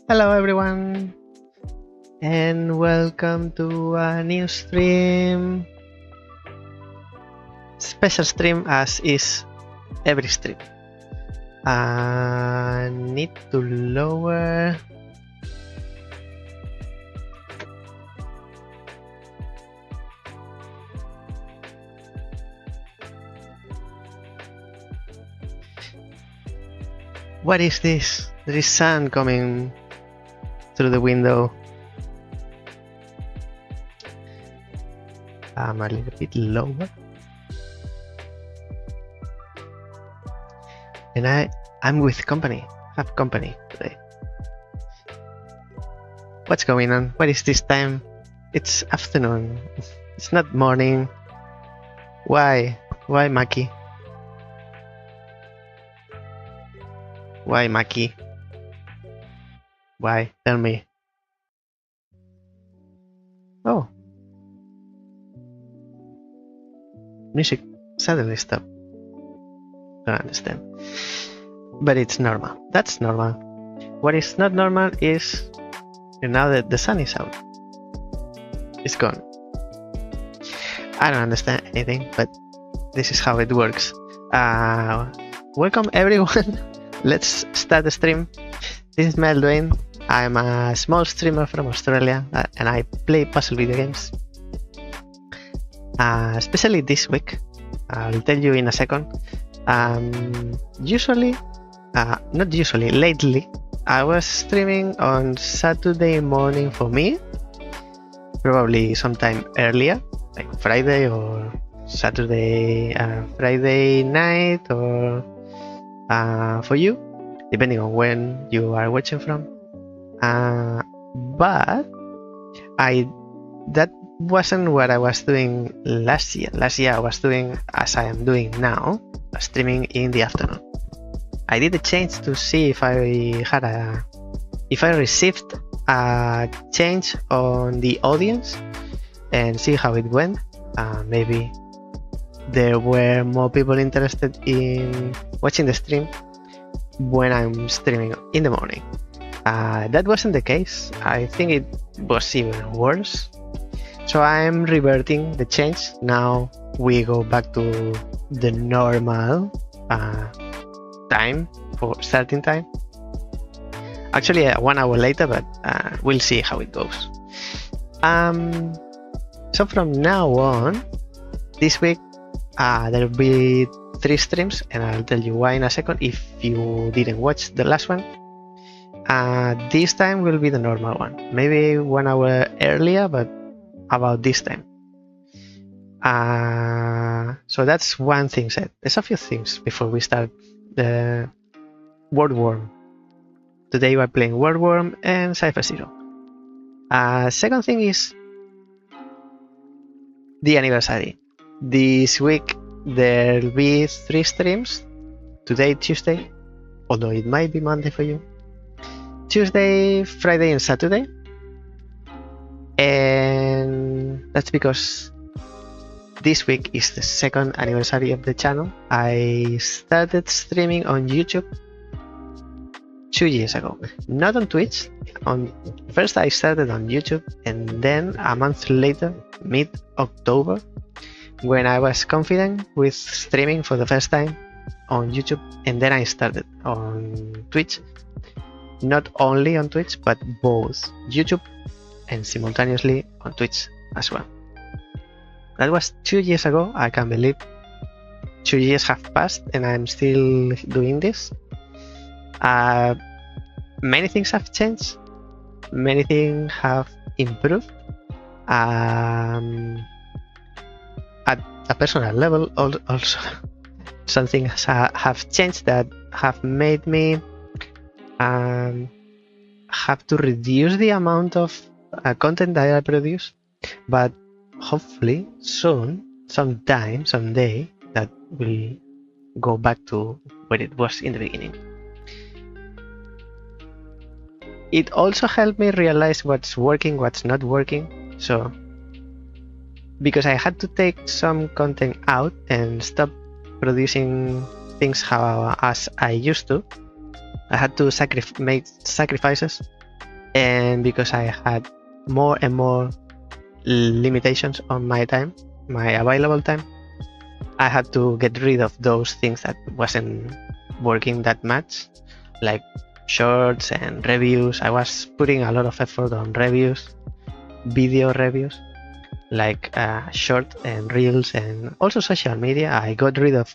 Hello everyone, and welcome to a new stream. Special stream as is every stream. Need to lower. What is this? There is sun coming through the window. I'm a little bit lower. And I'm with company. Have company today. What's going on? What is this time? It's afternoon. It's not morning. Why? Why, Maki? Why, Maki? Why? Tell me. Oh. Music suddenly stopped. Don't understand. But it's normal. That's normal. What is not normal is now that the sun is out. It's gone. I don't understand anything, but this is how it works. Welcome everyone. Let's start the stream. This is Mael Duin. I'm a small streamer from Australia and I play puzzle video games. Especially this week. I'll tell you in a second. Lately, I was streaming on Saturday morning for me. Probably sometime earlier, like Friday or Saturday, Friday night, or for you, depending on when you are watching from. But that wasn't what I was doing last year. Last year I was doing as I am doing now, streaming in the afternoon. I did a change to see if I received a change on the audience and see how it went. Maybe there were more people interested in watching the stream when I'm streaming in the morning. That wasn't the case. I think it was even worse. So I'm reverting the change. Now we go back to the normal time for starting time. Actually, 1 hour later, but we'll see how it goes. So from now on, this week, there'll be 3 streams, and I'll tell you why in a second if you didn't watch the last one. This time will be the normal one. Maybe 1 hour earlier, but about this time. So that's one thing said. There's a few things before we start the World Worm. Today we're playing World Worm and Cipher 0. Second thing is the anniversary. This week there'll be 3 streams. Today, Tuesday, although it might be Monday for you. Tuesday, Friday, and Saturday. And that's because this week is the 2nd anniversary of the channel. I started streaming on YouTube 2 years ago, not on Twitch. First I started on YouTube, and then a month later, mid-October, when I was confident with streaming for the first time on YouTube, and then I started on Twitch. Not only on Twitch, but both YouTube and simultaneously on Twitch as well. That was 2 years ago. I can't believe 2 years have passed and I'm still doing this. Many things have changed. Many things have improved. At a personal level also some things have changed that have made me have to reduce the amount of content that I produce, but hopefully soon, someday, that will go back to where it was in the beginning. It also helped me realize what's working, what's not working. So, because I had to take some content out and stop producing things as I used to, I had to make sacrifices and because I had more and more limitations on my time, my available time, I had to get rid of those things that wasn't working that much, like shorts and reviews. I was putting a lot of effort on reviews, video reviews, like short and reels, and also social media. I got rid of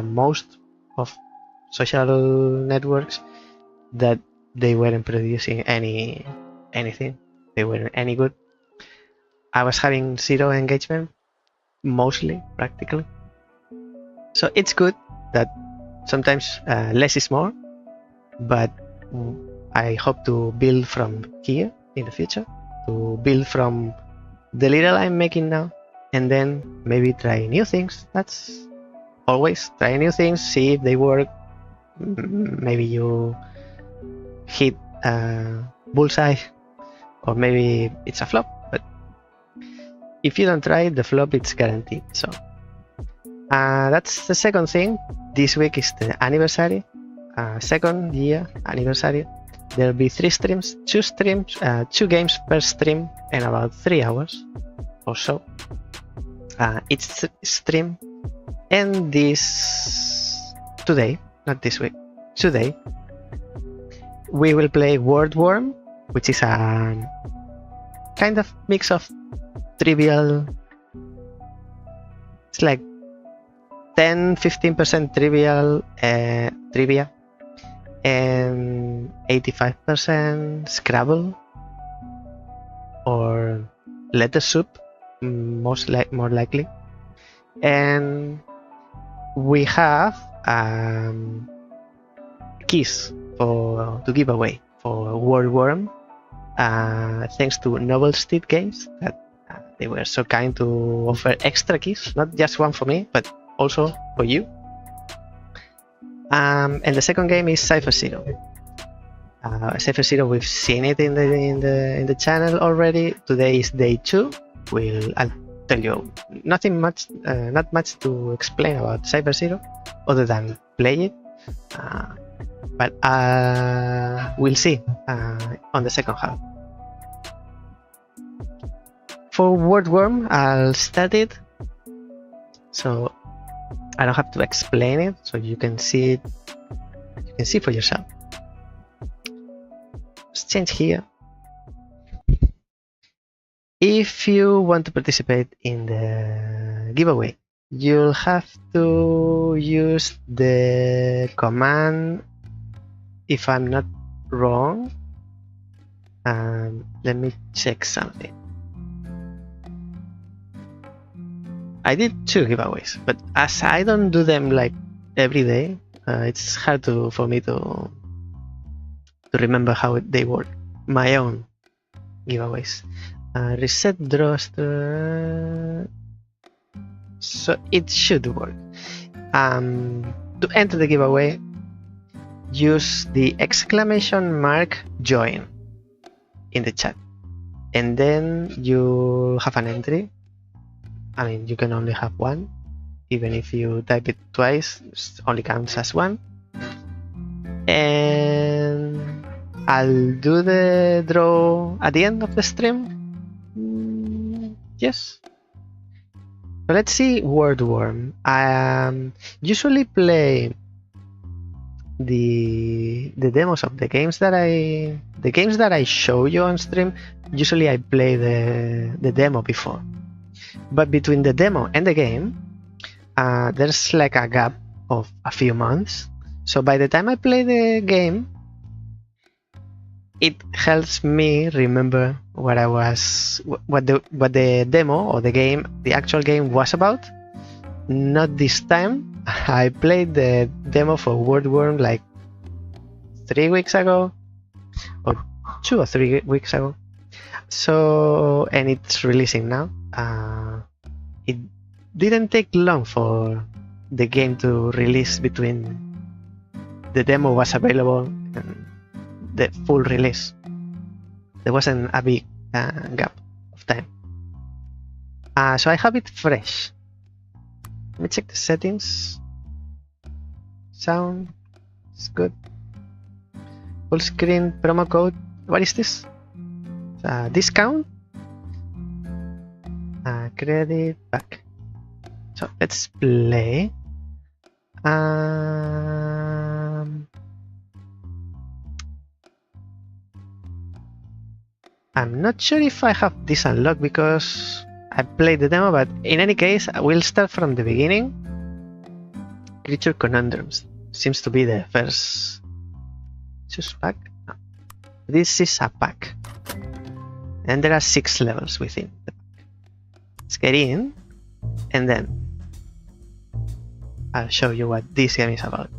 most of social networks that they weren't producing anything. They weren't any good. I was having zero engagement, mostly, practically. So it's good that sometimes less is more, but I hope to build from here in the future, to build from the little I'm making now, and then maybe try new things. That's always try new things, see if they work. Maybe you hit bullseye, or maybe it's a flop, but if you don't try it, the flop it's guaranteed. So that's the second thing. This week is the anniversary, second year anniversary. There'll be 3 streams, 2 games per stream, and about 3 hours or so each stream. And today, not this week, today, we will play Word Worm, which is a kind of mix of trivial. It's like 10-15% trivial trivia and 85% Scrabble or letter soup, more likely. And we have keys to give away for Word Worm, thanks to Noble Steed Games that they were so kind to offer extra keys, not just one for me, but also for you. And the second game is Cipher Zero. Cipher Zero, we've seen it in the channel already. Today is day 2. I'll tell you not much to explain about Cipher Zero, other than play it. But we'll see on the second half. For Word Worm, I'll start it, so I don't have to explain it, so you can see it. You can see for yourself. Let's change here. If you want to participate in the giveaway, you'll have to use the command, if I'm not wrong. Let me check something. I did 2 giveaways, but as I don't do them like every day, it's hard for me to remember how they work. My own giveaways. Reset draws. So it should work. To enter the giveaway, use the !join in the chat, and then you have an entry. I mean, you can only have one. Even if you type it twice, it only counts as one. And I'll do the draw at the end of the stream. Yes. So let's see Word Worm. I usually play the demos of the games that I show you on stream. Usually I play the demo before. But between the demo and the game, there's like a gap of a few months. So by the time I play the game, it helps me remember what the demo or the actual game was about. Not this time. I played the demo for Word Worm like 3 weeks ago, or 2 or 3 weeks ago. So, and it's releasing now. It didn't take long for the game to release between the demo was available and the full release. There wasn't a big gap of time. So I have it fresh. Let me check the settings. Sound is good. Full screen promo code. what is this? Discount, credit back. So let's play. I'm not sure if I have this unlocked because I played the demo, but in any case, we'll start from the beginning. Creature Conundrums seems to be the first. Choose pack? No. This is a pack. And there are 6 levels within the pack. Let's get in, and then I'll show you what this game is about.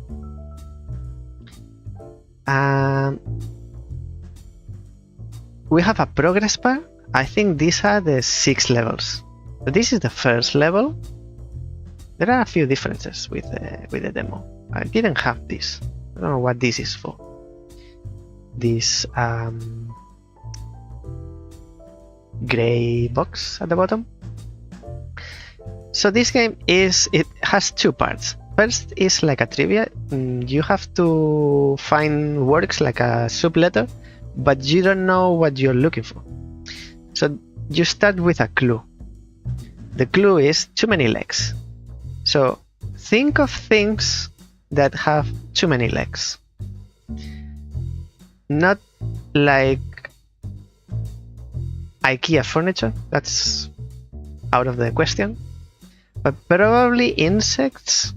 We have a progress bar. I think these are the 6 levels. So this is the first level. There are a few differences with the demo. I didn't have this. I don't know what this is for. This gray box at the bottom. So this game it has 2 parts. First is like a trivia. You have to find words like a sub-letter, but you don't know what you're looking for. So you start with a clue. The clue is too many legs. So think of things that have too many legs. Not like IKEA furniture, that's out of the question, but probably insects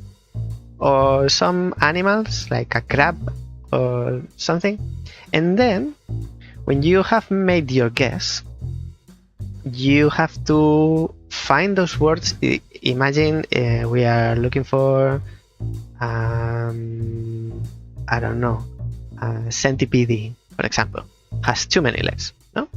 or some animals like a crab or something. And then when you have made your guess, you have to find those words. Imagine we are looking for I don't know, centipede, for example, has too many legs. No?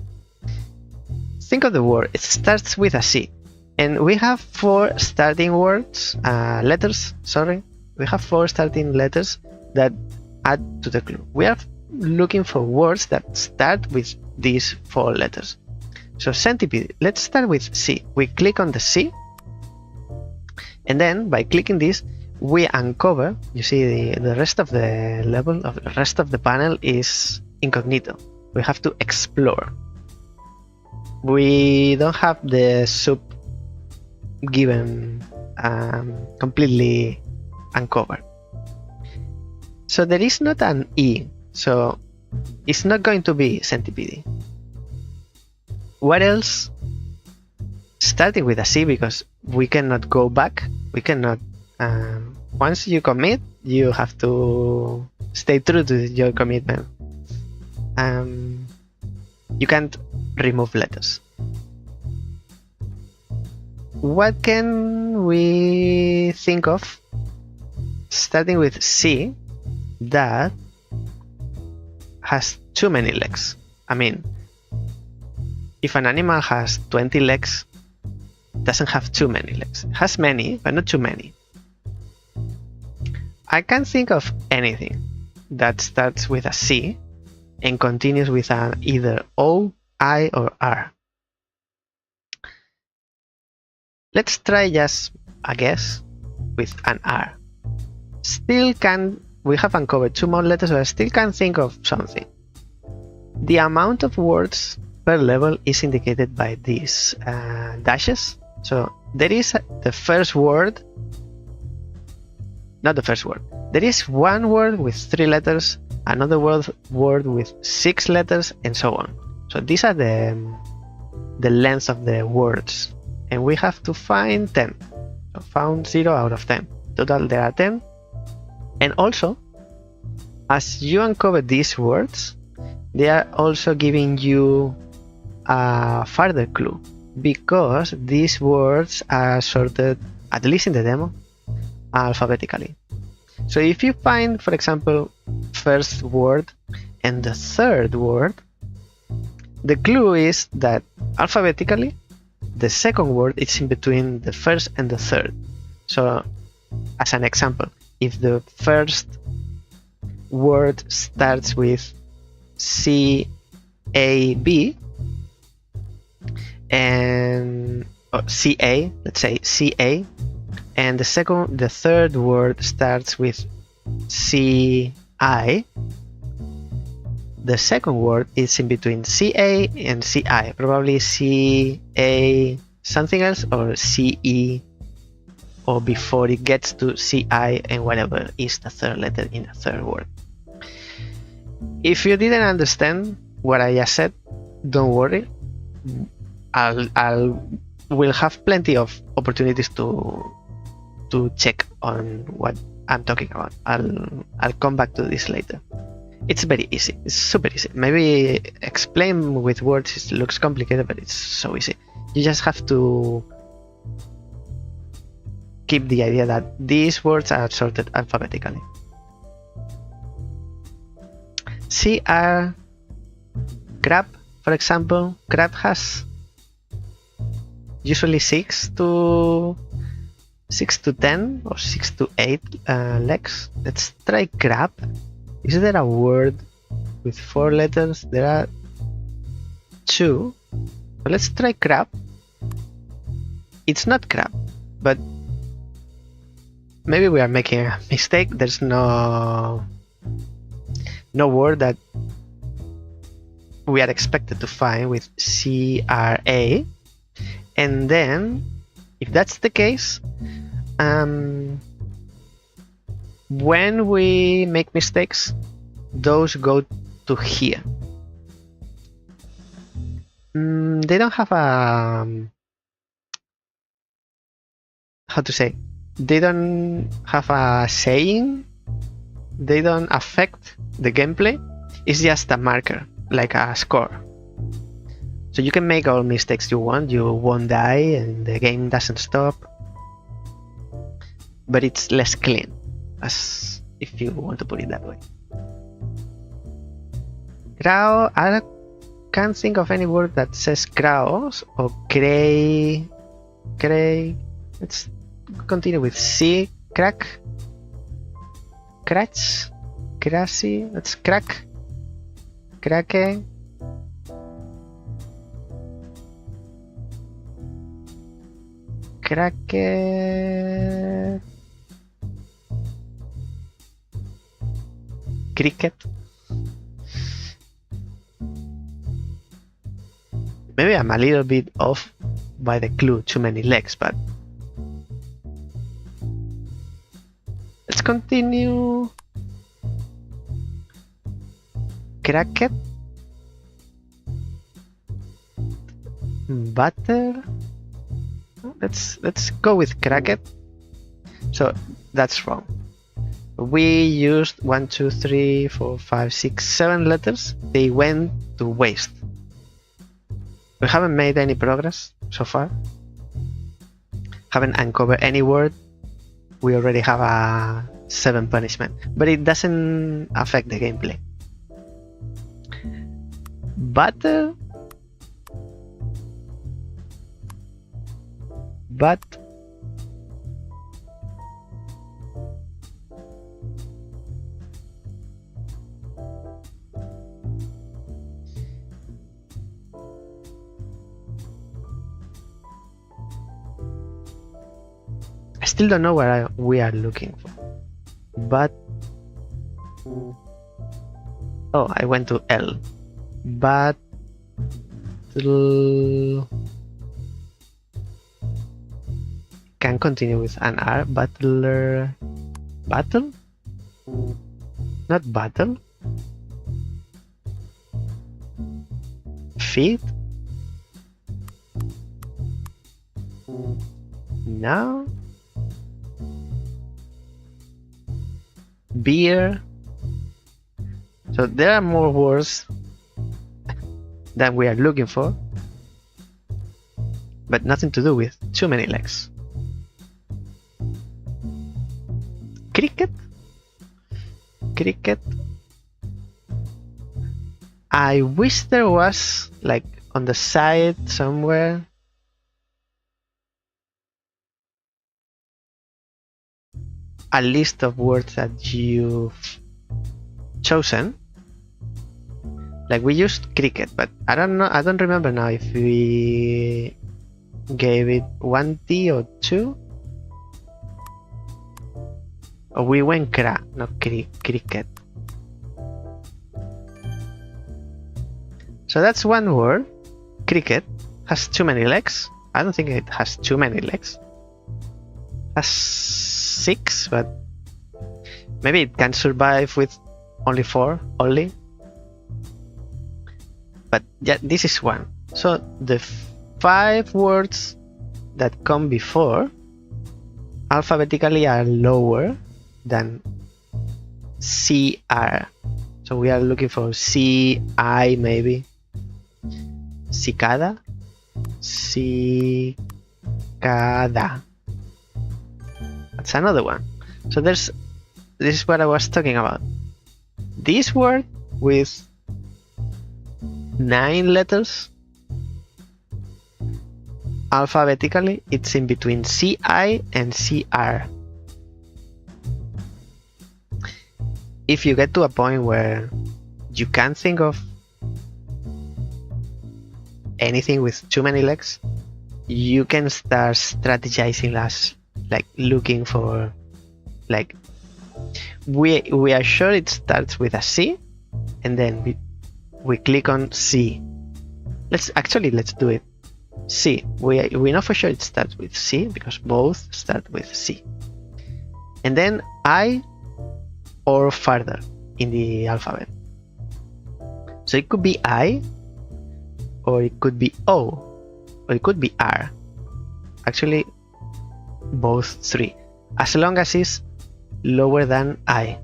Think of the word. It starts with a C, and we have 4 starting words, letters. Sorry, we have 4 starting letters that add to the clue. We are looking for words that start with these 4 letters. So centipede. Let's start with C. We click on the C, and then by clicking this, we uncover. You see the rest of the level, of the rest of the panel is incognito. We have to explore. We don't have the sub given completely uncovered. So there is not an E, so it's not going to be centipede. What else? Starting with a C, because we cannot go back. We cannot. Once you commit, you have to stay true to your commitment. You can't remove letters. What can we think of starting with C that has too many legs? I mean, if an animal has 20 legs, it doesn't have too many legs. It has many, but not too many. I can't think of anything that starts with a C and continues with an either O, I, or R. Let's try just a guess with an R. We have uncovered 2 more letters, but I still can't think of something. The amount of words per level is indicated by these dashes. So there is the first word, not the first word. There is one word with 3 letters, another word with 6 letters, and so on. So these are the length of the words, and we have to find 10. So found 0 out of 10. Total there are 10. And also, as you uncover these words, they are also giving you a further clue, because these words are sorted, at least in the demo, alphabetically. So if you find, for example, first word and the third word, the clue is that alphabetically the second word is in between the first and the third. So as an example, if the first word starts with C-A-B and C-A, let's say C-A, and the third word starts with C-I, the second word is in between CA and CI, probably CA something else or CE, or before it gets to CI and whatever is the third letter in the third word. If you didn't understand what I just said, don't worry. We'll have plenty of opportunities to check on what I'm talking about. I'll come back to this later. It's very easy. It's super easy. Maybe explain with words it looks complicated, but it's so easy. You just have to keep the idea that these words are sorted alphabetically. See crab, for example. Crab has usually 6 to 10 or 6 to 8 legs. Let's try crab. Is there a word with 4 letters? There are 2. But let's try crab. It's not crab, but maybe we are making a mistake. There's no word that we are expected to find with CRA. And then, if that's the case, when we make mistakes, those go to here. They don't have a... how to say? They don't have a saying. They don't affect the gameplay. It's just a marker, like a score. So you can make all mistakes you want. You won't die and the game doesn't stop. But it's less clean, as if you want to put it that way. Crow, I can't think of any word that says crows or cray. Let's continue with C. Crack. Cratch. Crassy. Let's crack. Crake. Cracket. Cricket. Maybe I'm a little bit off by the clue, too many legs, but let's continue. Cracket. Butter. Let's go with cracket. So that's wrong. We used 1, 2, 3, 4, 5, 6, 7 letters. They went to waste. We haven't made any progress so far. Haven't uncovered any word. We already have a 7 punishment, but it doesn't affect the gameplay. Butter. But I still don't know what we are looking for. But oh, I went to L. But can continue with an R. Butler. Battle? Not battle. Feet? No. Beer. So there are more words than we are looking for, but nothing to do with too many legs. Cricket. Cricket. I wish there was, like, on the side somewhere, a list of words that you've chosen. Like, we used cricket, but I don't know, I don't remember now if we gave it 1 T or 2. Or we went cra, not cricket. So that's one word. Cricket has too many legs. I don't think it has too many legs. Has 6, but maybe it can survive with only 4 only. But yeah, this is one. So the 5 words that come before alphabetically are lower than CR. So we are looking for CI maybe. Cicada. Cicada. That's another one. So this is what I was talking about. This word with 9 letters alphabetically, it's in between CI and CR. If you get to a point where you can't think of anything with too many legs, you can start strategizing as like looking for like we are sure it starts with a C, and then we click on C. Let's do it. C. We know for sure it starts with C because both start with C. And then I or further in the alphabet. So it could be I, or it could be O, or it could be R. Actually, both 3. As long as it's lower than I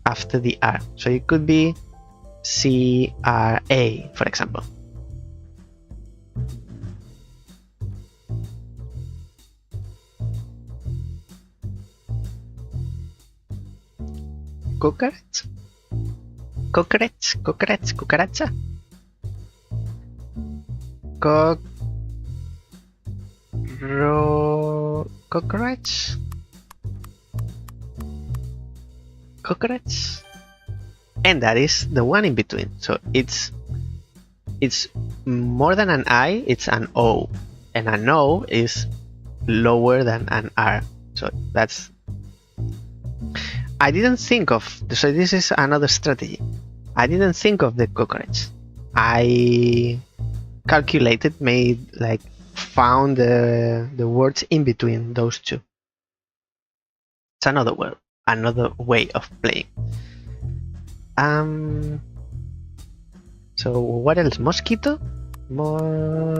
after the R. So it could be CRA, for example. Cockroach? Cockroach? Cockroach? Cucaracha? Cockroach? Cockroach? And that is the one in between. So it's more than an I, it's an O. And an O is lower than an R. So that's... I didn't think of... So this is another strategy. I didn't think of the cockroach. I calculated, found the words in between those two. It's another word, another way of playing. So what else? Mosquito?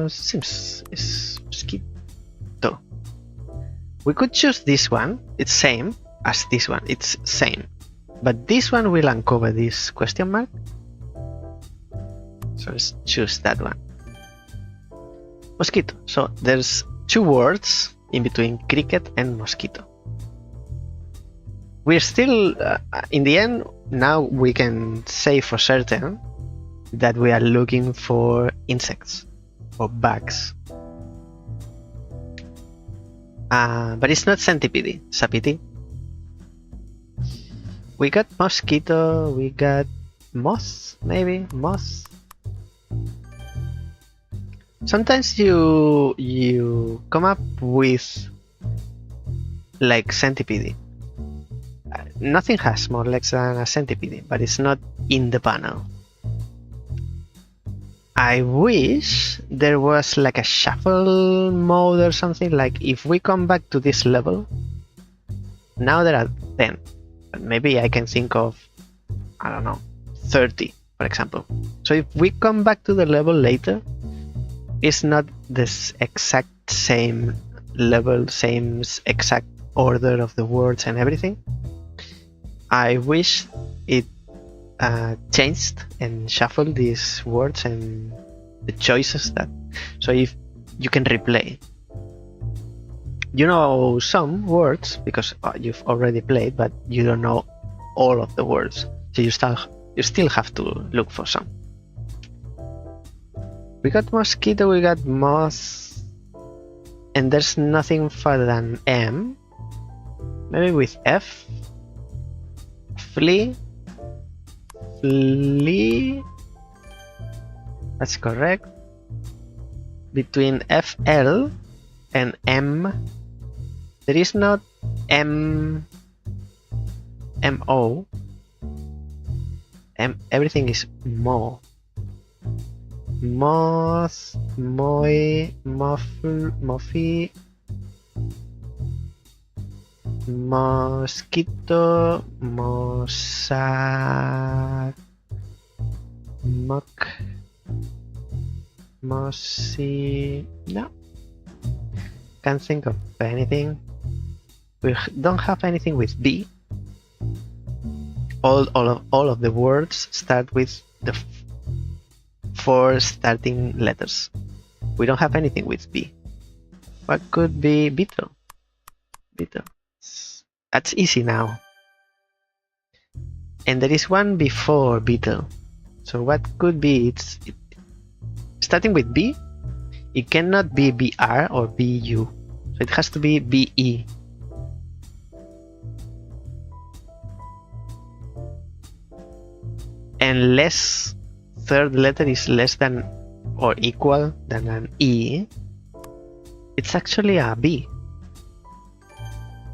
Seems is mosquito. We could choose this one. It's same as this one. It's same, but this one will uncover this question mark. So let's choose that one. Mosquito. So there's 2 words in between cricket and mosquito. We're still, in the end, now we can say for certain that we are looking for insects or bugs. But it's not centipede, it's a pity. We got mosquito, we got moth, maybe? Moth. Sometimes you come up with like centipede. Nothing has more legs than a centipede, but it's not in the panel. I wish there was like a shuffle mode or something, like if we come back to this level, now there are 10, but maybe I can think of, I don't know, 30, for example. So if we come back to the level later, it's not this exact same level, same exact order of the words and everything. I wish it changed and shuffled these words and the choices that, so if you can replay, you know some words because you've already played, but you don't know all of the words, so you still have to look for some. We got mosquito, we got moth, and there's nothing further than M. Maybe with F. Flea. Flea. That's correct. Between FL and M, there is not M. MO. Everything is mo. moth, moi, moffy, mosquito, mossack, muck, mossy. No, can't think of anything. We don't have anything with B. All of the words start with the 4 starting letters. We don't have anything with B. What could be beetle? Beetle. That's easy now. And there is one before beetle. So what could be? Starting with B. It cannot be BR or BU. So it has to be BE. Unless third letter is less than or equal than an E, it's actually a B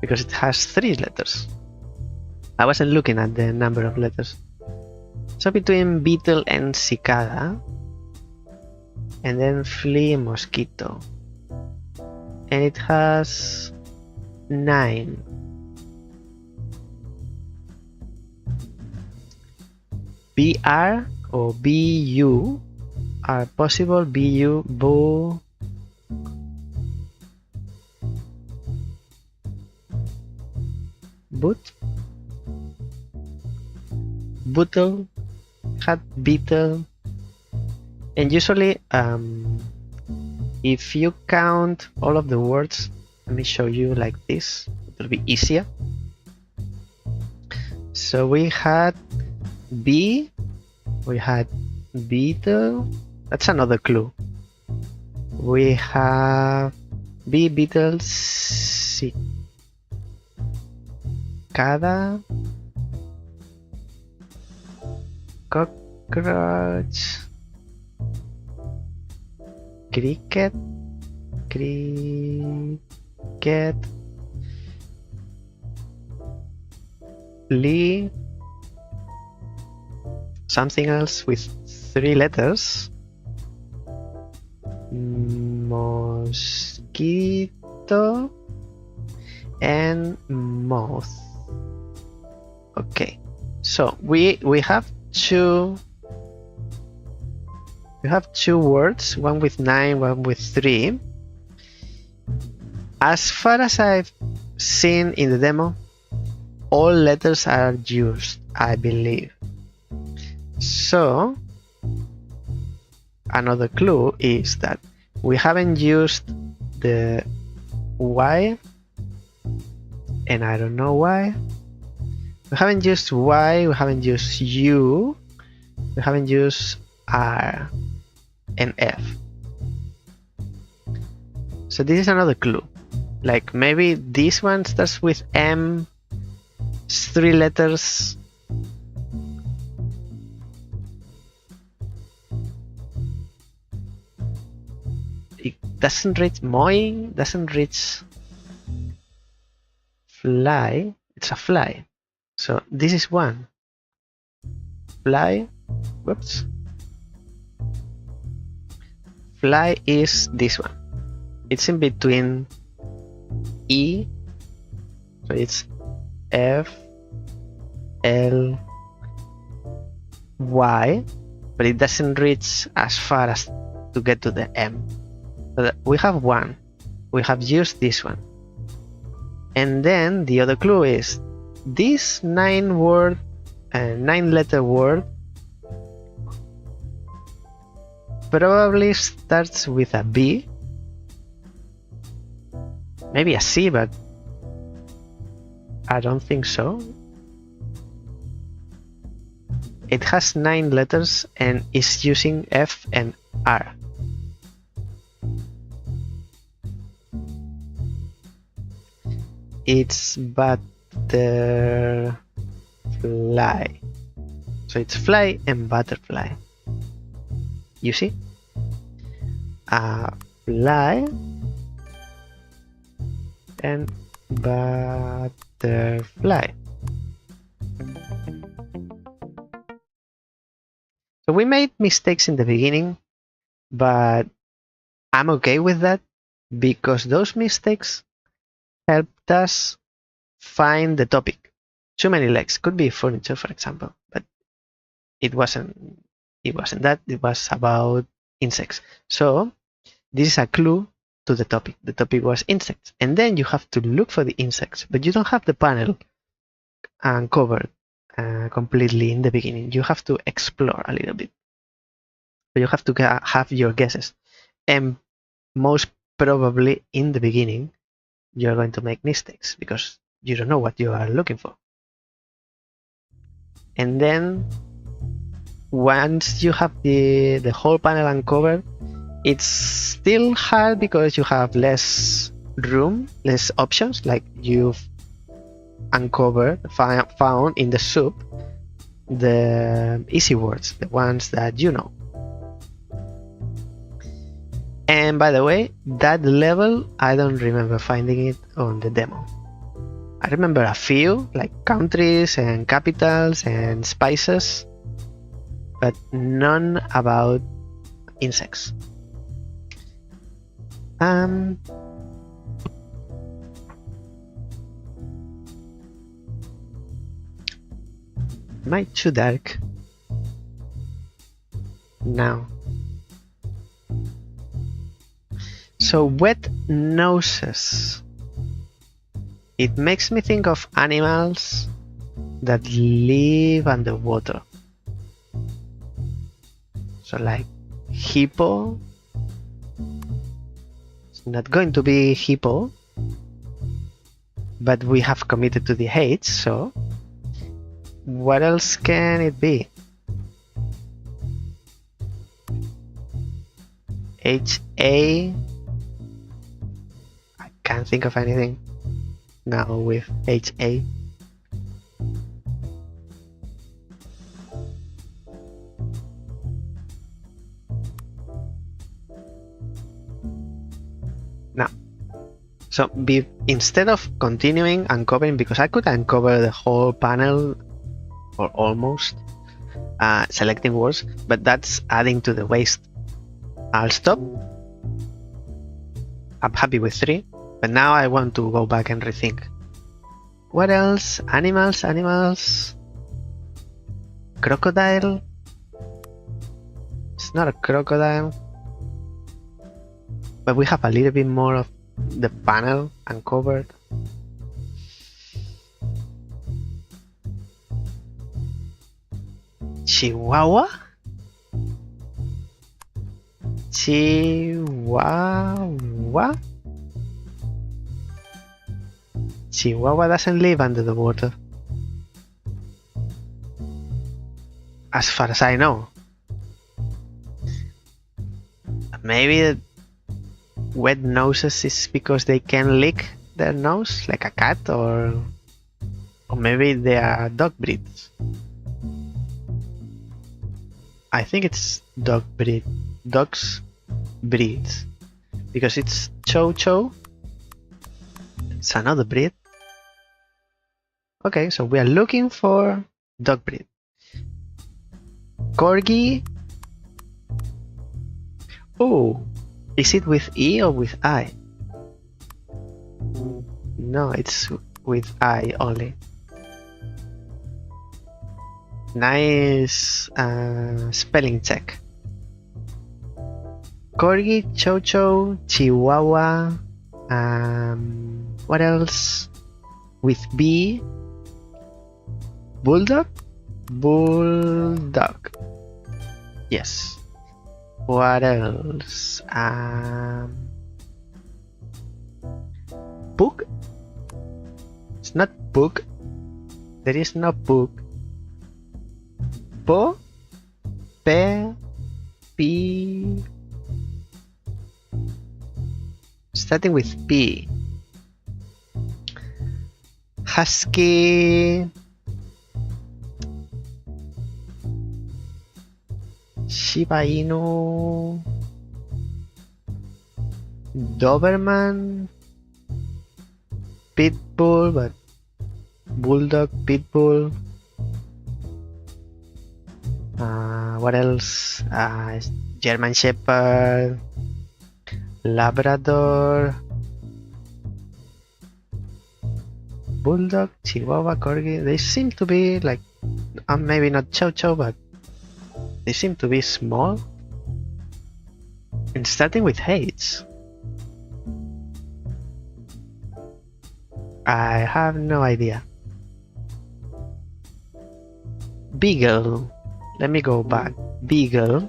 because it has 3 letters. I wasn't looking at the number of letters. So between beetle and cicada, and then flea, mosquito, and it has 9. BR or BU are possible. BU, boo, boot, bootle, hat, beetle, and usually if you count all of the words, let me show you like this, it'll be easier. So we had B, we had beetle, that's another clue. We have B, beetle, cicada, cockroach, cricket, flea, something else with 3 letters, mosquito, and moth. Okay, so we have two words, one with 9, one with 3. As far as I've seen in the demo, all letters are used, I believe. So another clue is that we haven't used the Y, and I don't know why. We haven't used Y, we haven't used U, we haven't used R and F. So this is another clue. Like maybe this one starts with M, it's 3 letters. It doesn't reach moi, doesn't reach fly. It's a fly. So this is one. Fly. Whoops. Fly is this one. It's in between E. So it's F, L, Y, but it doesn't reach as far as to get to the M. So we have one. We have used this one. And then the other clue is this 9-letter word probably starts with a B, maybe a C, but I don't think so. It has 9 letters and is using F and R. It's butterfly. So it's fly and butterfly. You see? Fly and butterfly. So we made mistakes in the beginning but I'm okay with that because those mistakes helped us find the topic. Too many legs could be furniture, for example, but it wasn't. It wasn't that. It was about insects. So this is a clue to the topic. The topic was insects, and then you have to look for the insects, but you don't have the panel covered completely in the beginning. You have to explore a little bit. So you have to have your guesses, and most probably in the beginning you're going to make mistakes because you don't know what you are looking for. And then once you have the whole panel uncovered, it's still hard because you have less room, less options. Like you've uncovered, found in the soup the easy words, the ones that you know. And by the way, that level, I don't remember finding it on the demo. I remember a few, like countries and capitals and spices, but none about insects. Am I too dark? No. So wet noses. It makes me think of animals that live underwater. So like hippo. It's not going to be hippo, but we have committed to the H, so what else can it be? HA. I can't think of anything now with HA. Now, so instead of continuing uncovering, because I could uncover the whole panel or almost selecting words, but that's adding to the waste. I'll stop. I'm happy with 3, but now I want to go back and rethink. What else? Animals. Crocodile. It's not a crocodile, but we have a little bit more of the panel uncovered. Chihuahua? Chihuahua? Chihuahua doesn't live under the water, as far as I know. Maybe wet noses is because they can lick their nose like a cat, or maybe they are dog breeds. I think it's dogs breeds, because it's Chow. It's another breed. Okay, so we are looking for dog breed. Corgi. Oh, is it with E or with I? No, it's with I only. Nice spelling check. Corgi, Chow, Chihuahua. What else? With B. Bulldog? Bulldog. Yes. What else? Pug? It's not pug. There is no pug. Po? Pe? P? Starting with P. Husky. Shiba Inu. Doberman. Pitbull, but Bulldog, Pitbull. What else? German Shepherd, Labrador, Bulldog, Chihuahua, Corgi. They seem to be like, maybe not Chow Chow, but they seem to be small. And starting with H. I have no idea. Beagle. Let me go back. Beagle.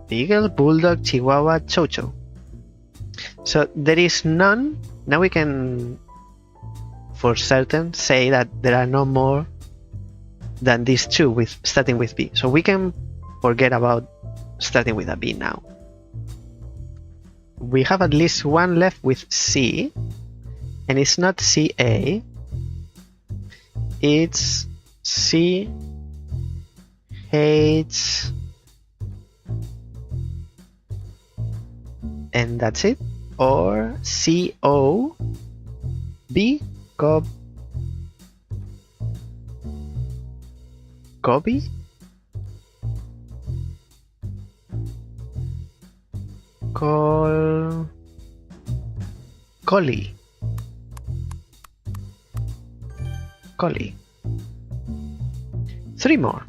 Beagle, Bulldog, Chihuahua, Chow Chow. So there is none. Now we can for certain say that there are no more than these two with starting with B. So we can forget about starting with a B now. We have at least one left with C, and it's not CA, it's C H, and that's it, or CO B, Gobi? Collie. Three more.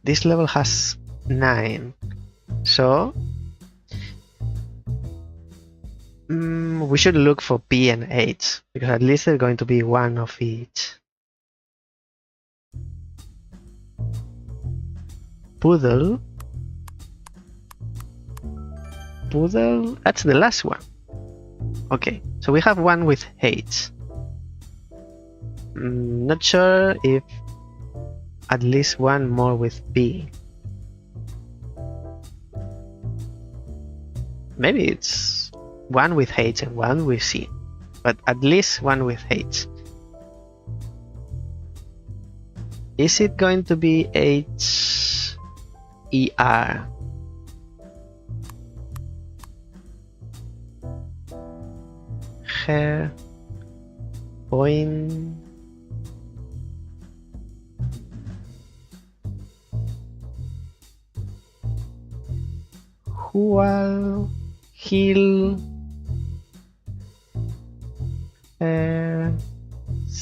This level has 9. So we should look for P and H, because at least there's going to be one of each. Poodle, that's the last one. Okay, so we have one with H. Not sure if at least one more with B. Maybe it's one with H and one with C, but at least one with H. Is it going to be H-E-R? Hair, point, Hual, Hill,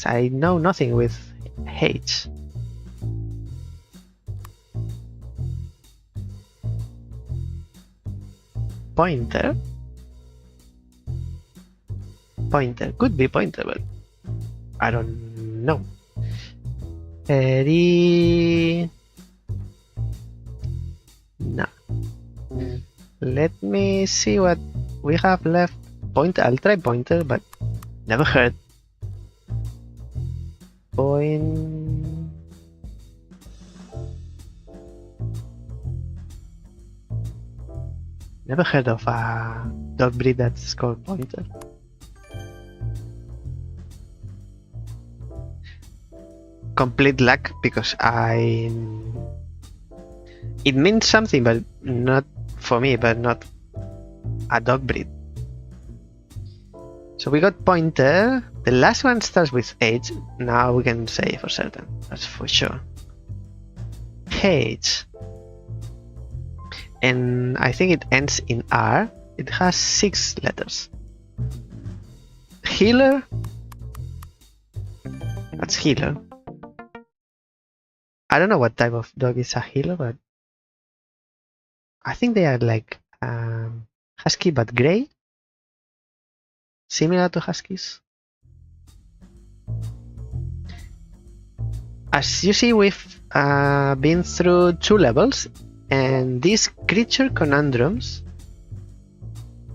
I know nothing with H. Pointer? Pointer, could be pointer, but I don't know. No. Let me see what we have left. Pointer, I'll try pointer, but never heard. Point. Never heard of a dog breed that's called pointer. Complete luck, because it means something, but not for me, but not a dog breed. So we got pointer. The last one starts with H. Now we can say for certain. That's for sure. H. And I think it ends in R. It has 6 letters. Healer. That's healer. I don't know what type of dog is a healer, but I think they are like husky but gray, similar to huskies. As you see, we've been through 2 levels, and these creature conundrums,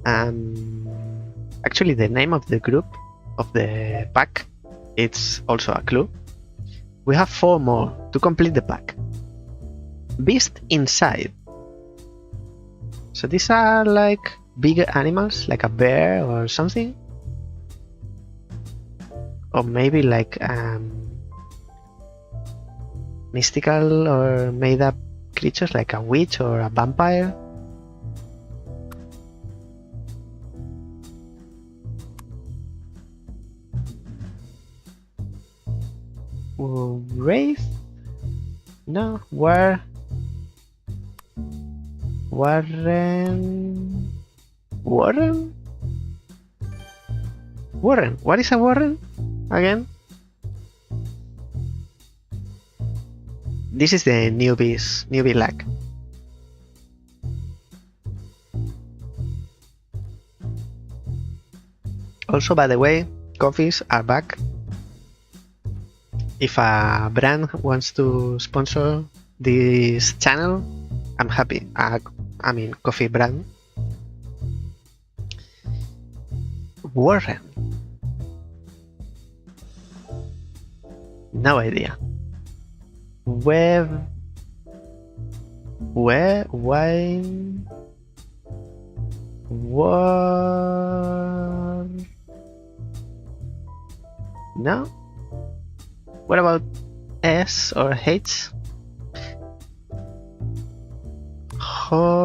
actually the name of the group, of the pack, it's also a clue. We have 4 more to complete the pack. Beast inside. So these are like bigger animals, like a bear or something, or maybe like mystical or made up creatures like a witch or a vampire. Wraith? No. Where? Warren. Warren? Warren. What is a warren? Again? This is the newbie lag. Also, by the way, coffees are back. If a brand wants to sponsor this channel, I'm happy. I mean, coffee brand. Warren. No idea. Why? What? No? What about S or H? Hollowed?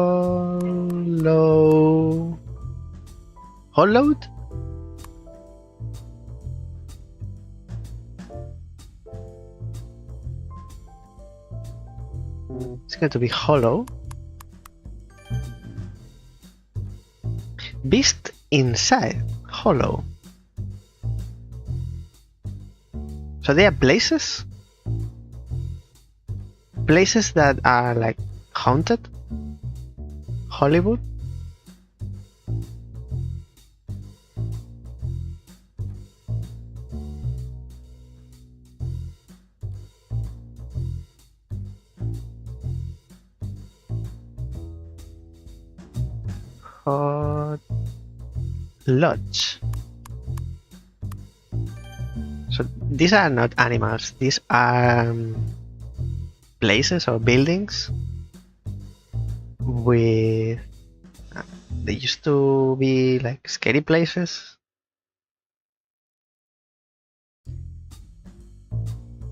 It's going to be hollow. Beast inside. Hollow. So they are places? Places that are like haunted? Hollywood? Hot Lodge. So these are not animals, these are places or buildings with they used to be like scary places.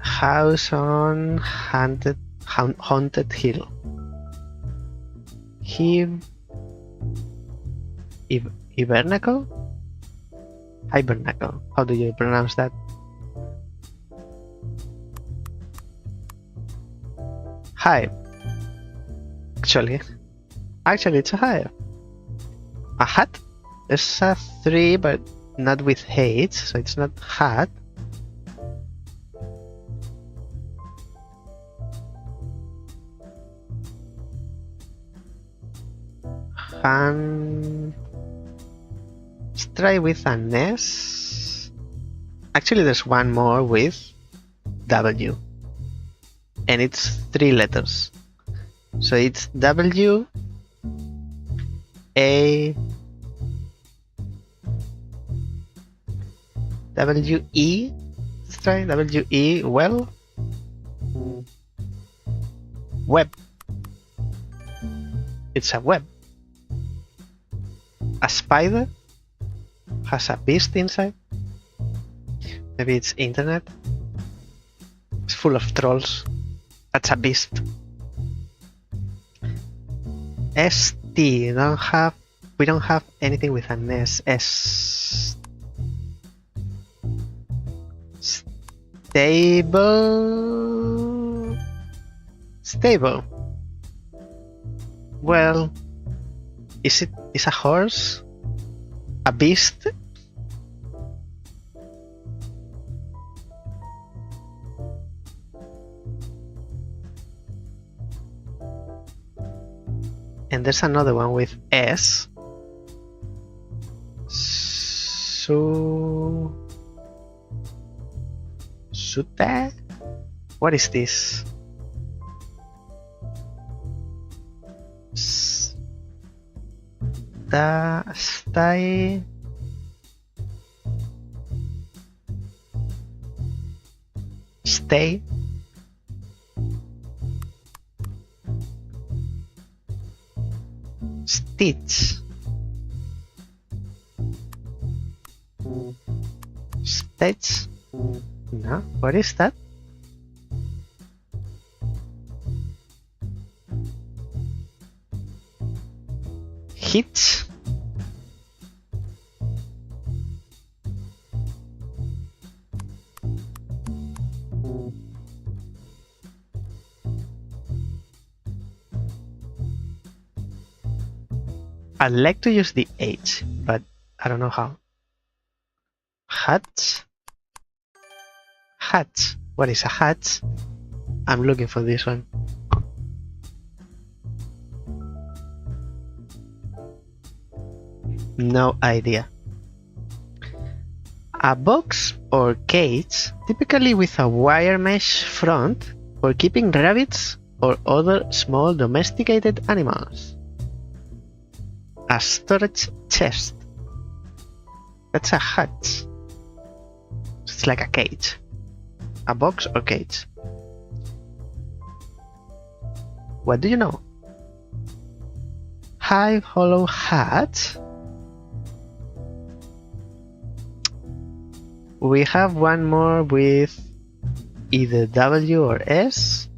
House on haunted hill. Hibernacle? Hibernacle. How do you pronounce that? Hive. Actually, it's a hive. A hut? There's a 3, but not with H, so it's not hut. Let's try with an S. Actually, there's one more with W. And it's 3 letters. So it's W A W E. Let's try W E. Well, web. It's a web. A spider has a beast inside. Maybe it's internet. It's full of trolls. That's a beast. ST. We don't have anything with an S. S. Stable. Stable. Well, is a horse? A beast? And there's another one with S. Sute? What is this? Stay. Stitch. Stitch. No, what is that? Hitch. I'd like to use the H, but I don't know how. Hats? Hats. What is a hat? I'm looking for this one. No idea. A box or cage, typically with a wire mesh front, for keeping rabbits or other small domesticated animals. A storage chest. That's a hut. It's like a cage. A box or cage. What do you know? High hollow hat. We have one more with either W or S.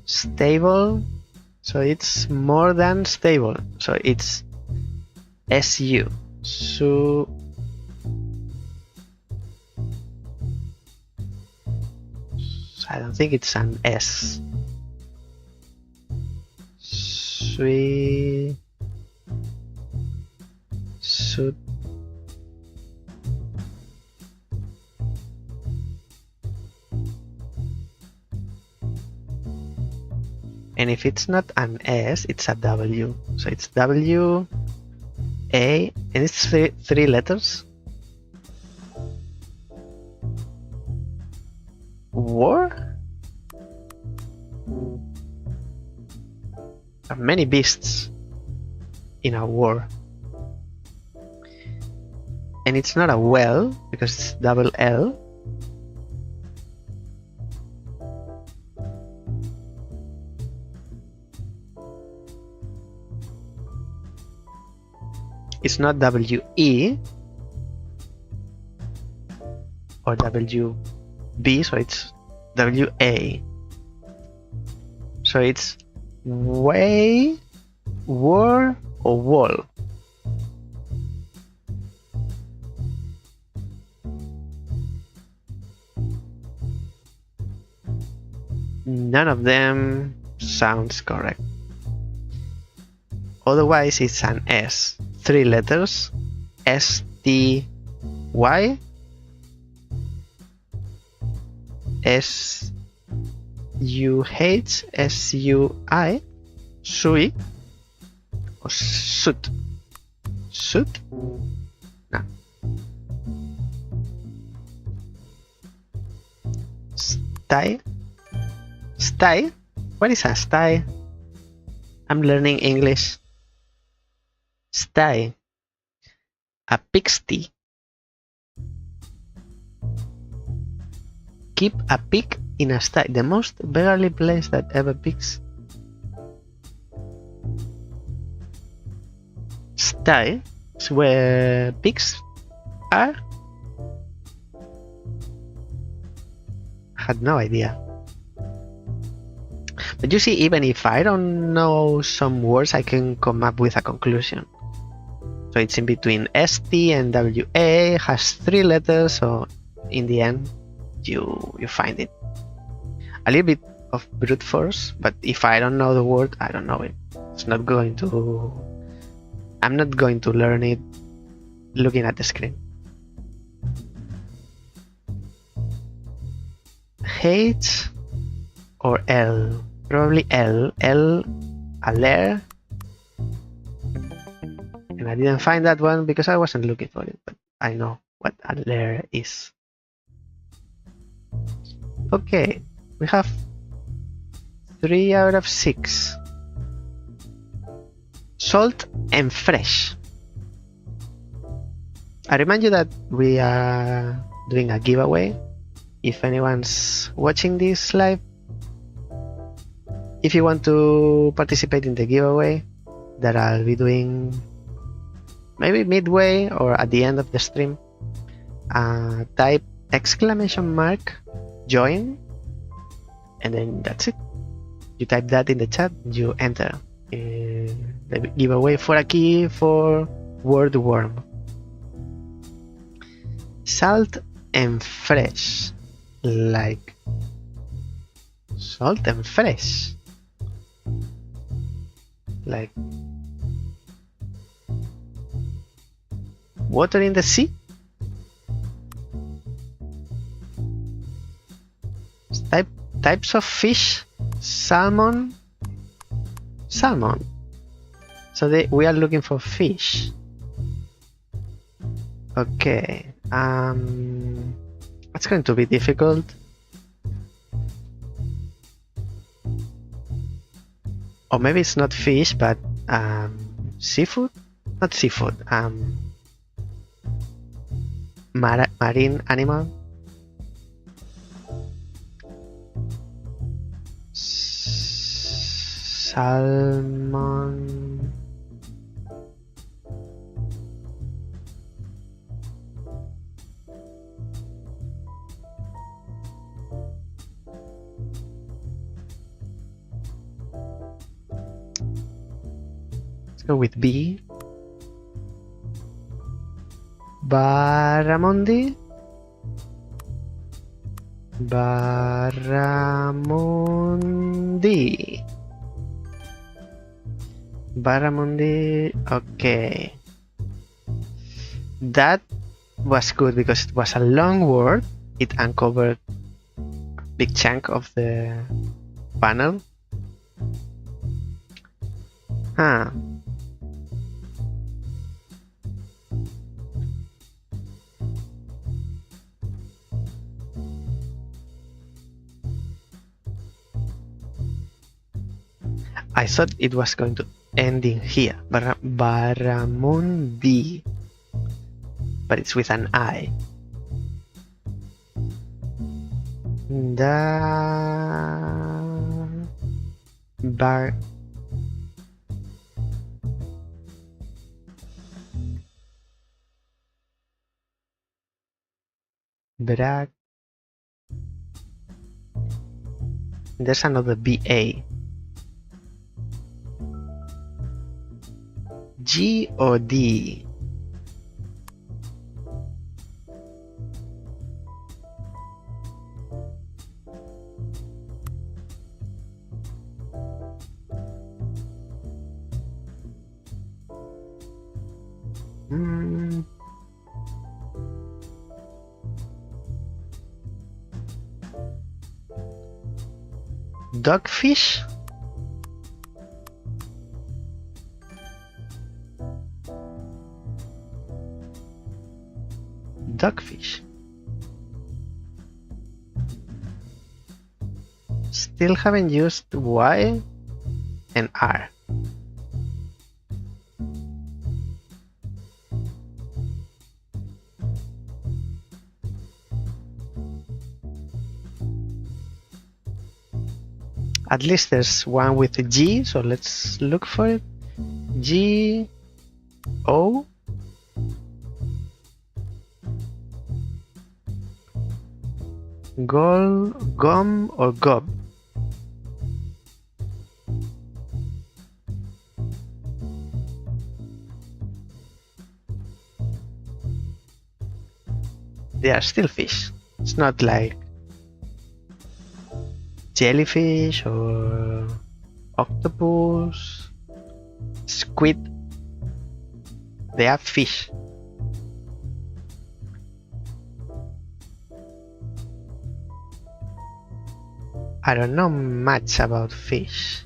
Stable. So it's more than stable. So it's SU. So I don't think it's an S. Suit. And if it's not an S, it's a W. So it's W, A, and it's three letters. War? There are many beasts in a war. And it's not a well, because it's double L. It's not WE or WB, so it's WA. So it's way, war, or wall. None of them sounds correct. Otherwise, it's an S. 3 letters. S-T-Y. S-U-H. S-U-I. Sui. Or Sut. Sut? No. Sty. Sty? What is a sty? I'm learning English. Sty. A pigsty. Keep a pig in a sty. The most beggarly place that ever pigs. Sty is where pigs are. I had no idea. But you see, even if I don't know some words, I can come up with a conclusion. So it's in between ST and WA, has 3 letters, so in the end, you find it. A little bit of brute force, but if I don't know the word, I don't know it. It's not going to... I'm not going to learn it looking at the screen. H or L? Probably L. L, aller. And I didn't find that one because I wasn't looking for it, but I know what aller is. Okay, we have 3 out of 6. Salt and fresh. I remind you that we are doing a giveaway. If anyone's watching this live, if you want to participate in the giveaway that I'll be doing maybe midway or at the end of the stream, type ! join, and then that's it. You type that in the chat, you enter the giveaway for a key for word worm. Salt and fresh, like salt and fresh. Like water in the sea? Types of fish? Salmon? Salmon. So we are looking for fish. Okay. It's going to be difficult. Or maybe it's not fish, but seafood? Not seafood. Marine animal. Salmon. Let's go with B. Barramundi. Barramundi. Barramundi. Okay. That was good because it was a long word. It uncovered a big chunk of the panel. Huh. I thought it was going to end in here. Barramundi. But it's with an I. There's another BA. G or D? Dogfish? Dogfish. Still haven't used Y and R. At least there's one with a G, so let's look for it. G O Gum or Gob? They are still fish. It's not like jellyfish or octopus, squid. They are fish. I don't know much about fish.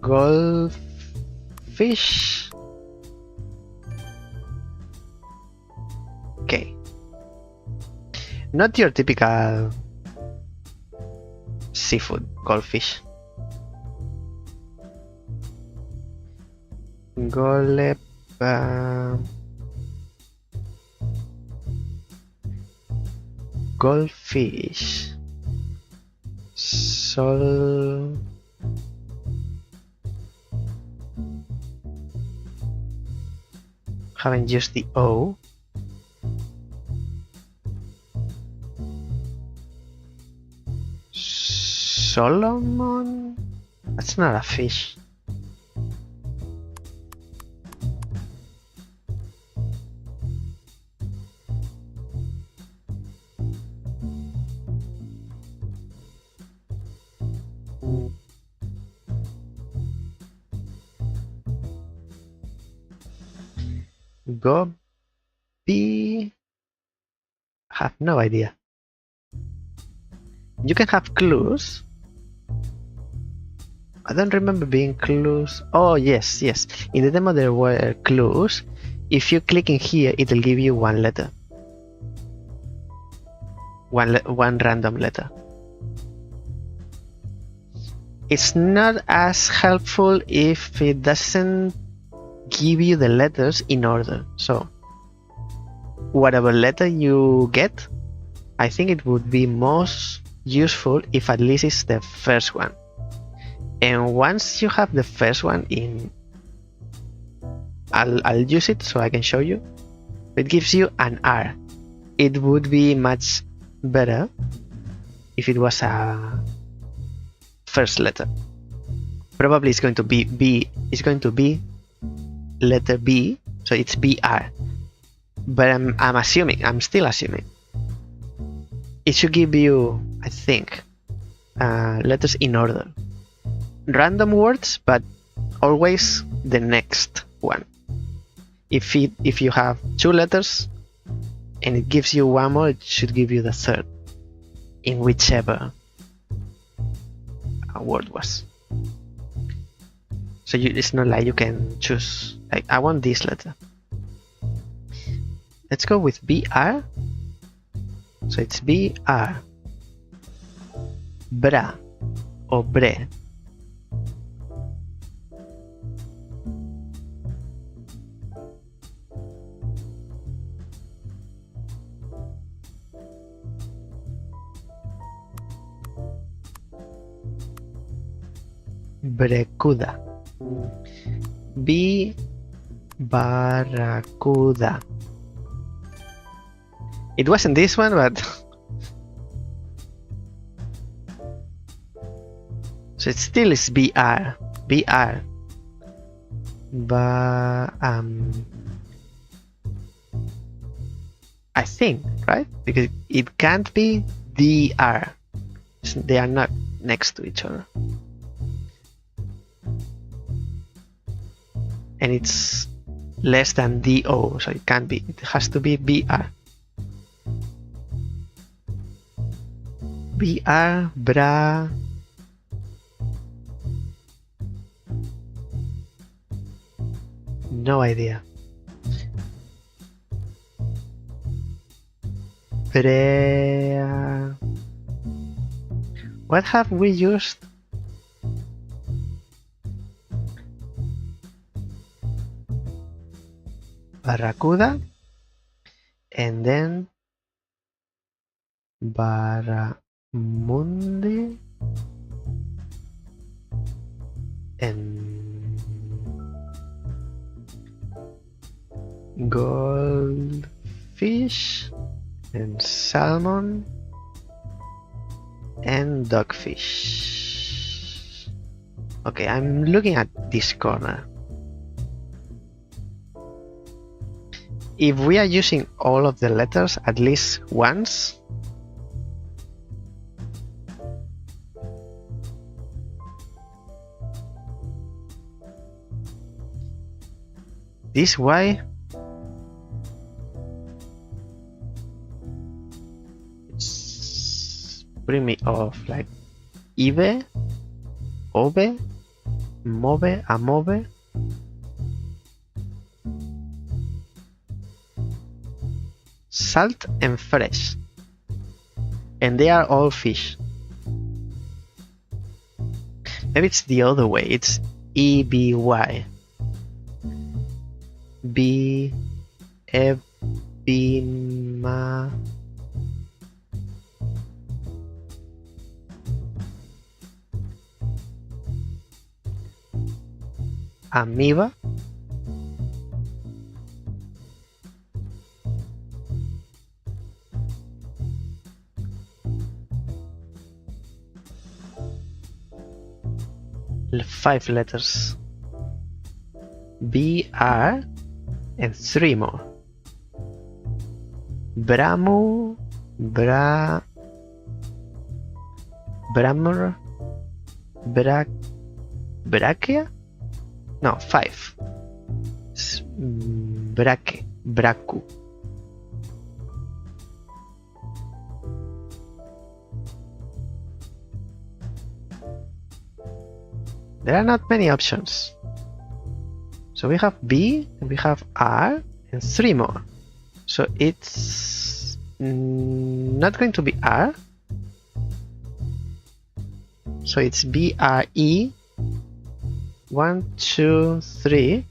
Goldfish. Okay. Not your typical seafood, goldfish. Golep. Goldfish. Sol. Haven't used the O. Solomon? That's not a fish. Go B. Have no idea. You can have clues. I don't remember being clues. Oh, yes. In the demo there were clues. If you click in here, it'll give you one letter. One random letter. It's not as helpful if it doesn't give you the letters in order. So, whatever letter you get, I think it would be most useful if at least it's the first one. And once you have the first one in, I'll use it so I can show you. It gives you an R. It would be much better if it was a first letter. Probably it's going to be B. It's going to be letter B, so it's BR. But I'm assuming. I'm still assuming. It should give you, I think, letters in order. Random words, but always the next one. If you have two letters and it gives you one more, it should give you the third in whichever a word was. So it's not like you can choose, like, I want this letter. Let's go with BR. So it's BR. Bra or bre. Brecuda. B. Barracuda. It wasn't this one, but so it still is BR. BR. I think, right? Because it can't be DR. They are not next to each other. And it's less than DO, so it can't be. It has to be BR. BR, bra. No idea. Brea. What have we used? Barracuda, and then Barramundi, and goldfish, and salmon, and dogfish. Okay, I'm looking at this corner. If we are using all of the letters at least once, this Y, it's putting me off, like Ibe, Obe, Move, Amove. Salt and fresh, and they are all fish. Maybe it's the other way. It's EBY. B Ebima Amoeba. Five letters. BR and three more. Bramu, Bramur, Brachia? No, five. brake, braku. There are not many options. So we have B, and we have R, and 3 more. So it's not going to be R. So it's BRE. 1, 2, 3.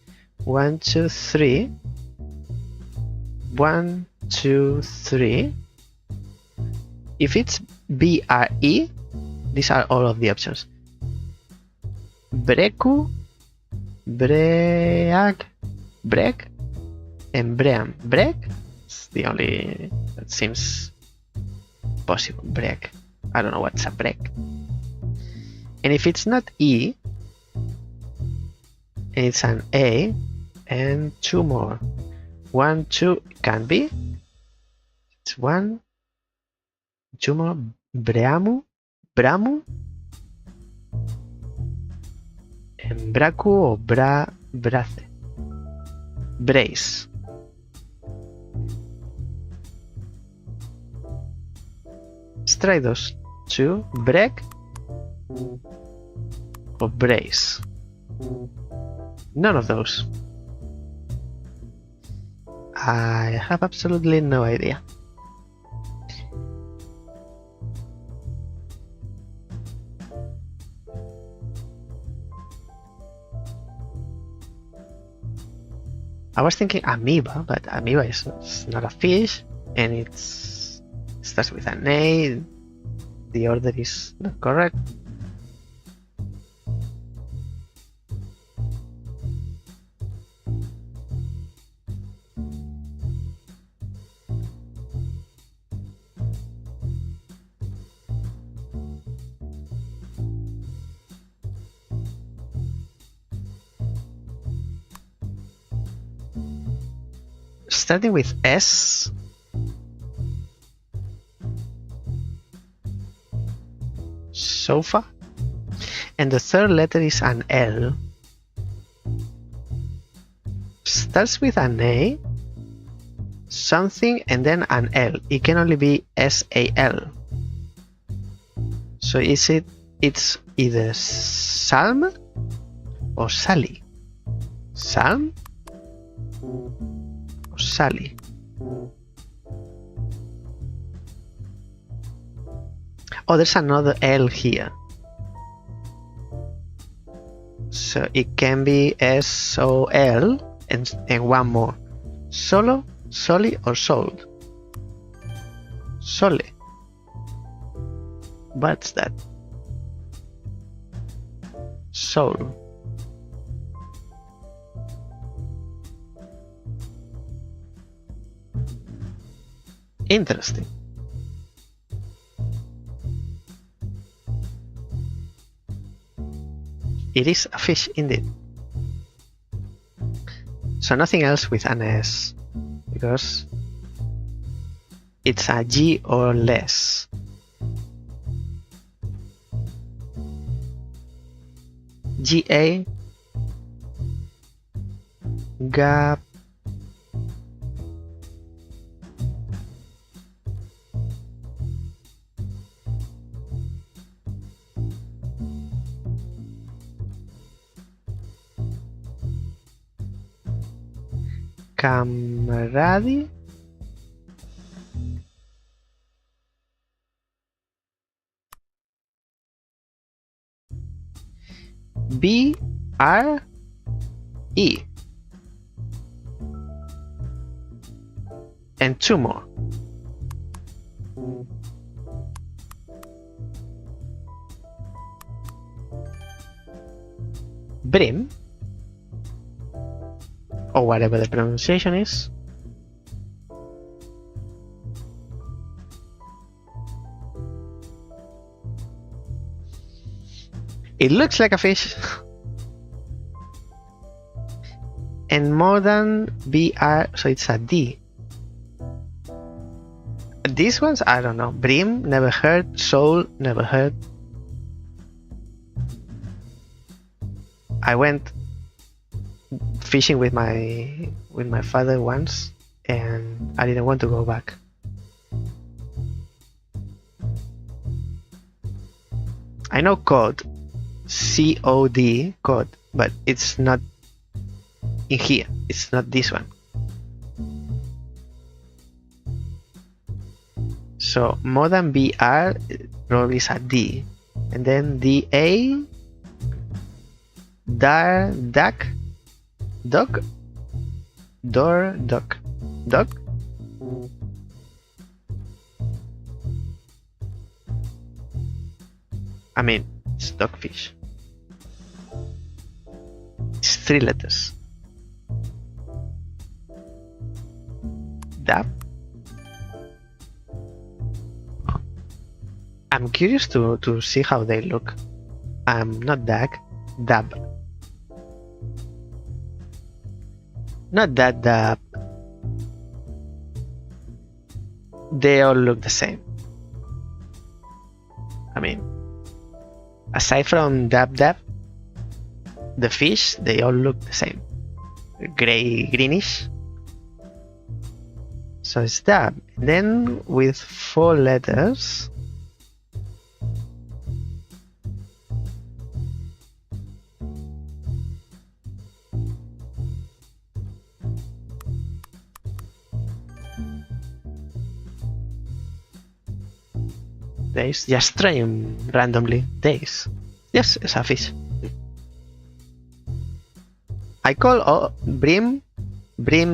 1, 2, 3. 1, 2, 3. If it's BRE, these are all of the options. Breku, Breag, Brek, and Bream. Brek is the only that seems possible. Brek. I don't know what's a Brek. And if it's not E, and it's an A, and 2 more. 1, 2 can be. It's 1, 2 more. Breamu, Bramu, and Braku or Brace. Brace. Let's try those two. Break or brace. None of those. I have absolutely no idea. I was thinking amoeba, but amoeba is not a fish, and it starts with an A. The order is not correct. Starting with S. Sofa. And the third letter is an L. Starts with an A, something, and then an L. It can only be S-A-L. So it's either Salm or Sally. Salm or Sally. Oh, there's another L here. So it can be S-O-L and one more. Solo, Soli, or sold. Sole. What's that? Soul. Interesting. It is a fish indeed. So nothing else with an S, because it's a G or less. GA, gap, Camaradi, B-R-E, and two more. Brim, or whatever the pronunciation is. It looks like a fish. And more than BR, so it's a D. These ones, I don't know. Brim, never heard. Soul, never heard. I went fishing with my father once, and I didn't want to go back. I know cod, C-O-D, cod, but it's not in here. It's not this one. So more than BR probably is a D, and then DA, dar, duck, dog, door, duck, dog. I mean, it's dogfish. It's 3 letters. Dab. I'm curious to see how they look. Not dag, dab. Not that dab. They all look the same. I mean, aside from dab dab, the fish, they all look the same. Gray, greenish. So it's dab. Then with 4 letters. Days, just try them randomly. Days. Yes, it's a fish. I call brim,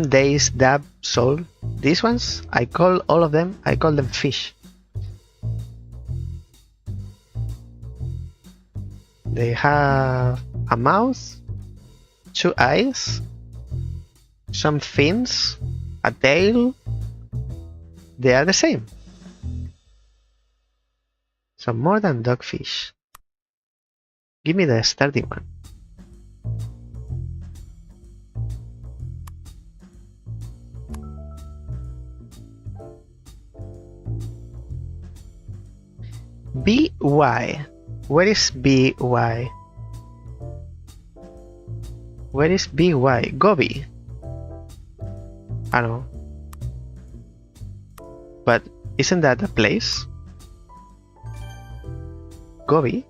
days, dab, soul. These ones, I call all of them, I call them fish. They have a mouth, 2 eyes, some fins, a tail. They are the same. So more than dogfish. Give me the starting one. BY. Where is BY? Where is BY? Gobi. I don't know. But isn't that a place? Gobi?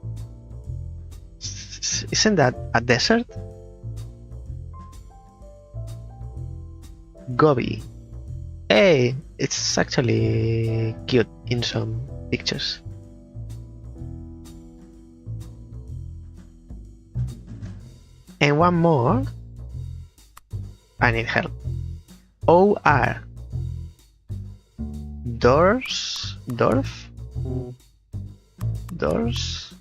Isn't that a desert? Gobi. Hey, it's actually cute in some pictures. And one more. I need help. OR. Doors. Dorf. Doors.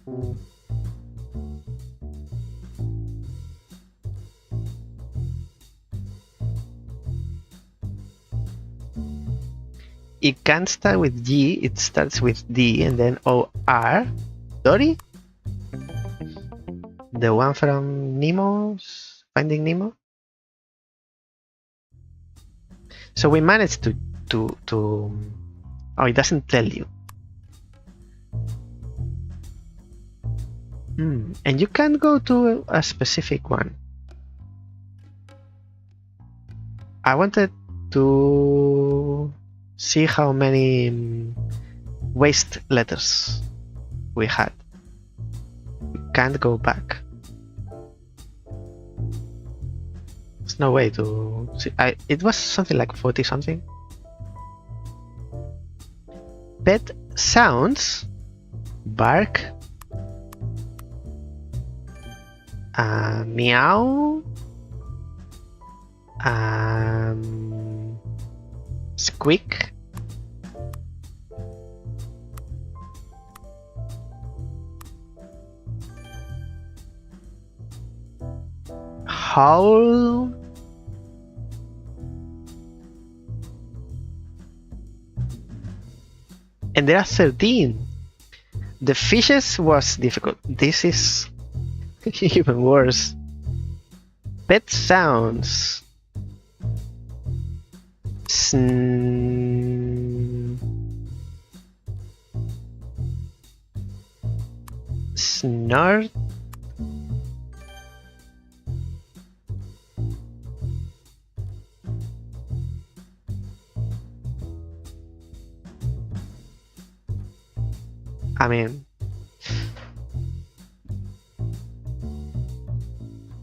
It can't start with G, it starts with D and then OR. Dory? The one from Nemo's Finding Nemo? So we managed to oh, it doesn't tell you. And you can't go to a specific one. I wanted to see how many waste letters we had. We can't go back. There's no way to see. It was something like 40 something. Pet sounds. Bark. Meow. Squeak. Howl. And there are 13. The fishes was difficult. This is even worse. Pet sounds. Snort. I mean,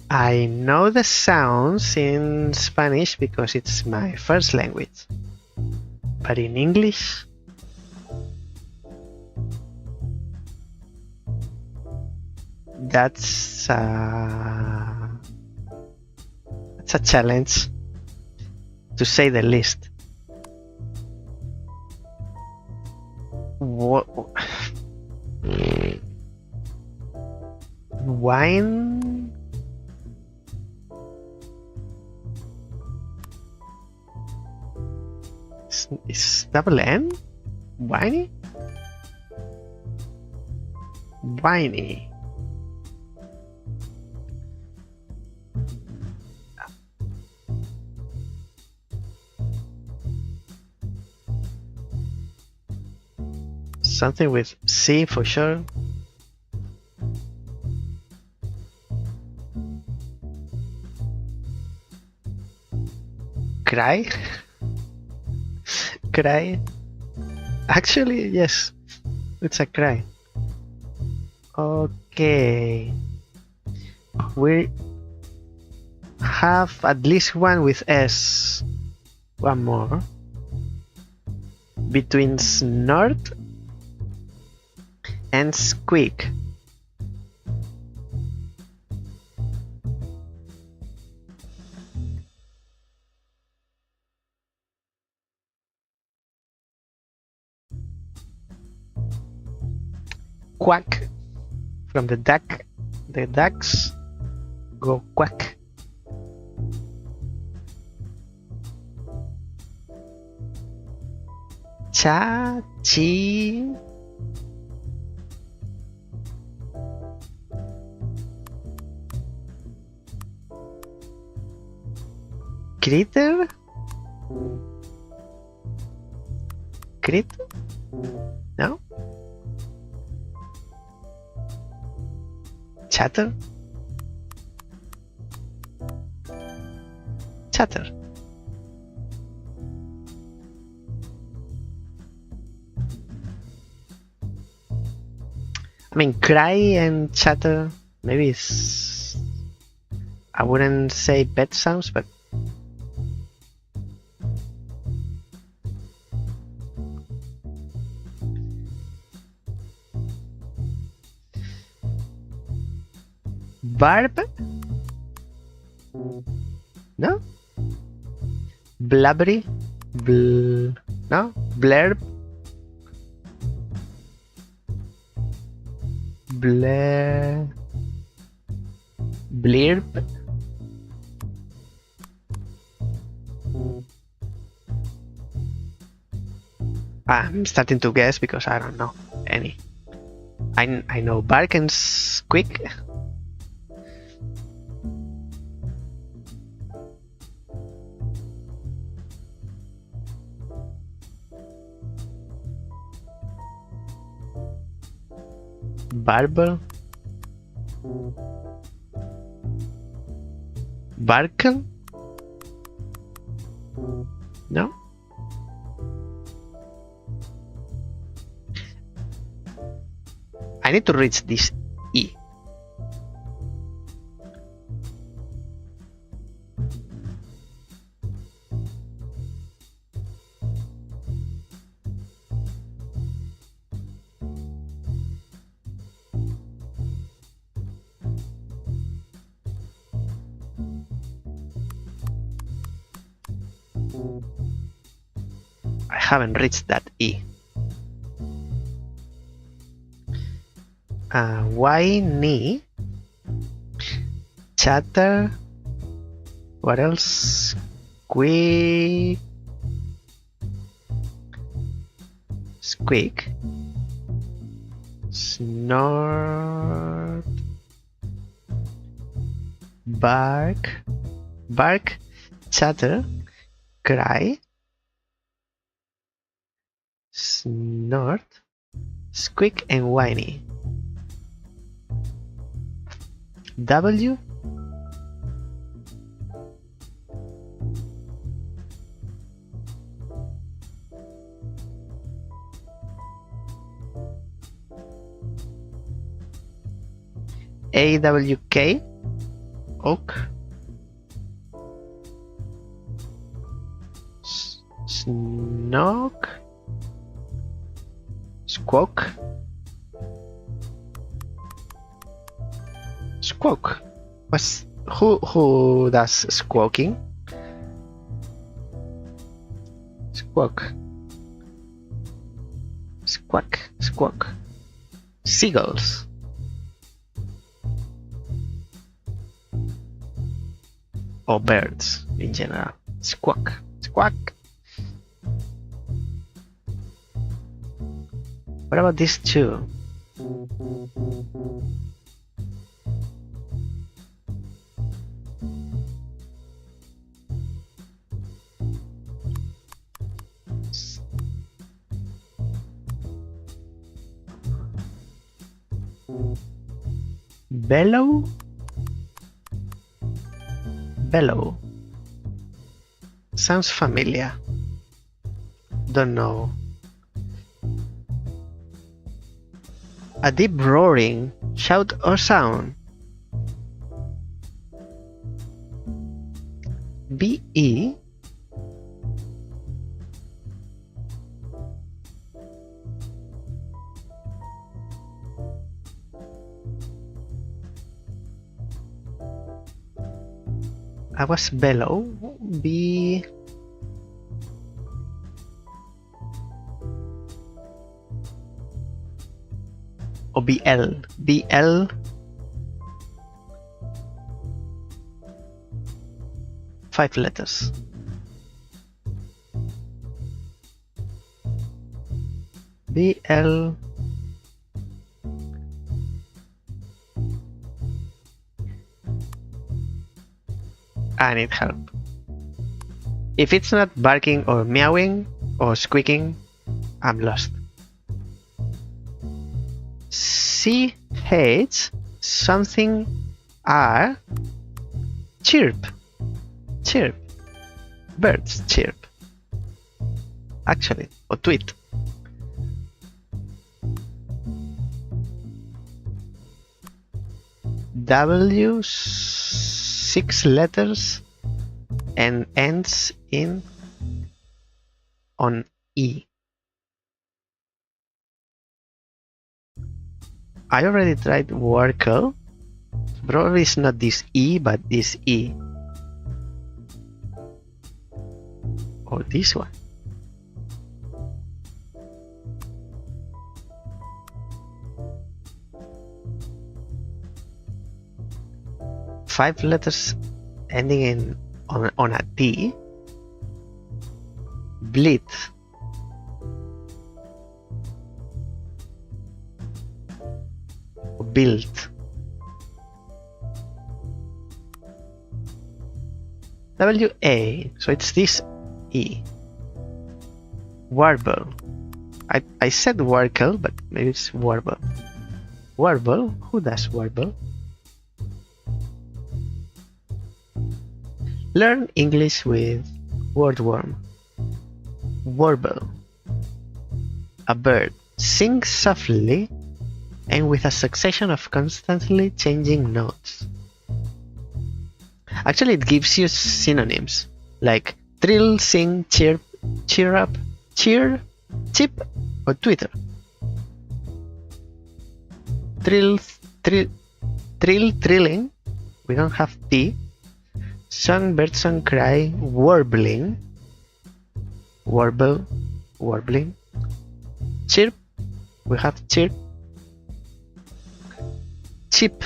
I know the sounds in Spanish because it's my first language, but in English, that's a challenge, to say the least. What? Wine? Is double N? Whiny? Whiny. Something with C for sure. Cry? Cry? Actually, yes. It's a cry. Okay. We have at least one with S. One more. Between snort and squeak. Quack. From the duck. The ducks go quack. Cha, chi. Critter? Crit? No? Chatter? Chatter. I mean, cry and chatter, maybe it's... I wouldn't say pet sounds, but... Barb? No? Blubbery? No? Blurb? Blurb? I'm starting to guess because I don't know any. I know bark and squeak. Barber? Barkle? No? I need to reach this E. I haven't reached that E. Whiny, chatter, what else? Squeak, squeak, snort, bark, bark, chatter, cry, snort, squeak, and whiny. W? AWK, oak. Snook, squawk, squawk. Who does squawking? Squawk, squawk, squawk. Seagulls. Or birds in general. Squawk, squawk. What about these two? Bellow? Bellow. Sounds familiar. Don't know. A deep roaring, shout or sound. BE. I was bellow. B. Or BL. BL. Five letters. BL. I need help. If it's not barking or meowing or squeaking, I'm lost. CH something R. Chirp. Chirp. Birds chirp. Actually, or tweet. W, 6 letters and ends in on E. I already tried Workle. Probably it's not this E, but this E. Or this one. Five letters ending in on a T. Bleed. Build. WA. So it's this E. Warble. I said Warble, but maybe it's Warble. Warble? Who does Warble? Learn English with Wordworm. Warble. A bird sings softly and with a succession of constantly changing notes. Actually, it gives you synonyms like trill, sing, chirp, cheer up, cheer, chip, or Twitter. Trill, trilling. We don't have T. Song, bird song, cry, warbling. Warble, warbling. Chirp. We have chirp. Chip.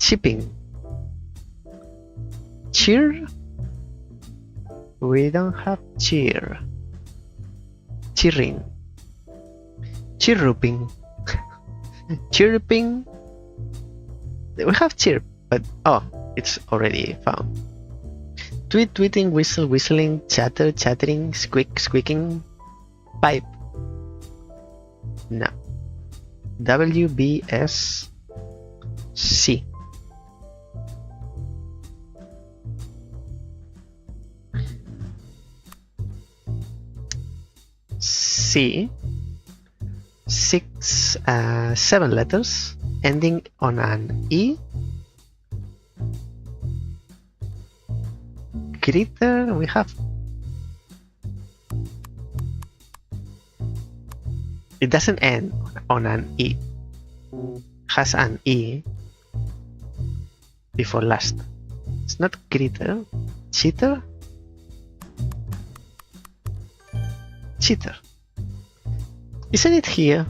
Chipping. Cheer. We don't have cheer. Cheering. Chirruping. Chirping. We have chirp, but oh, it's already found. Tweet, tweeting, whistle, whistling, chatter, chattering, squeak, squeaking, pipe. No. WBS C. C. 7 letters ending on an E. Critter, we have. It doesn't end on an E. Has an E before last. It's not critter. Cheater? Cheater. Isn't it here?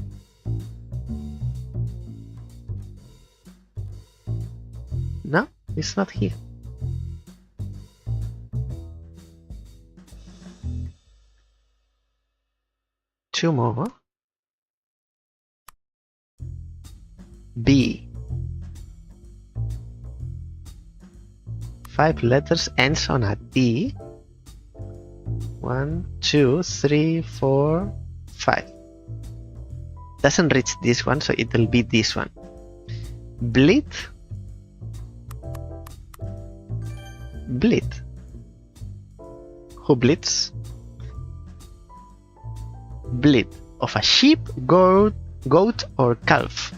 No, it's not here. Two more. B. 5 letters, ends on a D. 1, 2, 3, 4, 5. Doesn't reach this one, so it will be this one. Bleed. Bleed. Who bleeds? Bleed of a sheep, goat, or calf.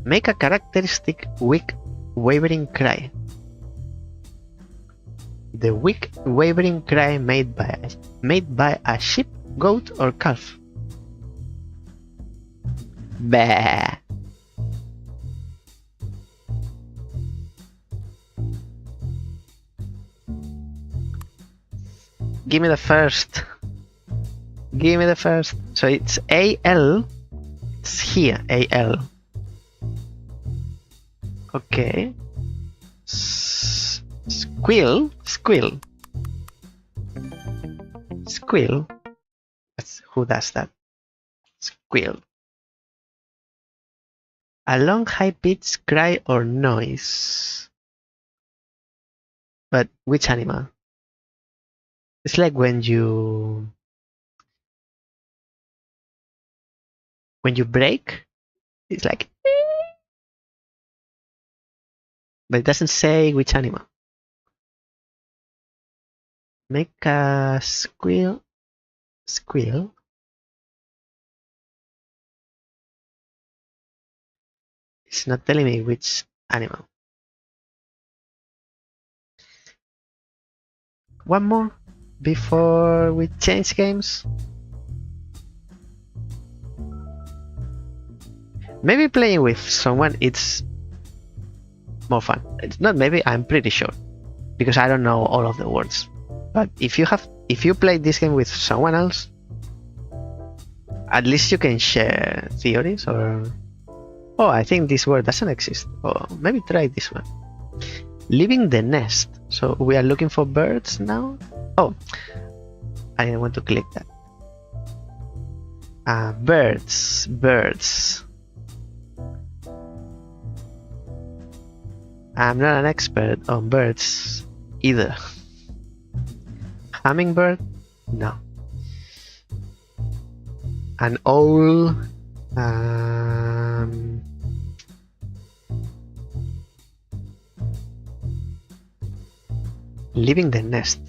Make a characteristic weak wavering cry. The weak wavering cry made by a sheep, goat, or calf. Bah. Give me the first. Give me the first. So it's AL. It's here, AL. Okay. Squill. Squill. Squill. Who does that? Squill. A long high-pitched cry or noise. But which animal? It's like when you break, it's like, but it doesn't say which animal. Make a squeal. Squeal. It's not telling me which animal. One more before we change games. Maybe playing with someone it's more fun. It's not maybe, I'm pretty sure, because I don't know all of the words. But if you play this game with someone else, at least you can share theories or, oh, I think this word doesn't exist. Or maybe try this one. Leaving the nest. So we are looking for birds now. Oh, I didn't want to click that. Birds. I'm not an expert on birds either. Hummingbird? No. An owl. Leaving the nest.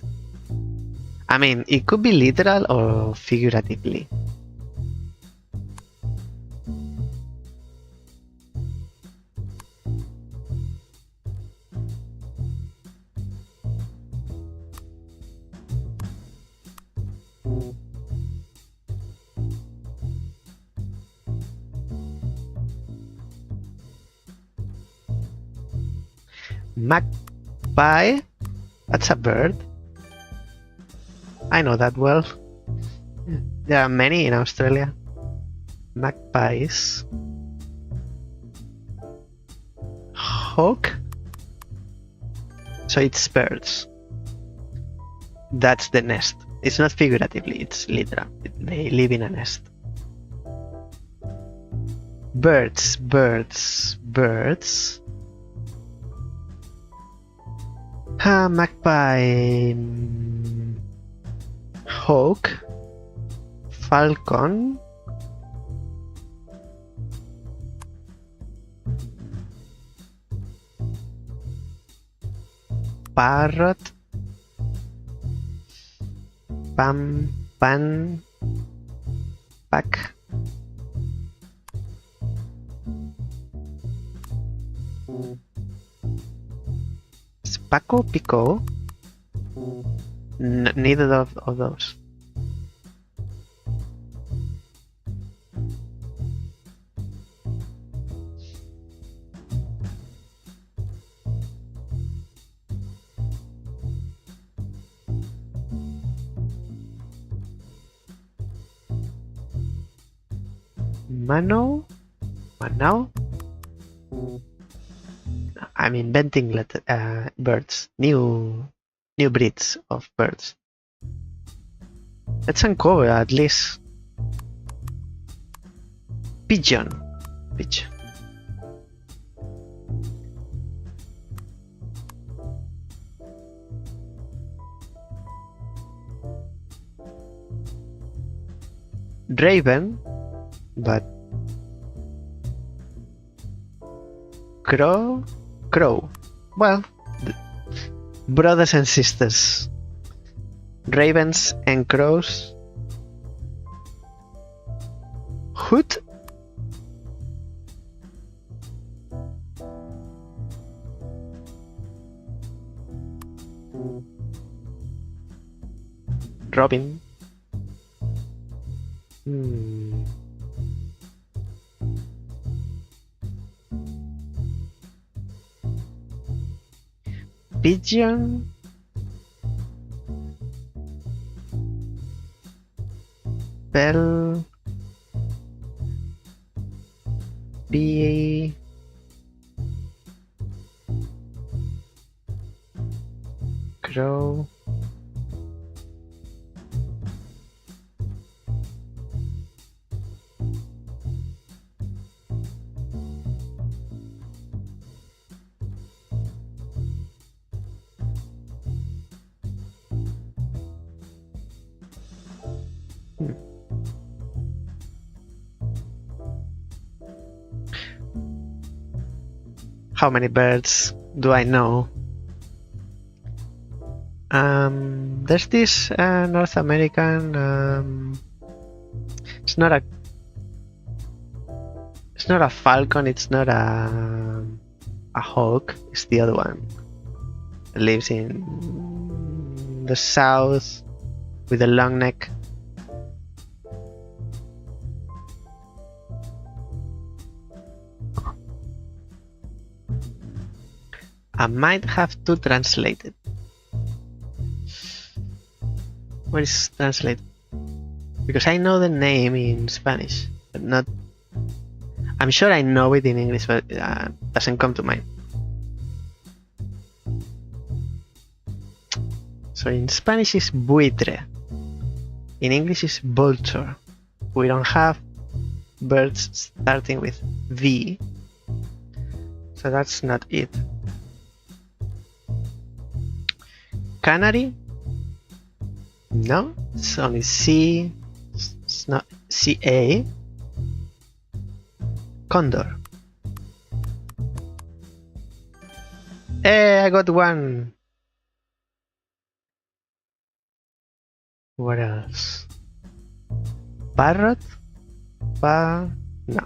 I mean, it could be literal or figuratively. Magpie? That's a bird. I know that well. There are many in Australia. Magpies. Hawk? So it's birds. That's the nest. It's not figuratively, it's literal. They live in a nest. Birds. Magpie, hawk, falcon, parrot, pan, pack, Spaco, Pico? Neither of those. Mano? Manao? I'm inventing birds, new breeds of birds. Let's uncover at least. Pigeon. Pigeon. Raven, but crow. Well, brothers and sisters. Ravens and crows. Hoot. Robin. Pigeon. Bell. Bee. Crow. How many birds do I know? There's this North American. It's not a falcon. It's not a hawk. It's the other one. It lives in the south with a long neck. I might have to translate it. What is translated? Because I know the name in Spanish, but not. I'm sure I know it in English, but doesn't come to mind. So in Spanish it's buitre. In English it's vulture. We don't have birds starting with V, so that's not it. Canary? No, it's only C. It's not CA. Condor. Hey, I got one. What else? Parrot? No.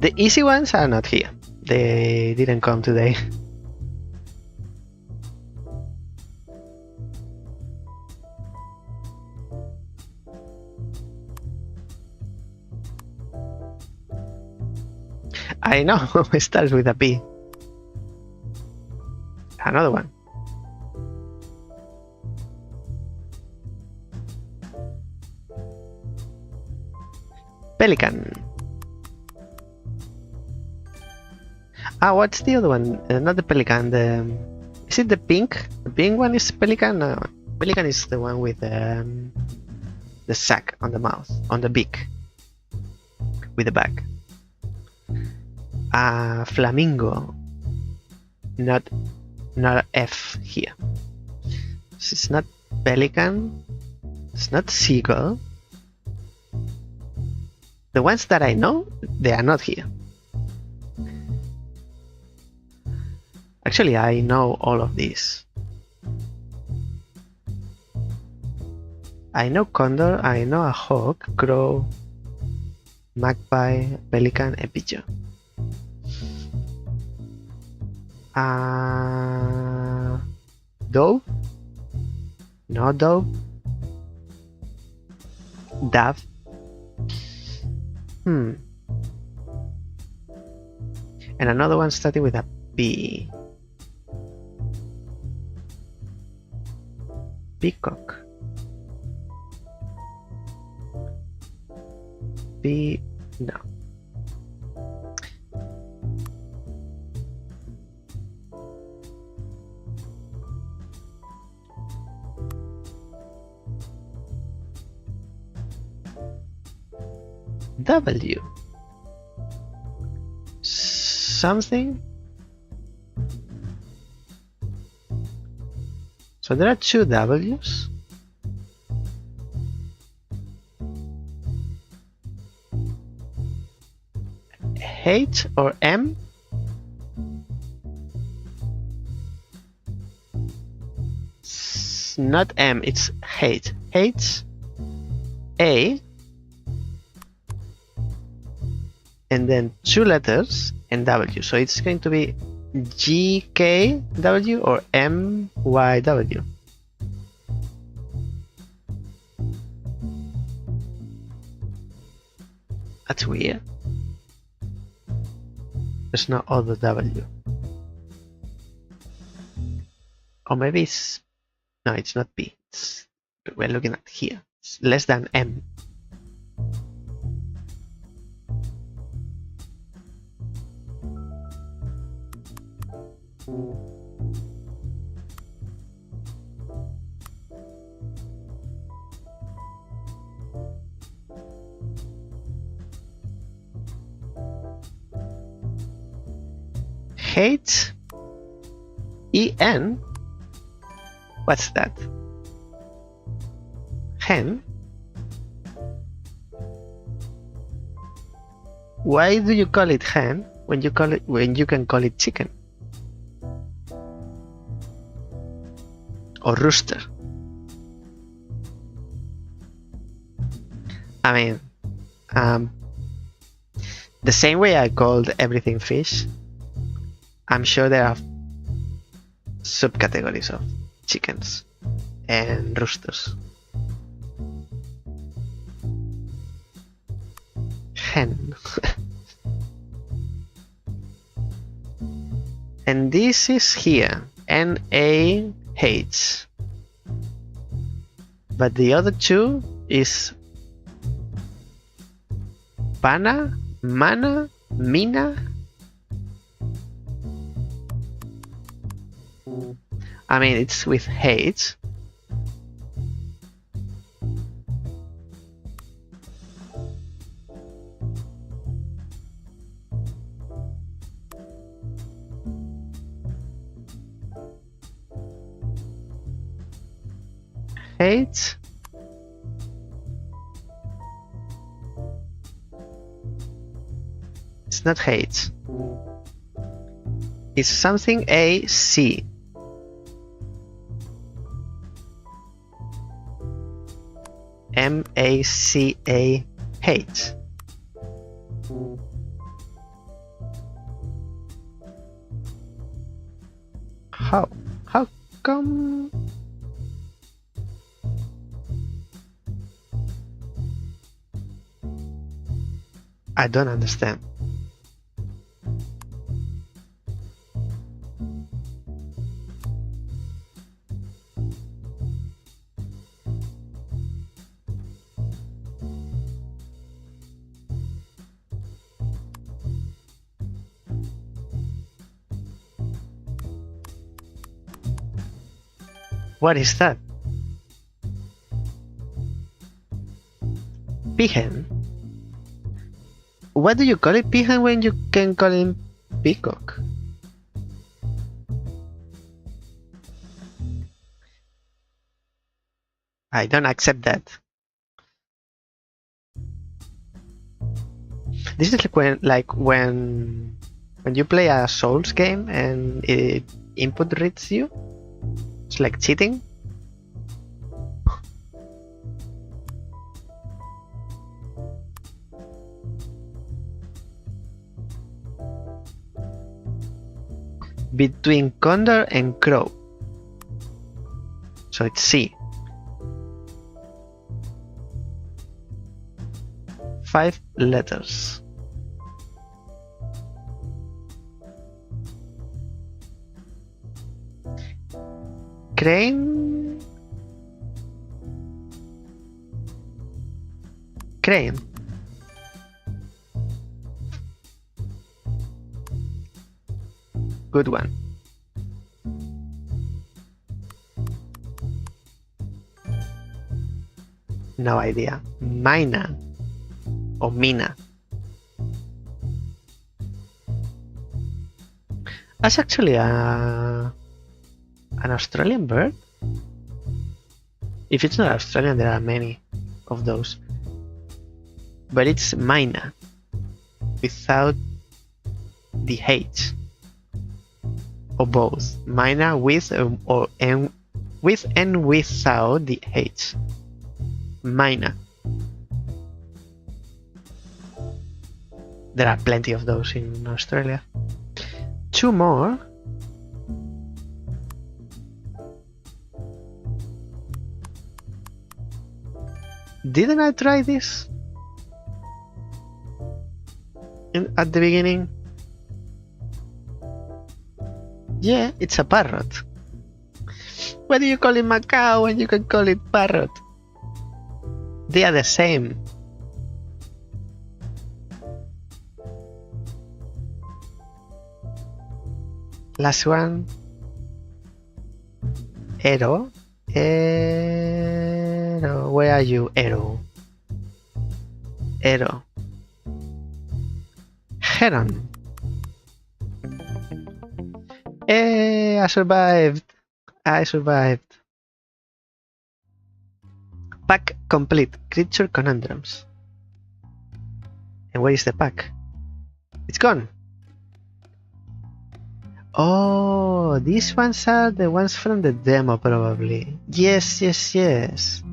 The easy ones are not here. They didn't come today. I know, it starts with a P. Another one. Pelican. What's the other one? Not the pelican. Is it the pink? The pink one is pelican. No, pelican is the one with the sack on the mouth, on the beak, with the back. Flamingo. Not a F here. So it's not pelican. It's not seagull. The ones that I know, they are not here. Actually, I know all of these. I know condor, I know a hawk, crow, magpie, pelican, and pigeon. Dove? No dove. Dove. And another one starting with a P. Peacock. P. No. W. Something. So there are two W's. H or M? It's not M, it's H. H, A, and then two letters and W. So it's going to be GKW or MYW. That's weird. There's no other W. Or maybe it's... No, it's not B. We're looking at here. It's less than M. H-E-N? What's that? Hen? Why do you call it hen when you can call it chicken? Or rooster? I mean, the same way I called everything fish, I'm sure there are subcategories of chickens and roosters. Hen. And this is here, N-A-H. But the other two is Pana, Mana, Mina. I mean, it's with H. H. It's not H. It's something A-C. M-A-C-A-H. How come? I don't understand. What is that? Peahen? What do you call it peahen when you can call him peacock? I don't accept that. This is like when you play a Souls game and it input reads you. It's like cheating. between condor and crow. So it's C. 5 letters. Crane. Crane. Good one. No idea. Mina or Mina. That's actually an Australian bird. If it's not Australian, there are many of those. But it's Mina without the H. Or both. Mina with and without the H. Mina. There are plenty of those in Australia. 2 more. Didn't I try this at the beginning? Yeah, it's a parrot. Why do you call it macaw when you can call it parrot? They are the same. Last one. Arrow. Arrow. Where are you, Arrow? Arrow. Heron. Hey, I survived. I survived. Pack complete. Creature conundrums. And where is the pack? It's gone. Oh, these ones are the ones from the demo, probably. Yes, yes, yes.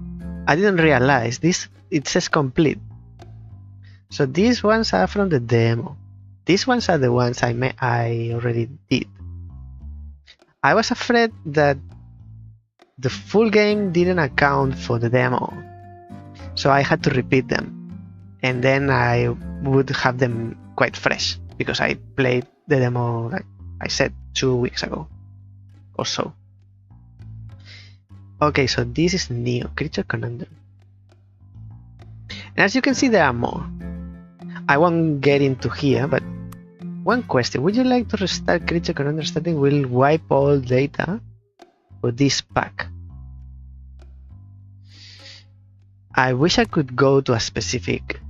I didn't realize this. It says complete. So these ones are from the demo. These ones are the ones I already did. I was afraid that the full game didn't account for the demo, so I had to repeat them, and then I would have them quite fresh because I played the demo, like I said, 2 weeks ago or so. Okay, so this is Neo, Creature Conundrum. And as you can see, there are more. I won't get into here, but one question. Would you like to restart Creature Conundrum starting will wipe all data for this pack? I wish I could go to a specific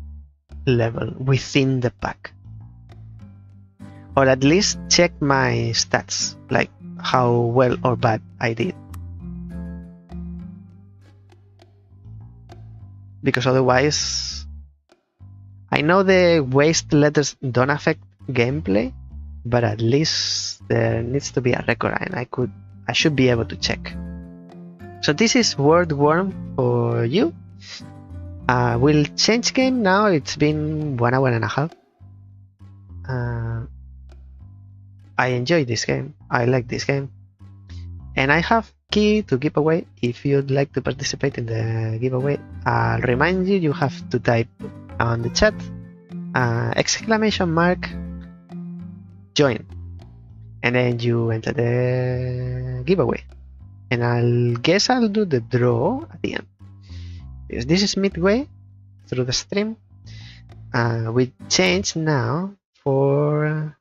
level within the pack. Or at least check my stats, like how well or bad I did. Because otherwise, I know the waste letters don't affect gameplay, but at least there needs to be a record, and I should be able to check. So this is Word Worm for you. We'll change game now. It's been 1 hour and a half. I enjoy this game. I like this game, and I have key to give away. If you'd like to participate in the giveaway, I'll remind you. You have to type on the chat !join, and then you enter the giveaway, and I'll do the draw at the end, because this is midway through the stream. We change now for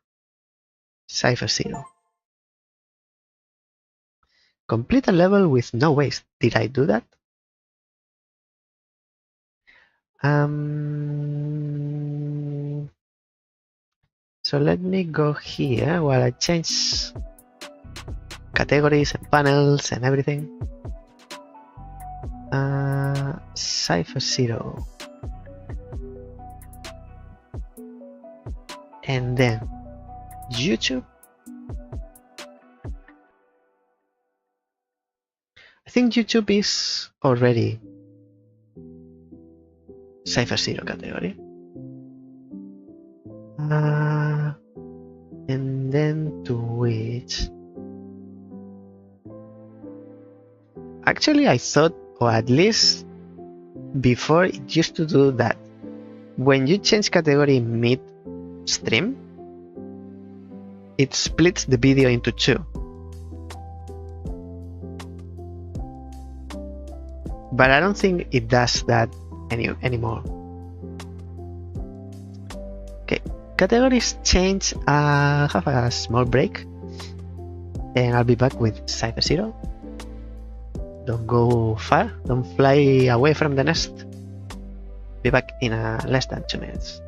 Cipher 0. Complete a level with no waste. Did I do that? So let me go here while I change categories and panels and everything. Cipher 0. And then YouTube. I think YouTube is already Cipher 0 category. And then Twitch. Actually, I thought, or at least before, it used to do that. When you change category mid-stream, it splits the video into two. But I don't think it does that anymore. Okay, categories change. Have a small break, and I'll be back with Cipher 0. Don't go far, don't fly away from the nest. Be back in less than 2 minutes.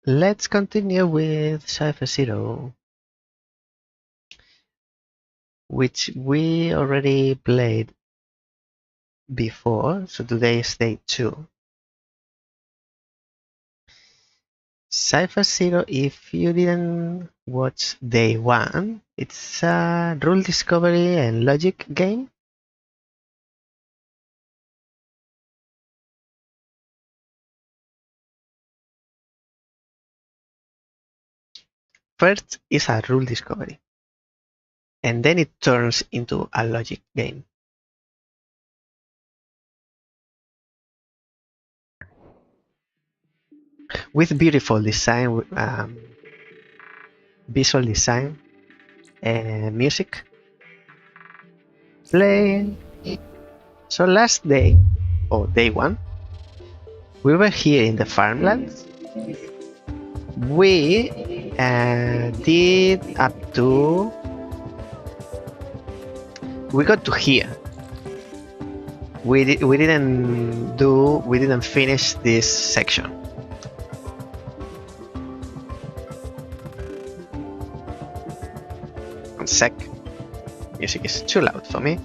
Let's continue with Cipher 0, which we already played before, so today is day 2. Cipher 0, if you didn't watch day 1, it's a rule discovery and logic game. First is a rule discovery, and then it turns into a logic game. With beautiful design, visual design, and music. Play. So last day, or day 1, we were here in the farmlands. We did up to... we got to here. We didn't finish this section. One sec. Music is too loud for me.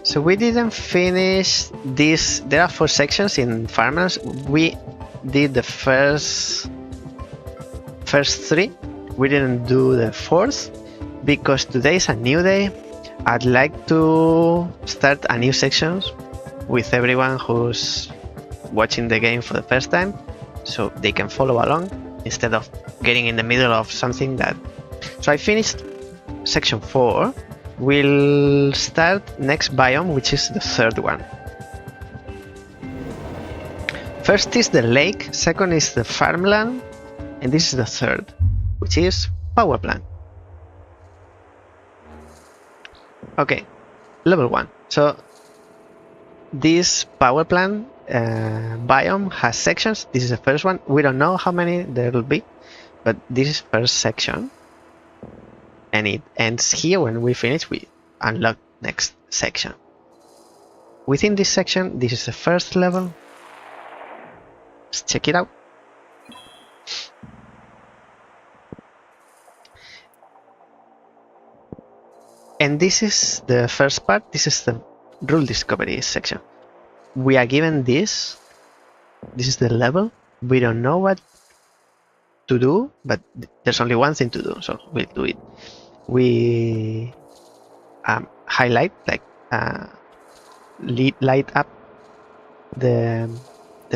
So we didn't finish this. There are 4 sections in Farmers. We did the first 3. We didn't do the 4th because today is a new day. I'd like to start a new section with everyone who's watching the game for the first time, so they can follow along instead of getting in the middle of something that... So I finished section 4. We'll start next biome, which is the 3rd one. First is the lake, second is the farmland, and this is the third, which is power plant. Okay, level 1. So this power plant biome has sections. This is the first one. We don't know how many there will be, but this is first section, and it ends here. When we finish, we unlock next section. Within this section, this is the first level. Let's check it out. And this is the first part. This is the rule discovery section. We are given this. This is the level. We don't know what to do, but there's only one thing to do, so we'll do it. We highlight, like light up the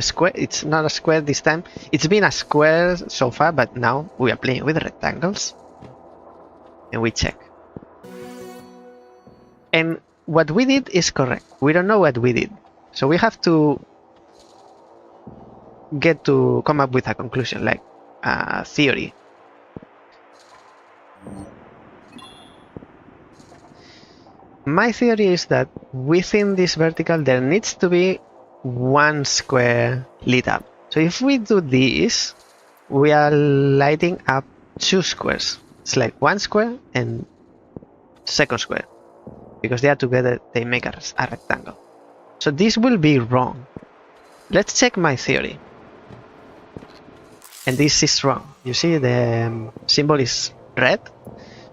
square. It's not a square this time. It's been a square so far, but now we are playing with rectangles, and we check. And what we did is correct. We don't know what we did, so we have to come up with a conclusion, like a theory. My theory is that within this vertical there needs to be one square lit up. So if we do this, we are lighting up two squares. It's like one square and second square, because they are together, they make a rectangle. So this will be wrong. Let's check my theory. And this is wrong. You see the symbol is red,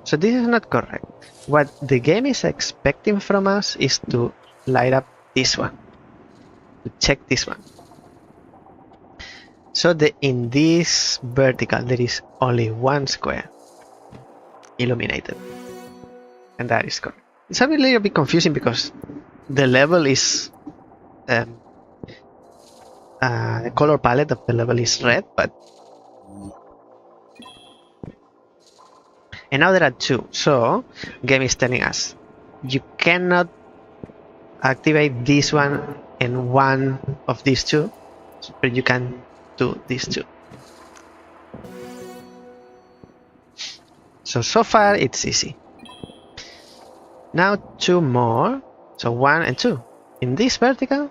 so this is not correct. What the game is expecting from us is to light up this one, to check this one. So in this vertical there is only one square illuminated, and that is correct. It's a little bit confusing because the level is the color palette of the level is red, but and now there are two. So game is telling us you cannot activate this one and one of these two, but you can do these two. So far it's easy. Now two more, so 1 and 2. In this vertical,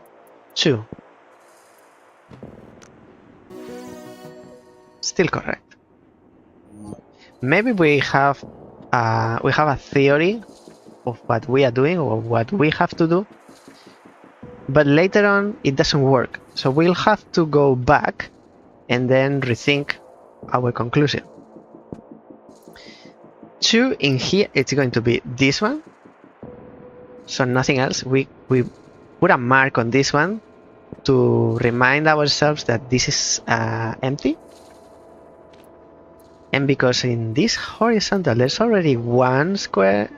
2. Still correct. Maybe we have a theory of what we are doing or what we have to do, but later on it doesn't work. So we'll have to go back and then rethink our conclusion. 2 in here, it's going to be this one. So nothing else. We put a mark on this one to remind ourselves that this is empty. And because in this horizontal there's already one square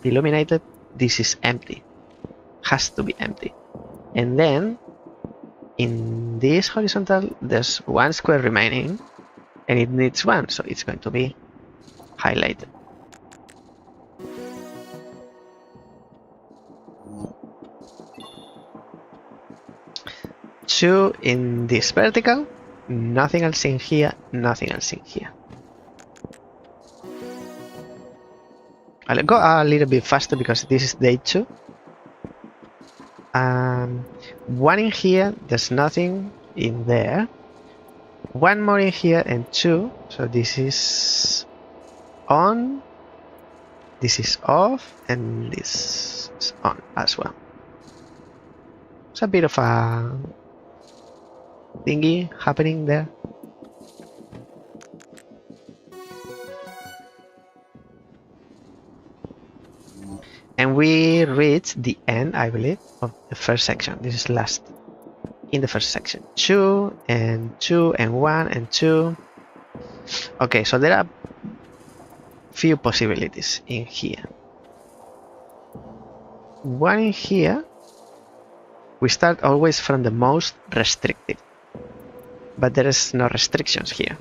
illuminated, this is empty. Has to be empty. And then in this horizontal there's one square remaining, and it needs one, so it's going to be highlighted. Two in this vertical, nothing else in here, nothing else in here. I'll go a little bit faster because this is day 2. One in here, there's nothing in there. One more in here and 2. So this is on, this is off, and this is on as well. It's a bit of a thingy happening there. And we reach the end, I believe, of the first section. This is last in the first section. 2 and 2 and 1 and 2. Okay, so there are few possibilities in here. One in here, we start always from the most restrictive, but there is no restrictions here.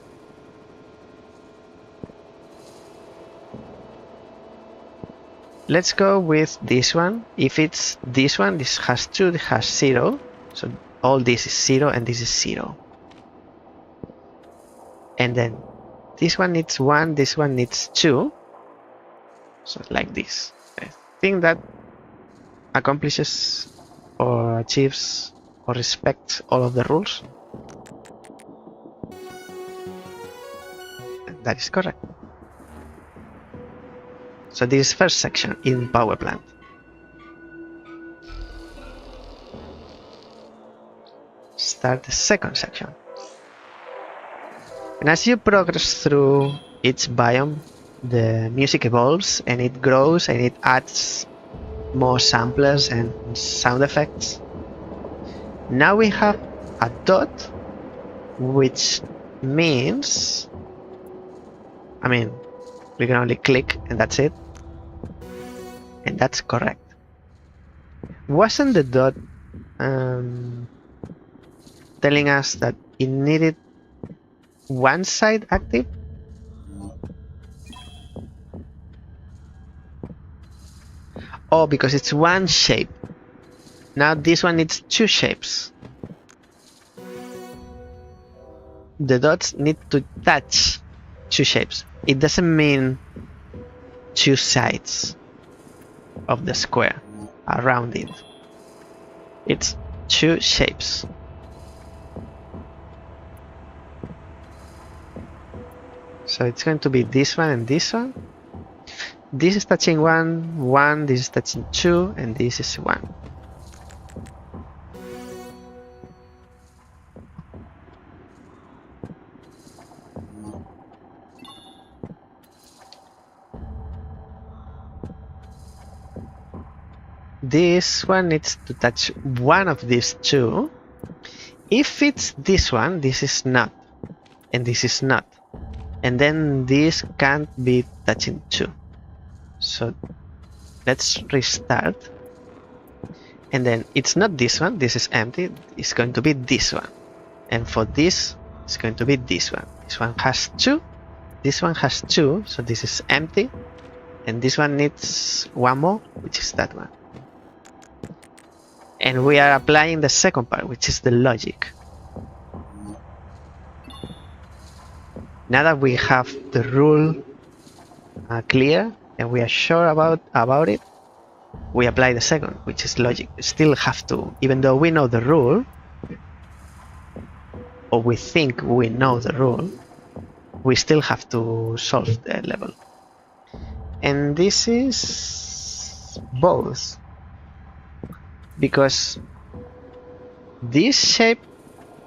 Let's go with this one. If it's this one, this has 2, this has 0, so all this is 0 and this is 0. And then this one needs 1, this one needs 2. So like this. I think that accomplishes or achieves or respects all of the rules. And that is correct. So this is first section in power plant. Start the second section. And as you progress through each biome, the music evolves and it grows and it adds more samplers and sound effects. Now we have a dot, which means, I mean, we can only click and that's it. And that's correct. Wasn't the dot telling us that it needed one side active? Oh, because it's one shape. Now this one needs two shapes. The dots need to touch two shapes. It doesn't mean two sides of the square around it. It's two shapes. So it's going to be this one and this one. This is touching 1, this is touching 2, and this is 1. This one needs to touch one of these two. If it's this one, this is not, and this is not. And then this can't be touching 2. So let's restart. And then it's not this one, this is empty, it's going to be this one. And for this, it's going to be this one. This one has 2, this one has 2, so this is empty. And this one needs one more, which is that one. And we are applying the second part, which is the logic. Now that we have the rule clear and we are sure about it, we apply the second, which is logic. We still have to, even though we know the rule, or we think we know the rule, we still have to solve the level. And this is both, because this shape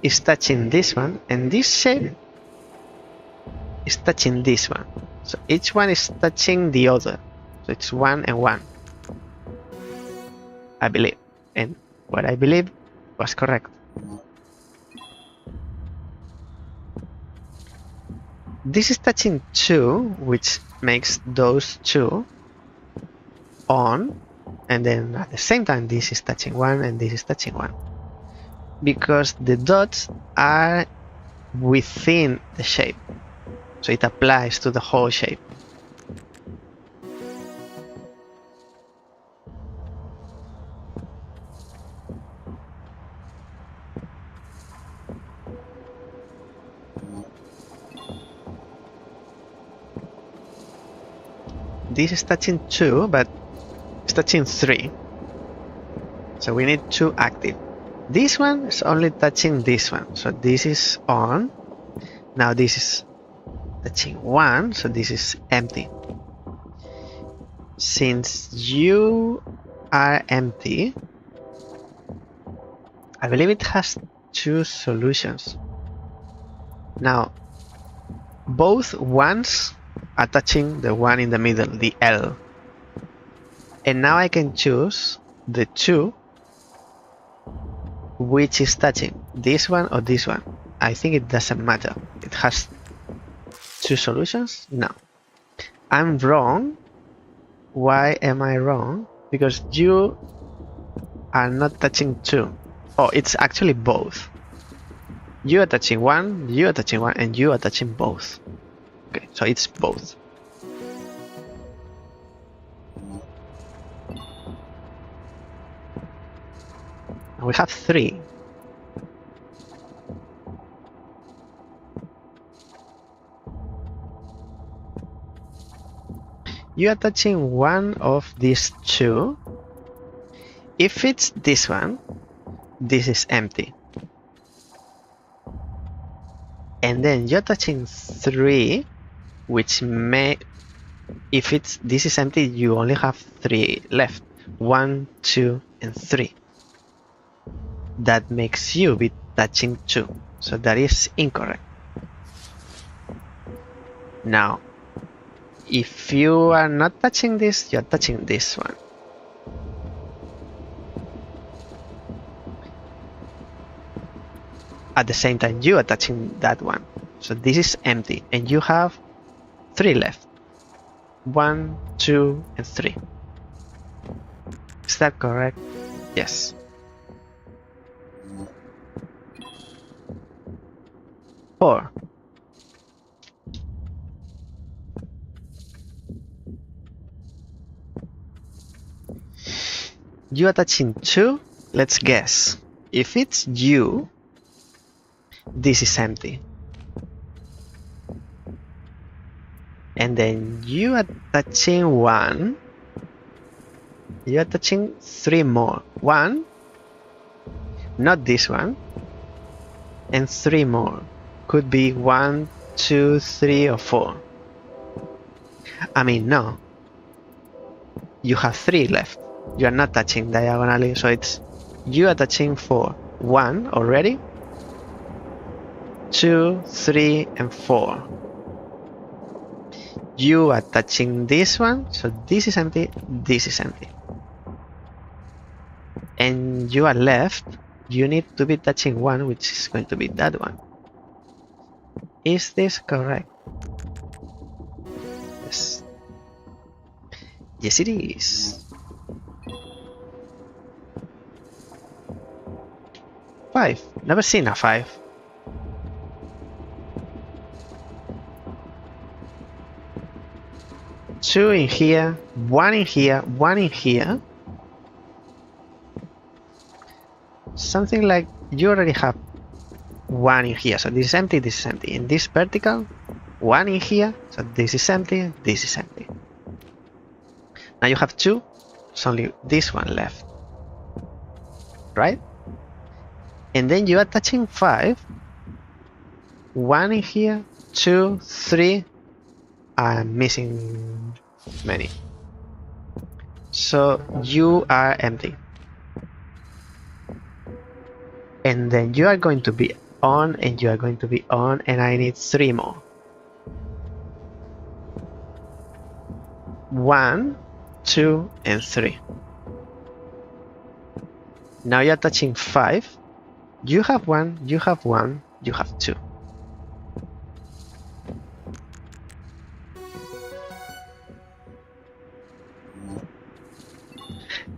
is touching this one, and this shape is touching this one. So each one is touching the other. So it's 1 and 1. I believe. And what I believe was correct. This is touching 2, which makes those 2 on. And then at the same time, this is touching 1 and this is touching 1. Because the dots are within the shape. So it applies to the whole shape. This is touching 2, but it's touching 3. So we need 2 active. This one is only touching this one. So this is on. Now this is touching 1, so this is empty. Since you are empty, I believe it has 2 solutions. Now, both ones are touching the one in the middle, the L. And now I can choose the 2 which is touching, this one or this one. I think it doesn't matter. It has 2 solutions? No. I'm wrong. Why am I wrong? Because you are not touching 2. Oh, it's actually both. You are touching 1, you are touching 1, and you are touching both. Okay, so it's both. And we have 3. You are touching one of these two. If it's this one, this is empty. And then you're touching 3, which may, if it's this is empty, you only have 3 left. 1, 2, and 3. That makes you be touching 2. So that is incorrect. Now, if you are not touching this, you're touching this one. At the same time, you are touching that one. So this is empty, and you have 3 left. 1, 2, and 3. Is that correct? Yes. 4. You are touching 2. Let's guess. If it's you, this is empty. And then you are touching 1. You are touching 3 more. 1, not this one, and 3 more. Could be 1, 2, 3, or 4. I mean, no. You have 3 left. You are not touching diagonally, so it's you are touching 4. 1 already, 2, 3, and 4. You are touching this one, so this is empty, this is empty. And you are left, you need to be touching 1, which is going to be that one. Is this correct? Yes. Yes, it is. 5. Never seen a 5. Two in here, 1 in here, 1 in here. Something like you already have 1 in here, so this is empty, this is empty. In this vertical, 1 in here, so this is empty, this is empty. Now you have 2, it's only this one left, right? And then you are touching 5, 1 in here, 2, 3, I'm missing many. So you are empty. And then you are going to be on, and you are going to be on, and I need 3 more. 1, 2, and 3. Now you are touching 5. You have 1, you have 1, you have 2.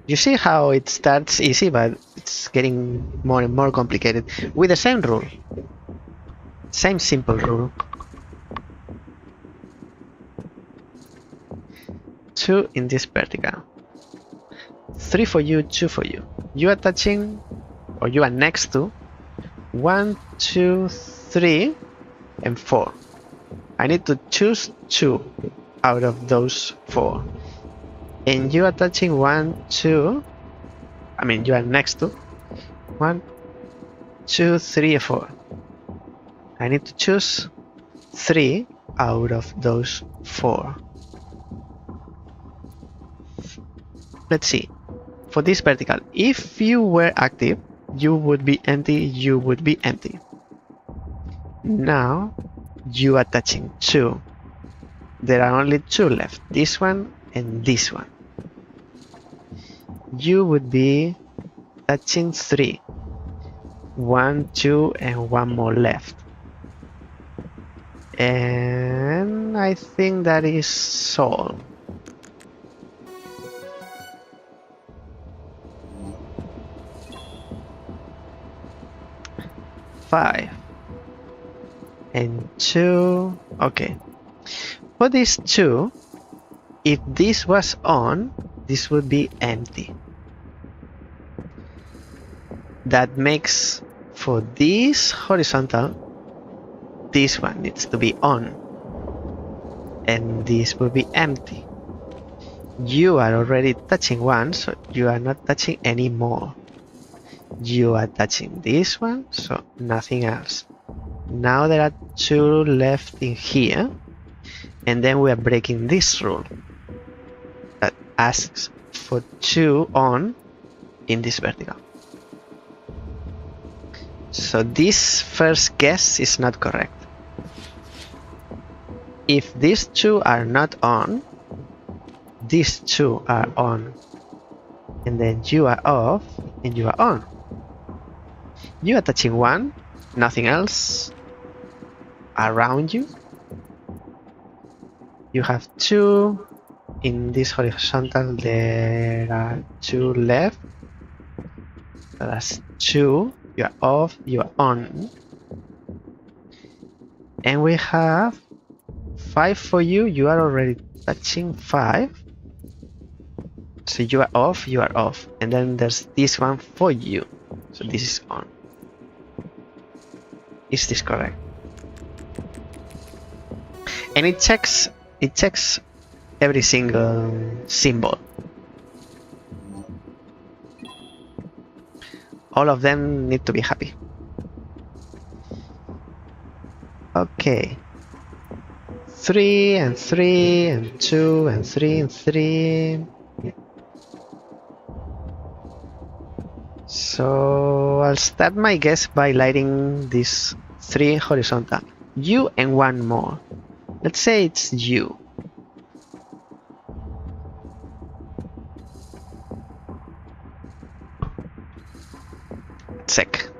You see how it starts easy, but it's getting more and more complicated with the same rule. Same simple rule. 2 in this vertical. 3 for you, 2 for you. You are touching, or you are next to 1, 2, 3, and 4. I need to choose 2 out of those 4. And you are touching 1, 2. I mean, you are next to 1, 2, 3, and 4. I need to choose 3 out of those 4. Let's see. For this vertical, if you were active, you would be empty, you would be empty. Now you are touching 2. There are only 2 left, this one and this one. You would be touching 3. 1, 2, and 1 more left. And I think that is all. Five and 2. Okay. For these 2, if this was on, this would be empty. That makes for this horizontal, this one needs to be on, and this will be empty. You are already touching one, so you are not touching any more. You are touching this one, so nothing else. Now there are 2 left in here, and then we are breaking this rule that asks for 2 on in this vertical. So this first guess is not correct. If these 2 are not on, these 2 are on, and then you are off and you are on. You are touching one, nothing else around you. You have 2 in this horizontal. There are 2 left. So that's 2. You are off, you are on. And we have 5 for you. You are already touching 5. So you are off, you are off. And then there's this one for you. So this is on. Is this correct? And it checks every single symbol. All of them need to be happy. Okay. 3 and 3 and 2 and 3 and 3. So I'll start my guess by lighting these 3 horizontal. You and one more. Let's say it's you. Check.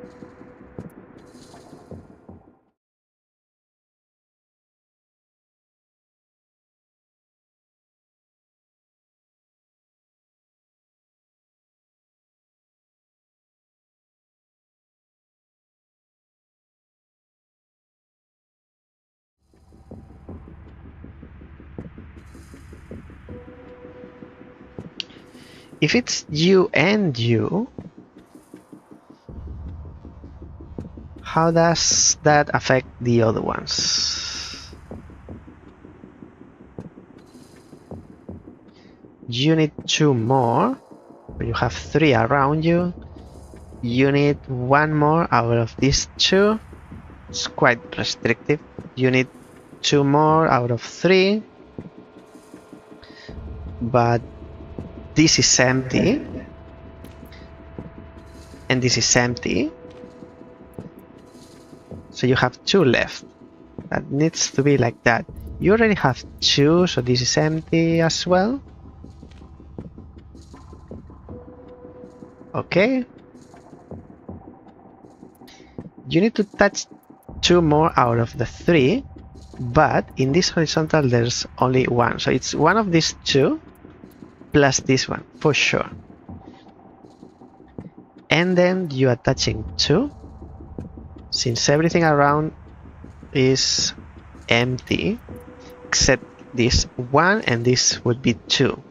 If it's you and you, how does that affect the other ones? You need 2 more. You have 3 around you. You need 1 more out of these 2. It's quite restrictive. You need 2 more out of 3. But this is empty. And this is empty. So you have 2 left. That needs to be like that. You already have 2, so this is empty as well. Okay. You need to touch 2 more out of the 3, but in this horizontal there's only 1. So it's one of these 2 plus this one, for sure. And then you are touching 2. Since everything around is empty, except this 1 and this would be 2.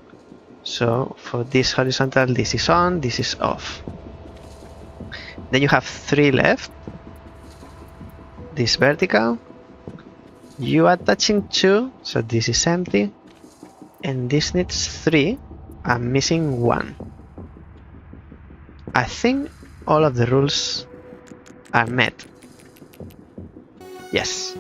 So for this horizontal, this is on, this is off. Then you have 3 left. This vertical. You are touching 2, so this is empty. And this needs 3. I'm missing 1. I think all of the rules are met. Yes.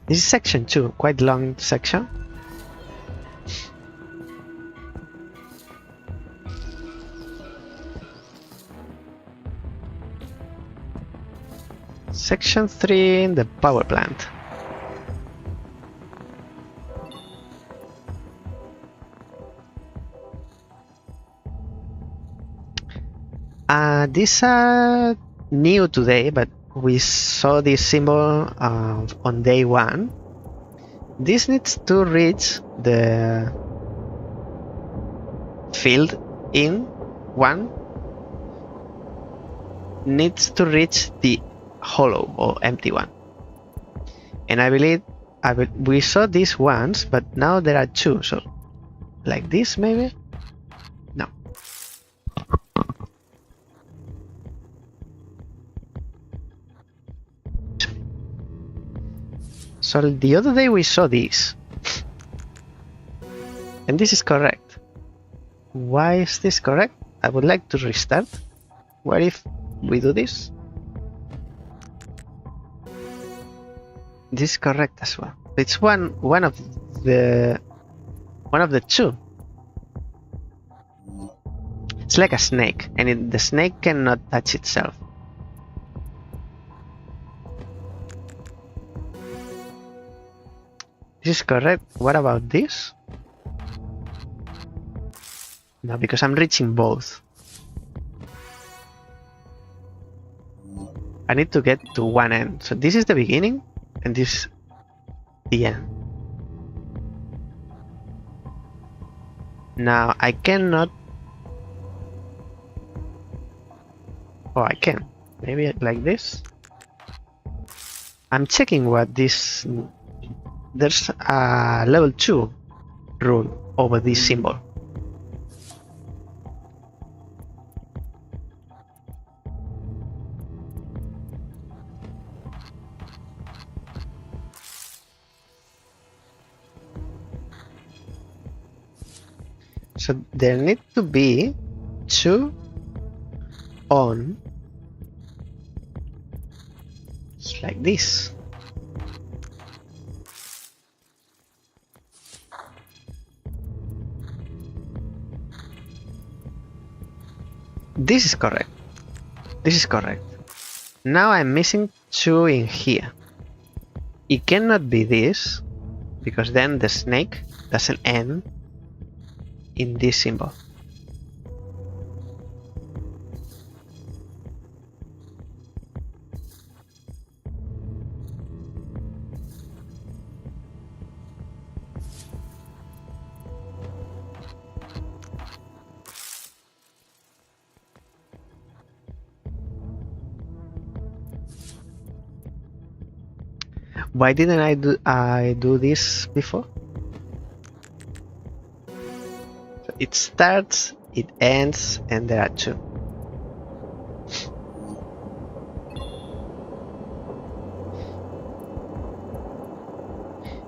This is section 2, quite long section. Section 3 in the power plant. These are new today, but we saw this symbol on day 1. This needs to reach the field in 1. Needs to reach the hollow or empty one. And I believe we saw these once, but now there are 2. So like this maybe? No. So the other day we saw this. And this is correct. Why is this correct? I would like to restart. What if we do this? This is correct as well. It's one of the two. It's like a snake, and the snake cannot touch itself. This is correct. What about this? No, because I'm reaching both. I need to get to one end. So this is the beginning, and this the end. Now I cannot. Oh, I can. Maybe like this. I'm checking what this. There's a level 2 rule over this symbol. So there need to be 2 on. It's like this. This is correct. This is correct. Now I'm missing 2 in here. It cannot be this, because then the snake doesn't end in this symbol. Why didn't I do this before? So it starts, it ends, and there are 2.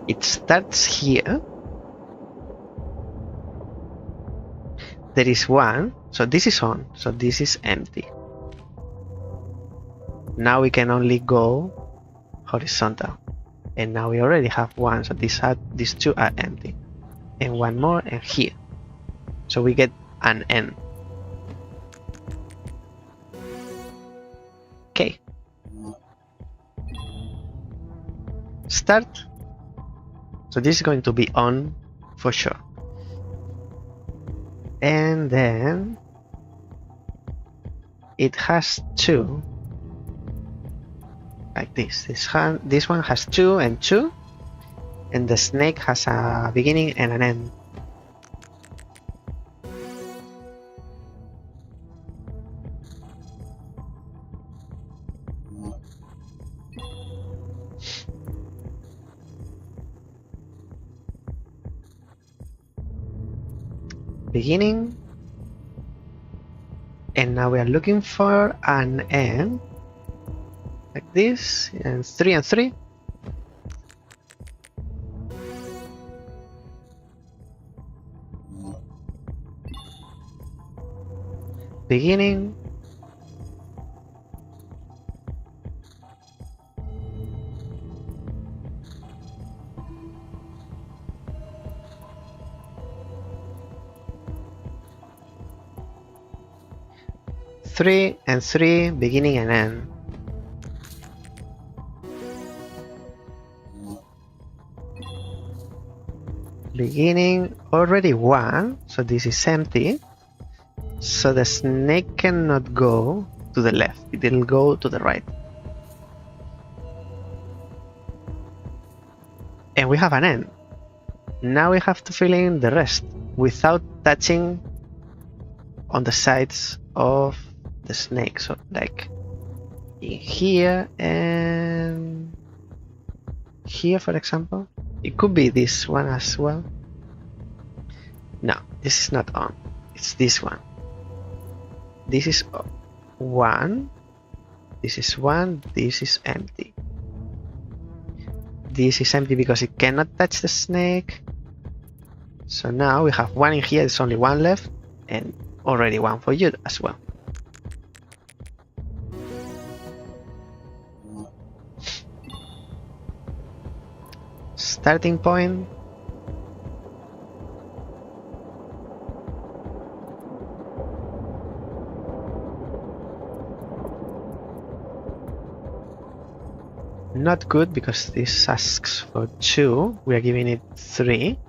It starts here. There is 1, so this is on, so this is empty. Now we can only go horizontal. And now we already have 1, so these 2 are empty. And 1 more, and here. So we get an N. Okay. Start. So this is going to be on for sure. And then it has 2. Like this. This one has 2 and 2, and the snake has a beginning and an end. Beginning, and now we are looking for an end. Like this, and 3 and 3. Beginning. Three and 3, beginning and end. Beginning already 1, so this is empty. So the snake cannot go to the left, it will go to the right. And we have an end. Now we have to fill in the rest without touching on the sides of the snake. So like in here and here, for example. It could be this one as well. No, this is not on. It's this one. This is 1. This is 1. This is empty. This is empty because it cannot touch the snake. So now we have one in here, there's only one left, and already one for you as well. Starting point. Not good because this asks for 2. We are giving it 3.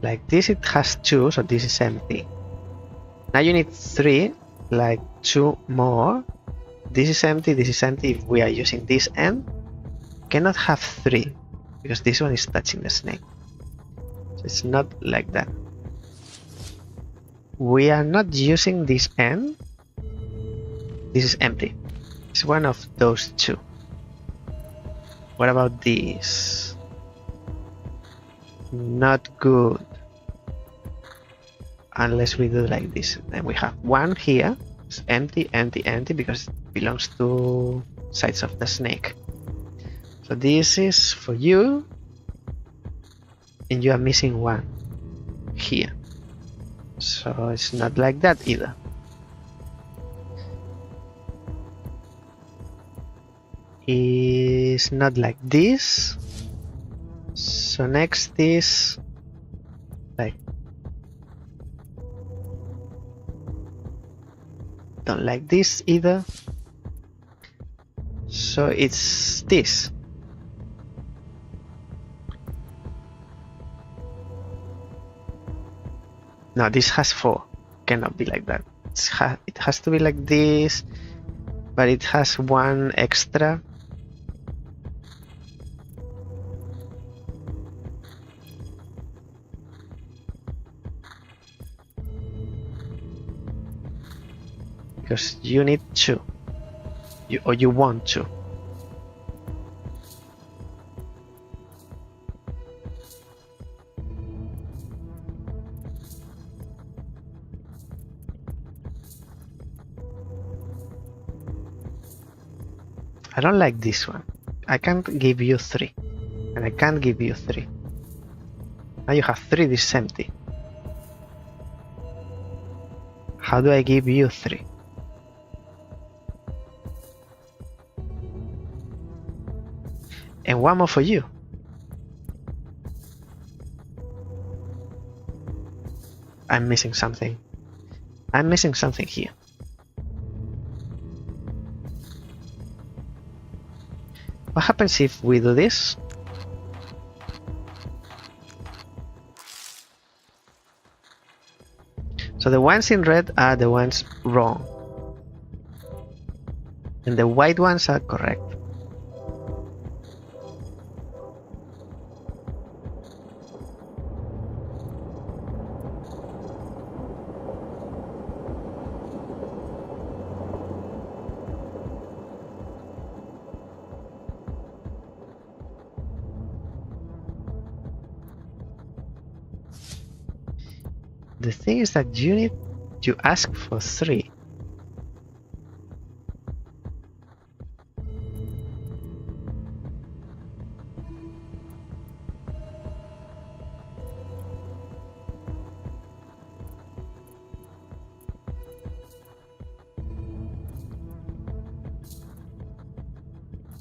Like this, it has 2, so this is empty. Now you need 3, like 2 more. This is empty, this is empty. If we are using this end, cannot have 3 because this one is touching the snake. So it's not like that. We are not using this end. This is empty. It's one of those 2. What about this? Not good. Unless we do like this. Then we have 1 here. It's empty, empty, empty because it belongs to sides of the snake. So this is for you. And you are missing 1 here. So it's not like that either. Is not like this. So next is like, don't like this either. So it's this. No, this has 4. Cannot be like that. It has to be like this, but it has 1 extra. Because you need 2. You want 2. I don't like this one. I can't give you 3. And I can't give you 3. Now you have 3, this is empty. How do I give you 3? And 1 more for you. I'm missing something. I'm missing something here. What happens if we do this? So the ones in red are the ones wrong. And the white ones are correct. The thing is that you ask for 3.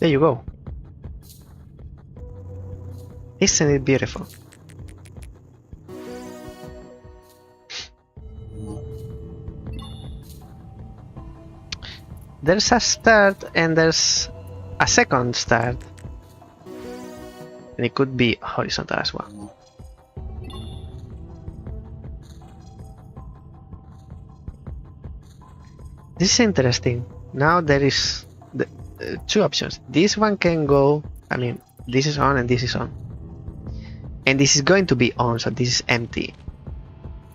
There you go. Isn't it beautiful? There's a start and there's a second start. And it could be horizontal as well. This is interesting. Now there is the, 2 options. This one can go, I mean, this is on and this is on. And this is going to be on, so this is empty.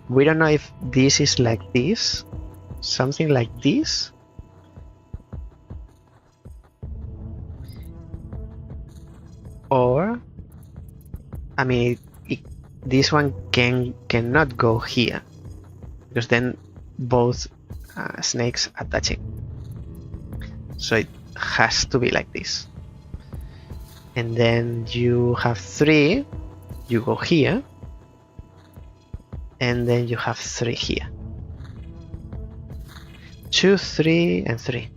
We don't know if this is like this, something like this. Or, I mean, this one cannot go here, because then both snakes are touching. So it has to be like this. And then you have 3, you go here, and then you have 3 here. 2, 3, and 3.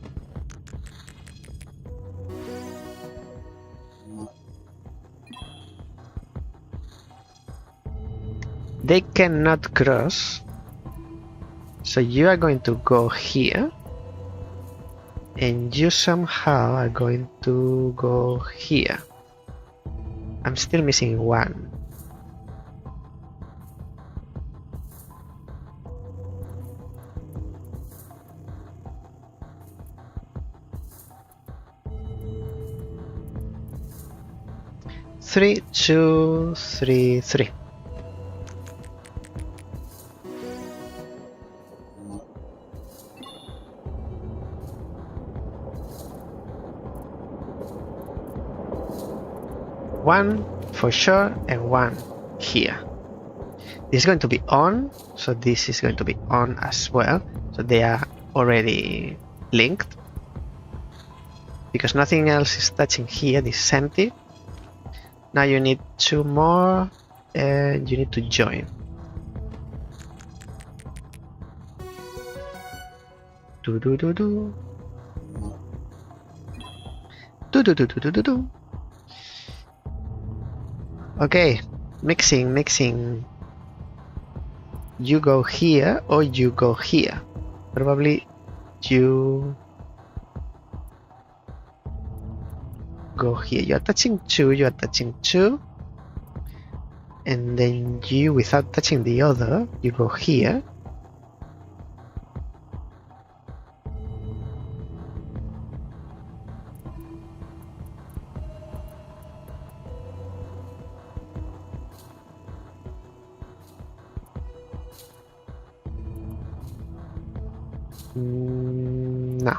They cannot cross, so you are going to go here, and you somehow are going to go here. I'm still missing 1. Three, 2, 3, 3. One for sure, and 1 here. This is going to be on, so this is going to be on as well. So they are already linked. Because nothing else is touching here, this is empty. Now you need 2 more, and you need to join. Do do do do. Do do do do do do do. Okay, mixing. You go here or you go here. Probably you go here. You are touching 2, you are touching 2. And then you, without touching the other, you go here. No.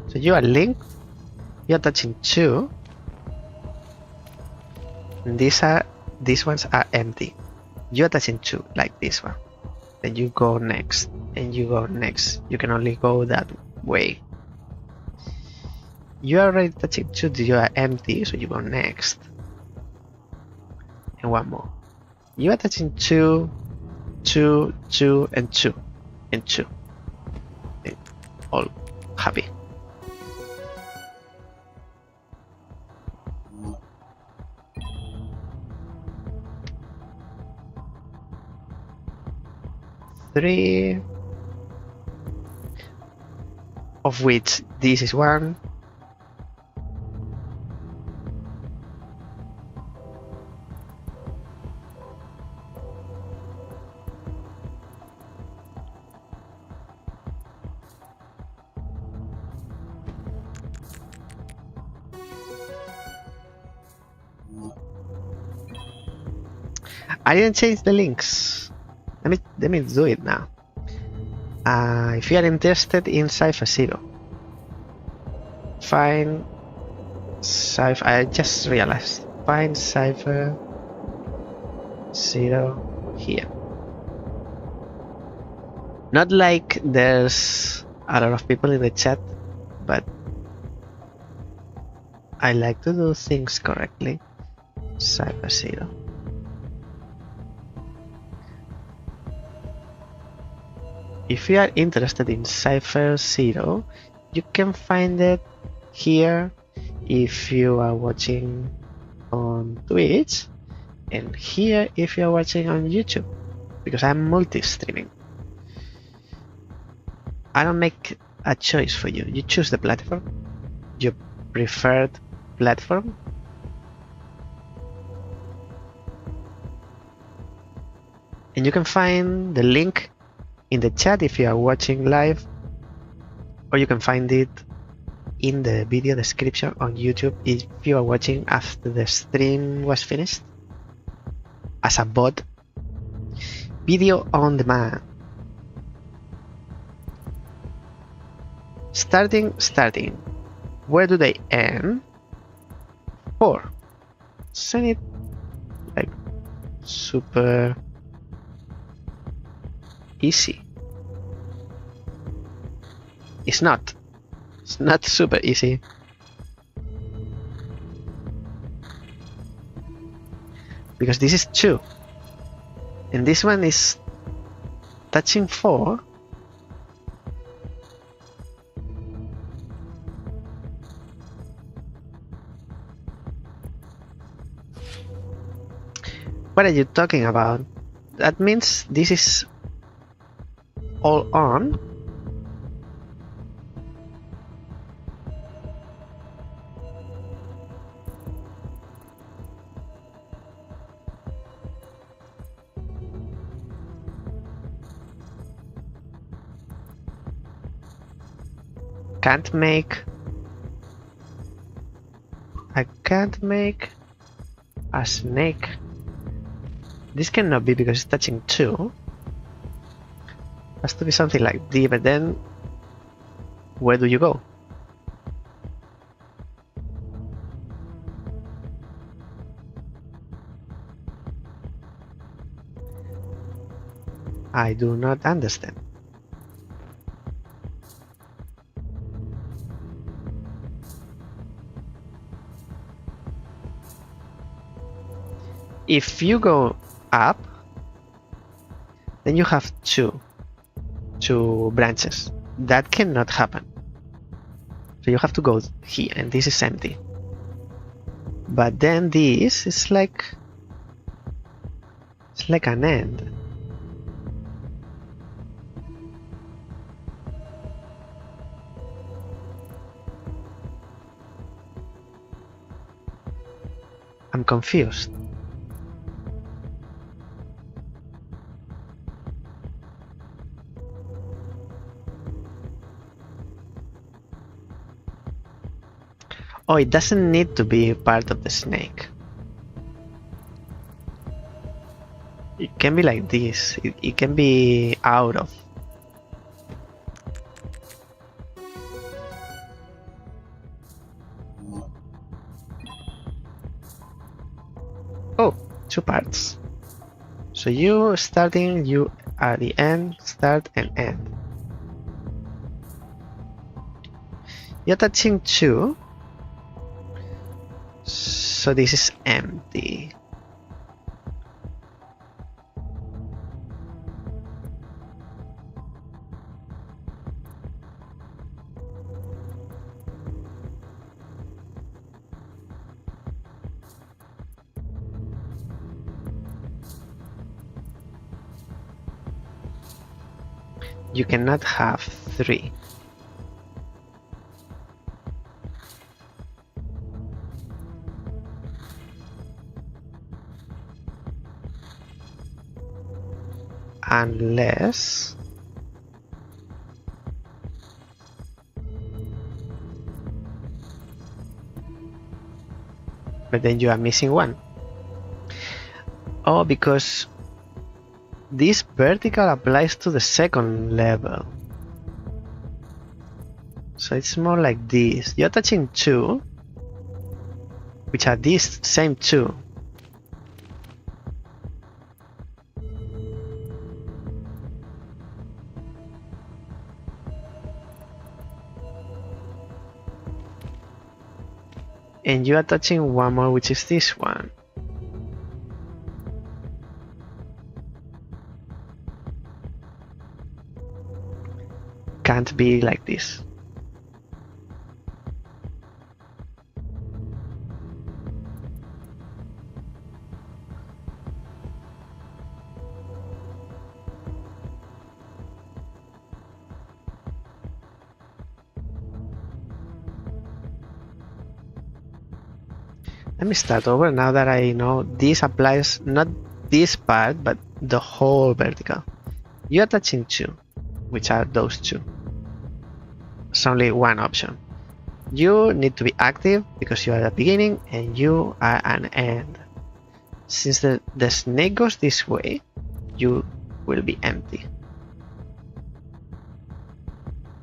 So you are linked, you are touching 2, and these ones are empty. You are touching 2, like this one. Then you go next, and you go next. You can only go that way. You are already touching 2, you are empty, so you go next. And 1 more. You are touching 2, 2, 2, and 2, and 2. And all happy. Three, of which this is 1. I didn't change the links. Let me do it now. If you are interested in Cipher 0, find Cipher. I just realized. Find Cipher 0 here. Not like there's a lot of people in the chat, but I like to do things correctly. Cipher 0. If you are interested in Cipher 0, you can find it here if you are watching on Twitch, and here if you are watching on YouTube, because I'm multi-streaming. I don't make a choice for you. You choose the platform, your preferred platform. And you can find the link in the chat if you are watching live, or you can find it in the video description on YouTube if you are watching after the stream was finished as a bot. Video on demand. Starting. Where do they end? 4. Send it like super easy. It's not. It's not super easy. Because this is 2. And this one is touching 4. What are you talking about? That means this is all on. I can't make a snake. This cannot be because it's touching 2. Has to be something like D, but then where do you go? I do not understand. If you go up, then you have two branches. That cannot happen. So you have to go here, and this is empty. But then this is like an end. I'm confused. Oh, it doesn't need to be part of the snake. It can be like this. It can be out of. Oh, two parts. So you starting, you are the end, start and end. You're touching 2. So this is empty. You cannot have 3. Unless but then you are missing 1. Oh, because this vertical applies to the second level. So it's more like this. You're touching 2, which are these same 2. And you are touching 1 more, which is this one. Can't be like this. Let me start over now that I know this applies not this part but the whole vertical. You are touching 2, which are those 2. It's only one option. You need to be active because you are at the beginning and you are an end. Since the snake goes this way, you will be empty.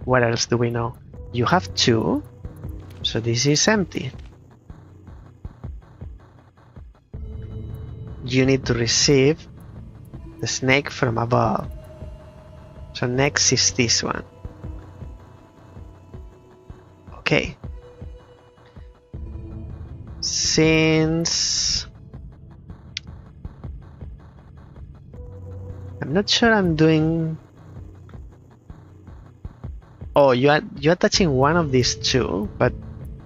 What else do we know? You have 2, so this is empty. you need to receive the snake from above. So next is this one. Okay. Since I'm not sure I'm doing. Oh, you're touching one of these two, but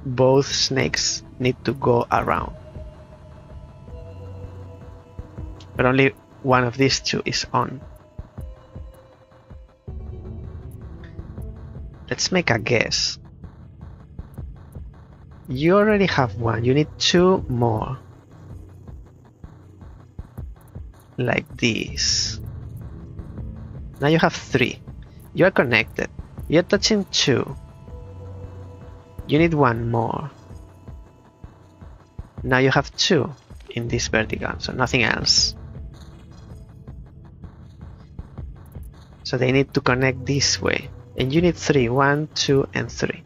both snakes need to go around. But only one of these two is on. Let's make a guess. You already have one. You need two more. Like this. Now you have three. You are connected. You're touching two. You need one more. Now you have two in this vertical, so nothing else. So they need to connect this way. And you need three. 1, 2, and 3.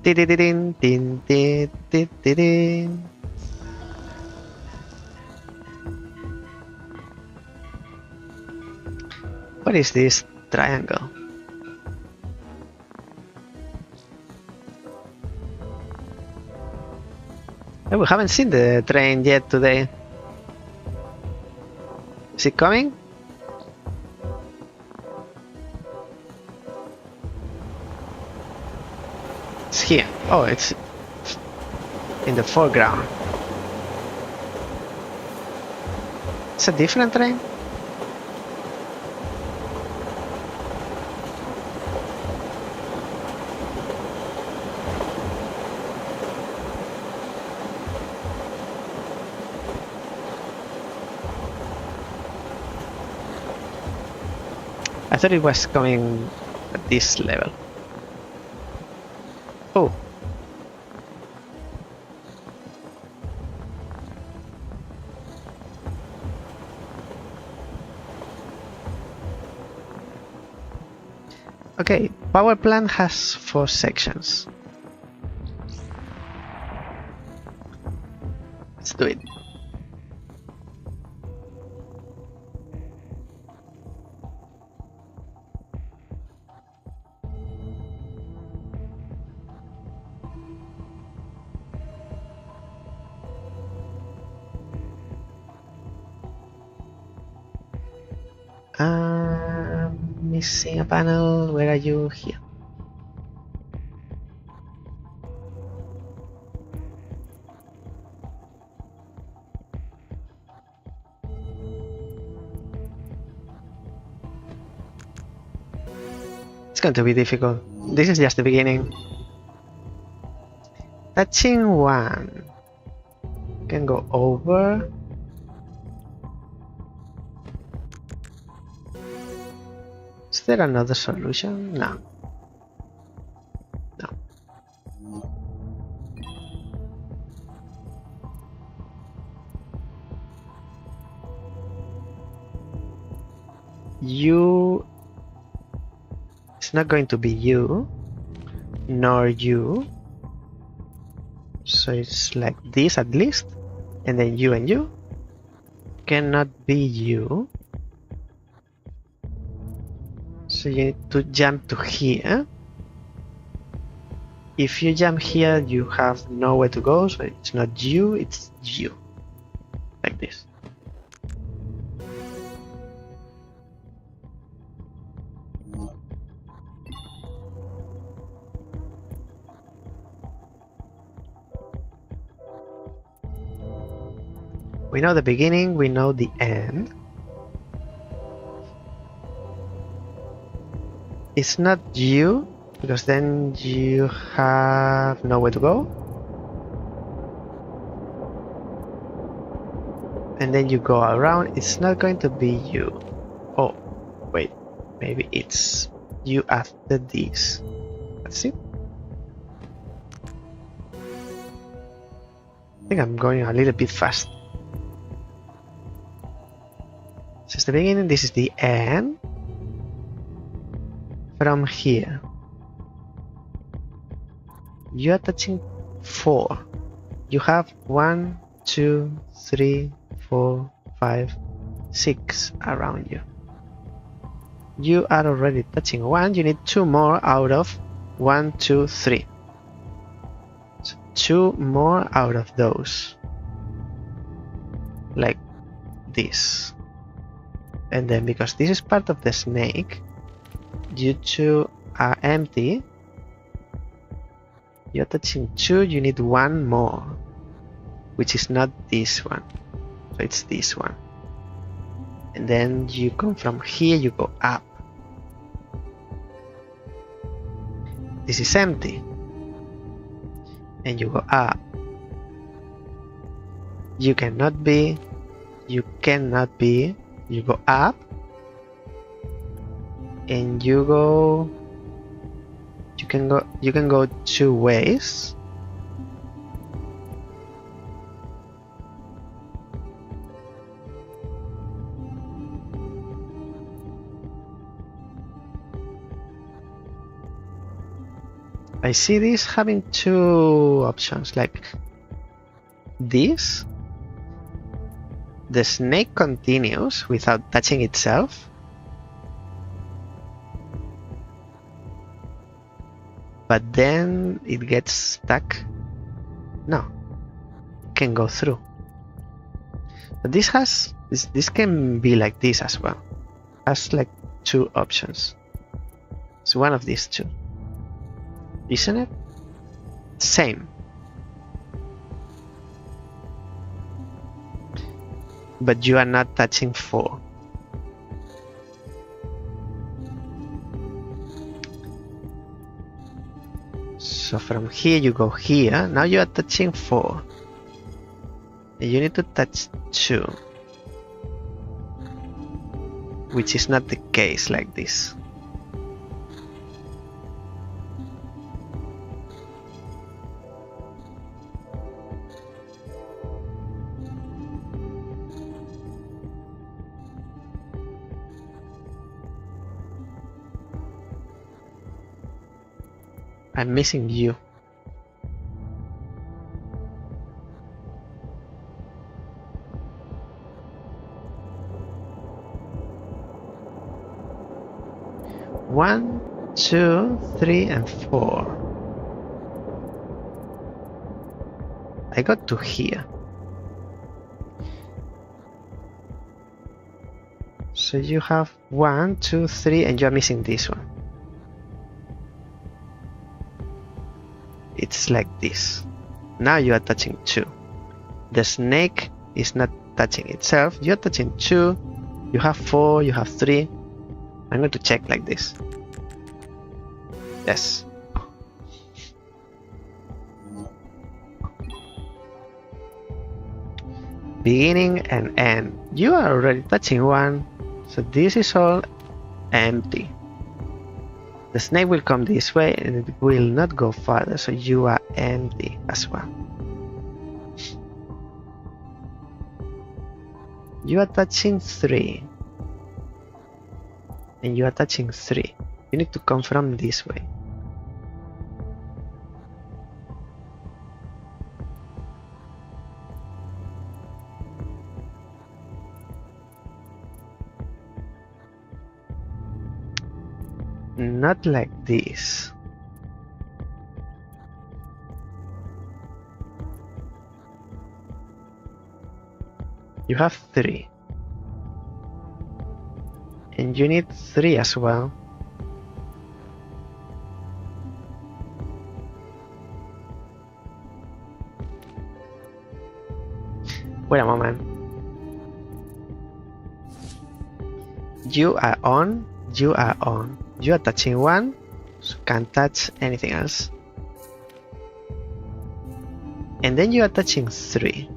Din, din, din, din, din. What is this triangle? Oh, we haven't seen the train yet today. Is it coming? It's here. Oh, it's in the foreground. It's a different train? I thought it was coming at this level. Oh. Okay, power plant has 4 sections. Let's do it. Missing a panel. Where are you? Here. It's going to be difficult. This is just the beginning. Touching one. Can go over. Is there another solution? No. No. You. It's not going to be you, nor you. So it's like this at least. And then you and you. Cannot be you. So you need to jump to here. If you jump here, you have nowhere to go, so it's not you, it's you. Like this. We know the beginning, we know the end. It's not you, because then you have nowhere to go. And then you go around, it's not going to be you. Oh, wait, maybe it's you after this. That's it. I think I'm going a little bit fast. This is the beginning, this is the end. from here, you are touching 4. You have 1, 2, 3, 4, 5, 6 around you. You are already touching 1. You need 2 more out of 1, 2, 3. So 2 more out of those, like this. And then because this is part of the snake, you 2 are empty. You're touching 2, you need 1 more, which is not this one, so it's this one. And then you come from here, you go up. This is empty, and you go up. You cannot be, you cannot be, you go up, and you go, you can go 2 ways. I see this having 2 options, like this. The snake continues without touching itself. But then it gets stuck. No, it can go through. But this has this can be like this as well. Has like 2 options. It's one of these 2, isn't it? Same. But you are not touching 4. So from here you go here. Now you are touching 4. You need to touch 2, which is not the case like this. I'm missing you. One, 2, 3, and 4. I got to here. So you have 1, 2, 3, and you are missing this one. It's like this. Now you are touching 2. The snake is not touching itself. You're touching 2. You have 4. You have 3. I'm going to check like this. Yes. Beginning and end. You are already touching 1. So this is all empty. The snake will come this way and it will not go farther, so you are empty as well. You are touching 3. And you are touching 3. You need to come from this way. Not like this. You have 3. And you need 3 as well. Wait a moment. You are on. You are on. You are touching 1, so can't touch anything else. And then you are touching 3.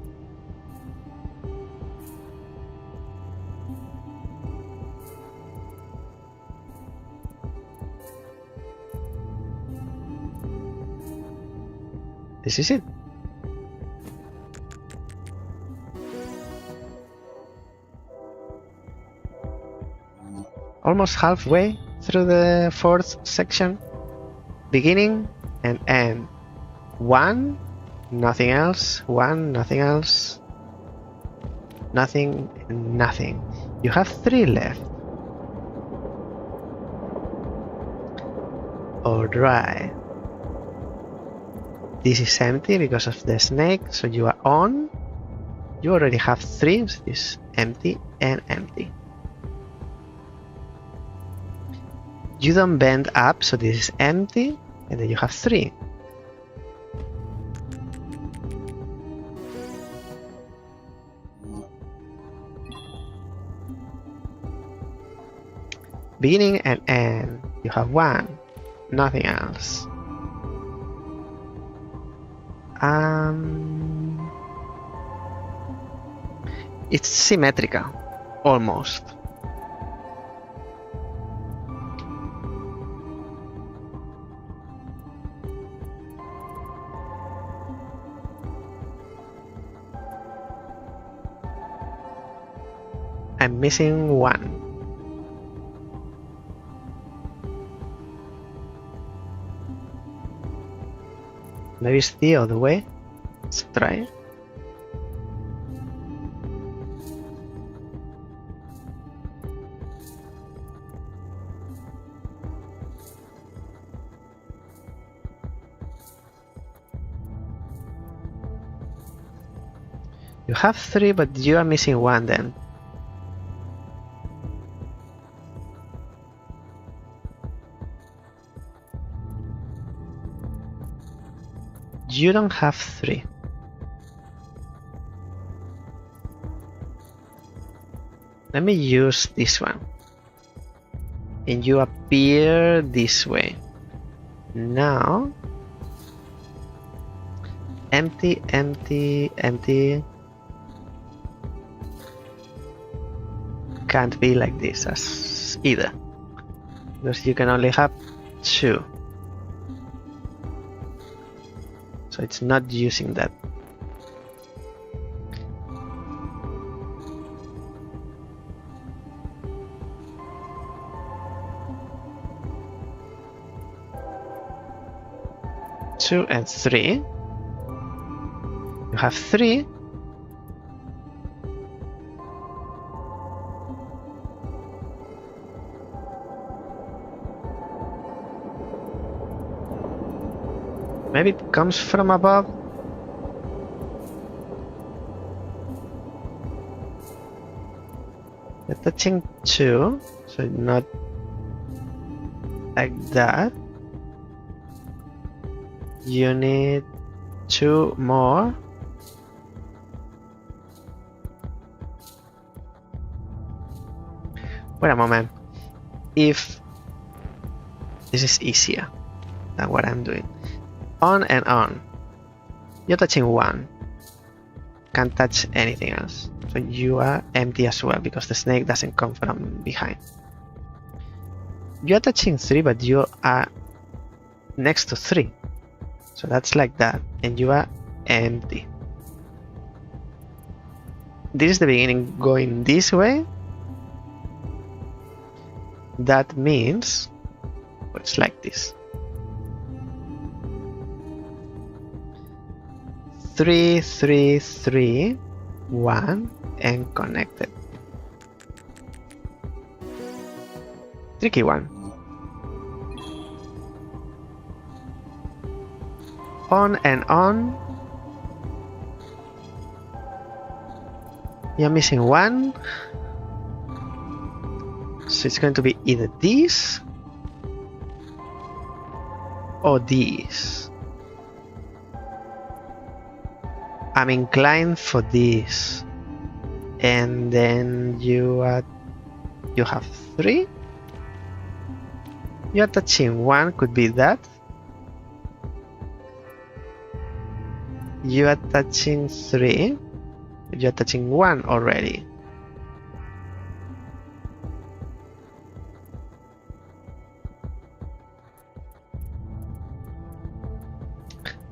This is it. Almost halfway. through the fourth section. Beginning and end. 1, nothing else. 1, nothing else. Nothing and nothing. You have 3 left. Alright. This is empty because of the snake, so you are on. You already have 3, so this is empty and empty. You don't bend up, so this is empty, and then you have 3. Beginning and end. You have 1, nothing else. It's symmetrical, almost. I'm missing 1. Maybe it's the other way. Let's try. You have 3, but you are missing 1 then. You don't have 3. Let me use this one. And you appear this way. Now, empty, empty, empty. Can't be like this as either, because you can only have 2. So it's not using that. Two and 3. You have 3. Maybe it comes from above. You're touching 2, so not like that. You need 2 more. Wait a moment. If this is easier than what I'm doing. On and on. You're touching 1. Can't touch anything else. So you are empty as well because the snake doesn't come from behind. You're touching 3, but you are next to 3. So that's like that. And you are empty. This is the beginning going this way. That means it's like this. 3, 3, 3, 1, and connected. Tricky one. On and on. You're missing 1. So it's going to be either this or this. I'm inclined for this. And then you have 3. You're touching 1, could be that. You are touching 3. You're touching 1 already.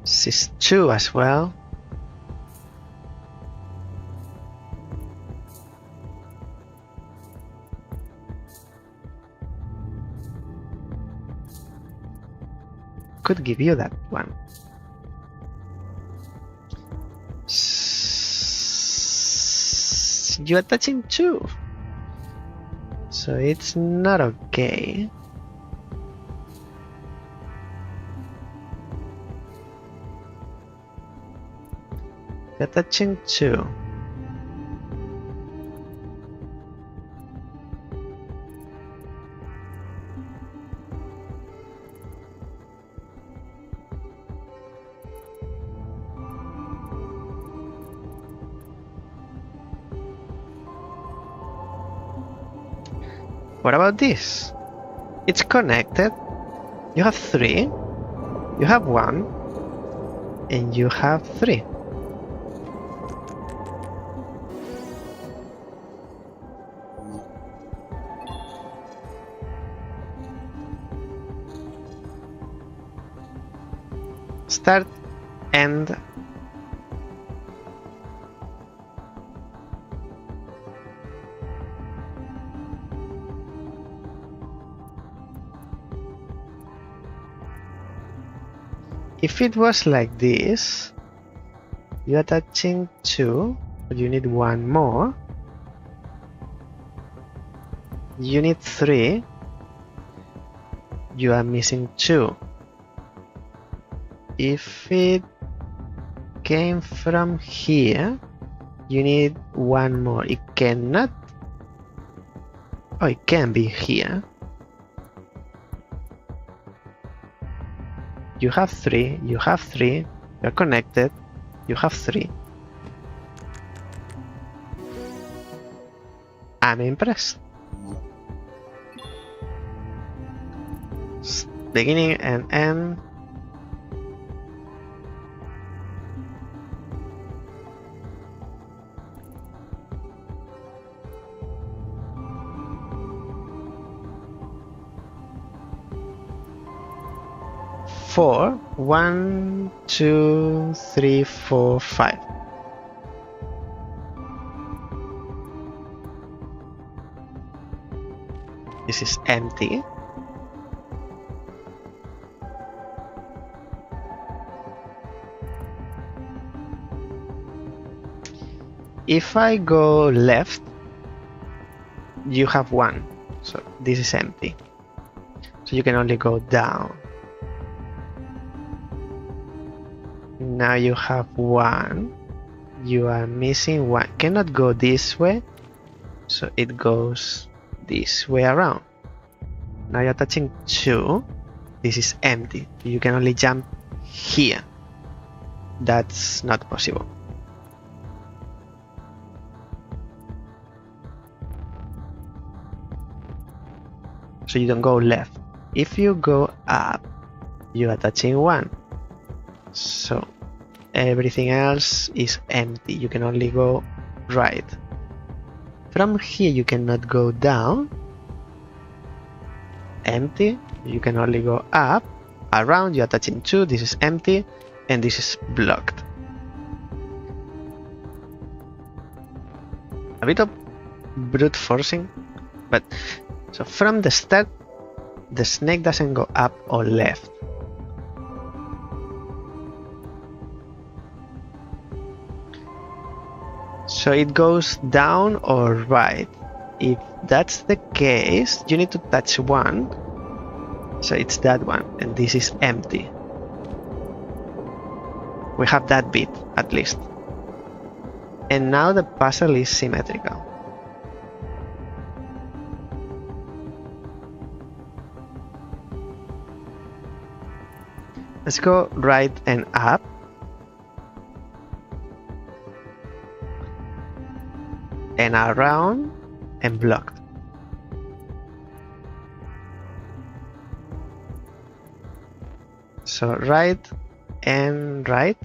This is 2 as well. could give you that one. You're touching 2. So it's not okay. You're touching 2. What about this? It's connected. You have 3, you have 1, and you have 3. Start, end. If it was like this, you are touching 2, but you need 1 more. You need 3, you are missing 2. If it came from here, you need 1 more. It cannot. Oh, it can be here. You have 3, you have 3, you're connected, you have 3. I'm impressed. Beginning and end. Four. 1, 2, 3, 4, 5. This is empty. If I go left, you have 1. So this is empty. So you can only go down. Now you have 1. You are missing 1. Cannot go this way, so it goes this way around. Now you're touching 2. This is empty. You can only jump here. That's not possible. So you don't go left. If you go up, you are touching 1. So everything else is empty. You can only go right. From here you cannot go down. Empty. You can only go up. Around you are touching 2. This is empty. And this is blocked. A bit of brute forcing. But so from the start, the snake doesn't go up or left. So it goes down or right. If that's the case, you need to touch 1. So it's that one, and this is empty. We have that bit, at least. And now the puzzle is symmetrical. Let's go right and up. And around and blocked. So right and right.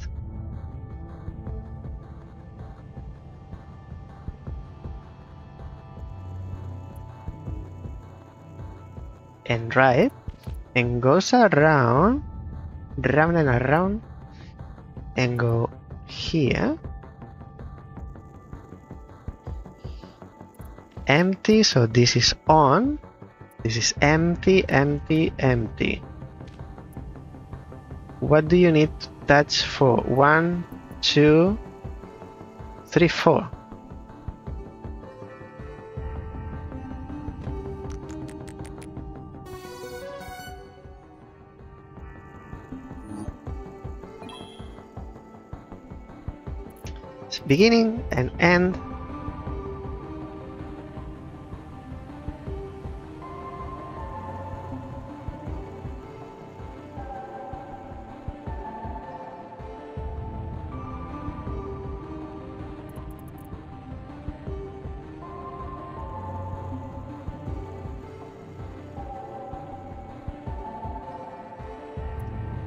And right. And goes around. Round and around. And go here. Empty, so this is on. This is empty, empty, empty. What do you need to touch for 1, 2, 3, 4? It's beginning and end.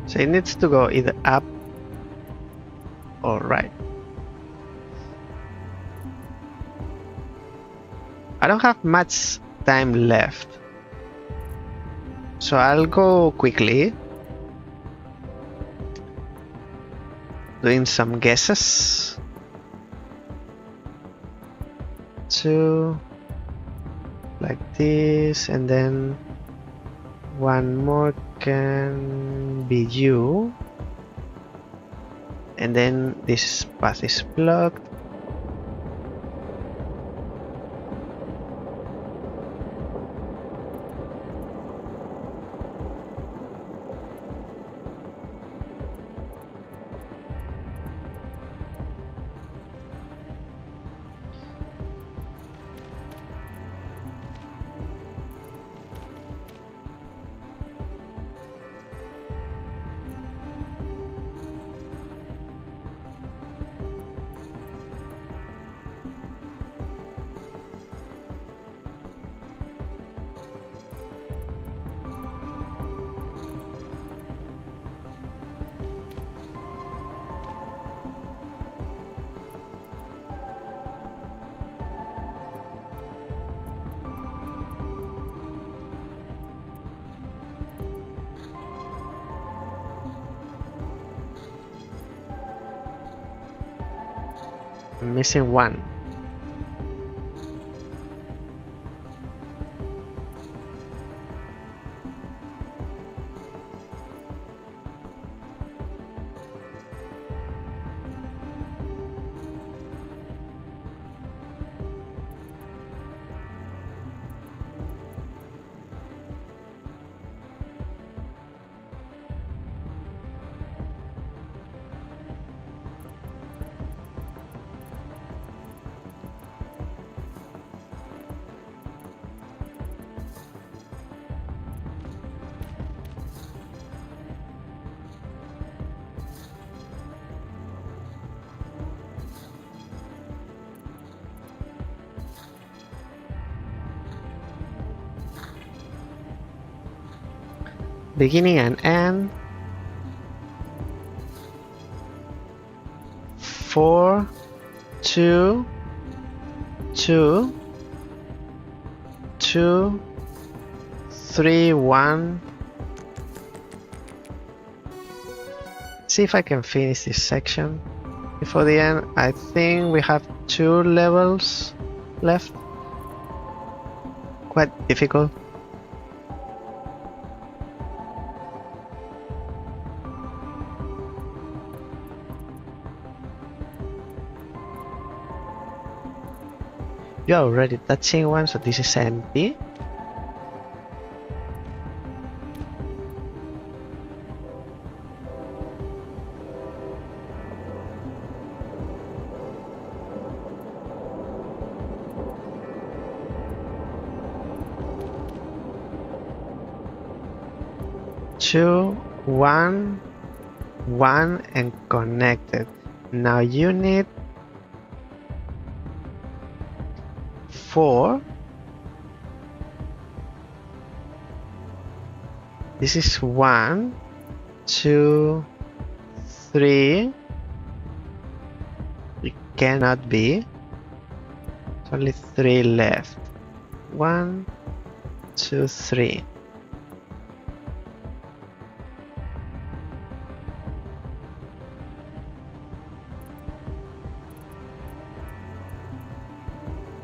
So it needs to go either up or right. I don't have much time left, so I'll go quickly, doing some guesses. 2 like this, and then one more can be you, and then this path is blocked. I'm missing one. Beginning and end. 4, 2, 2, 2, 3, 1. See if I can finish this section before the end. I think we have 2 levels left. Quite difficult. You're already touching one, so this is empty. Two, one, one, and connected. Now you need 4. This is 1, 2, 3. It cannot be. There's only 3 left. 1, 2, 3.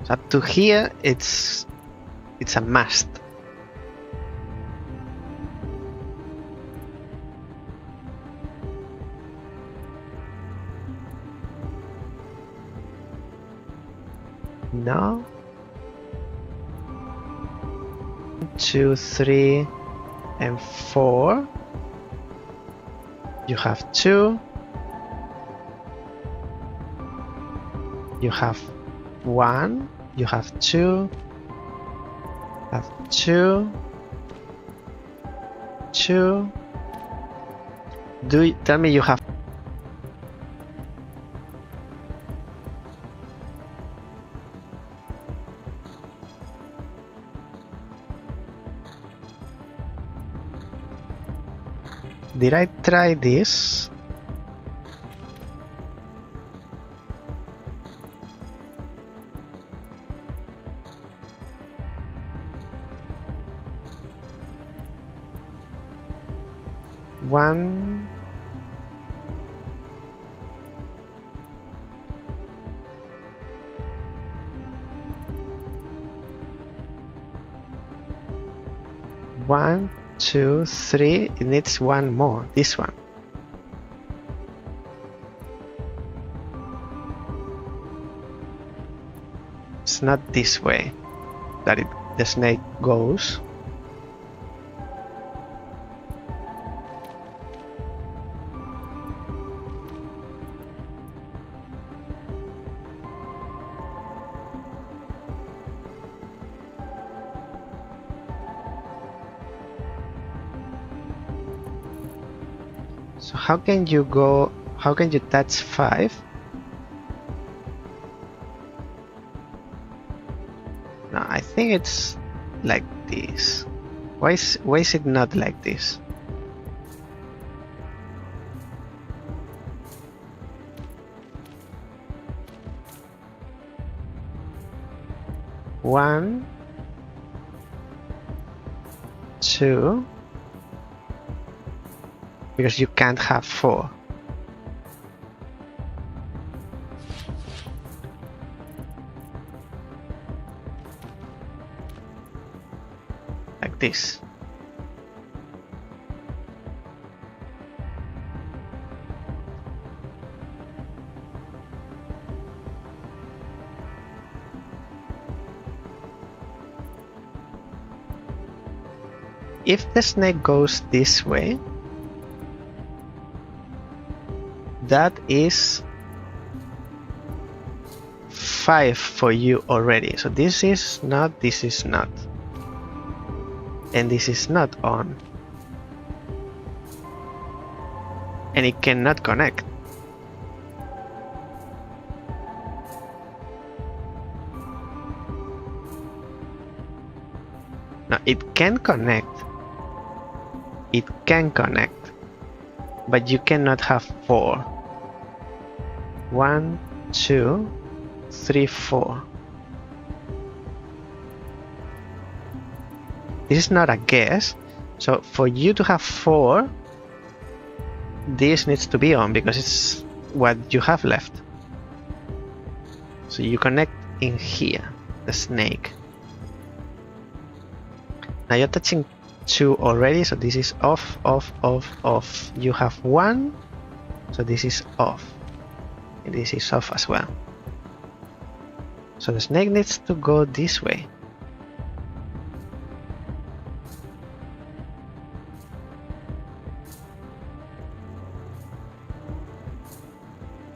So up to here, it's a must. No. 2, 3, and 4. You have 2. You have 1. You have 2. Have 2. 2. Tell me you have. Did I try this? One. One, 2, 3. It needs one more. This one. It's not this way that the snake goes. So how can you go? How can you touch 5? No, I think it's like this. Why is it not like this? One, 2. Because you can't have 4. Like this. If the snake goes this way, that is 5 for you already. So this is not, and this is not on, and it cannot connect. Now it can connect. It can connect, but you cannot have 4. 1, 2, 3, 4. This is not a guess. So for you to have 4, this needs to be on because it's what you have left. So you connect in here, the snake. Now you're touching 2 already, so this is off, off, off, off. You have 1, so this is off. And this is off as well. So the snake needs to go this way.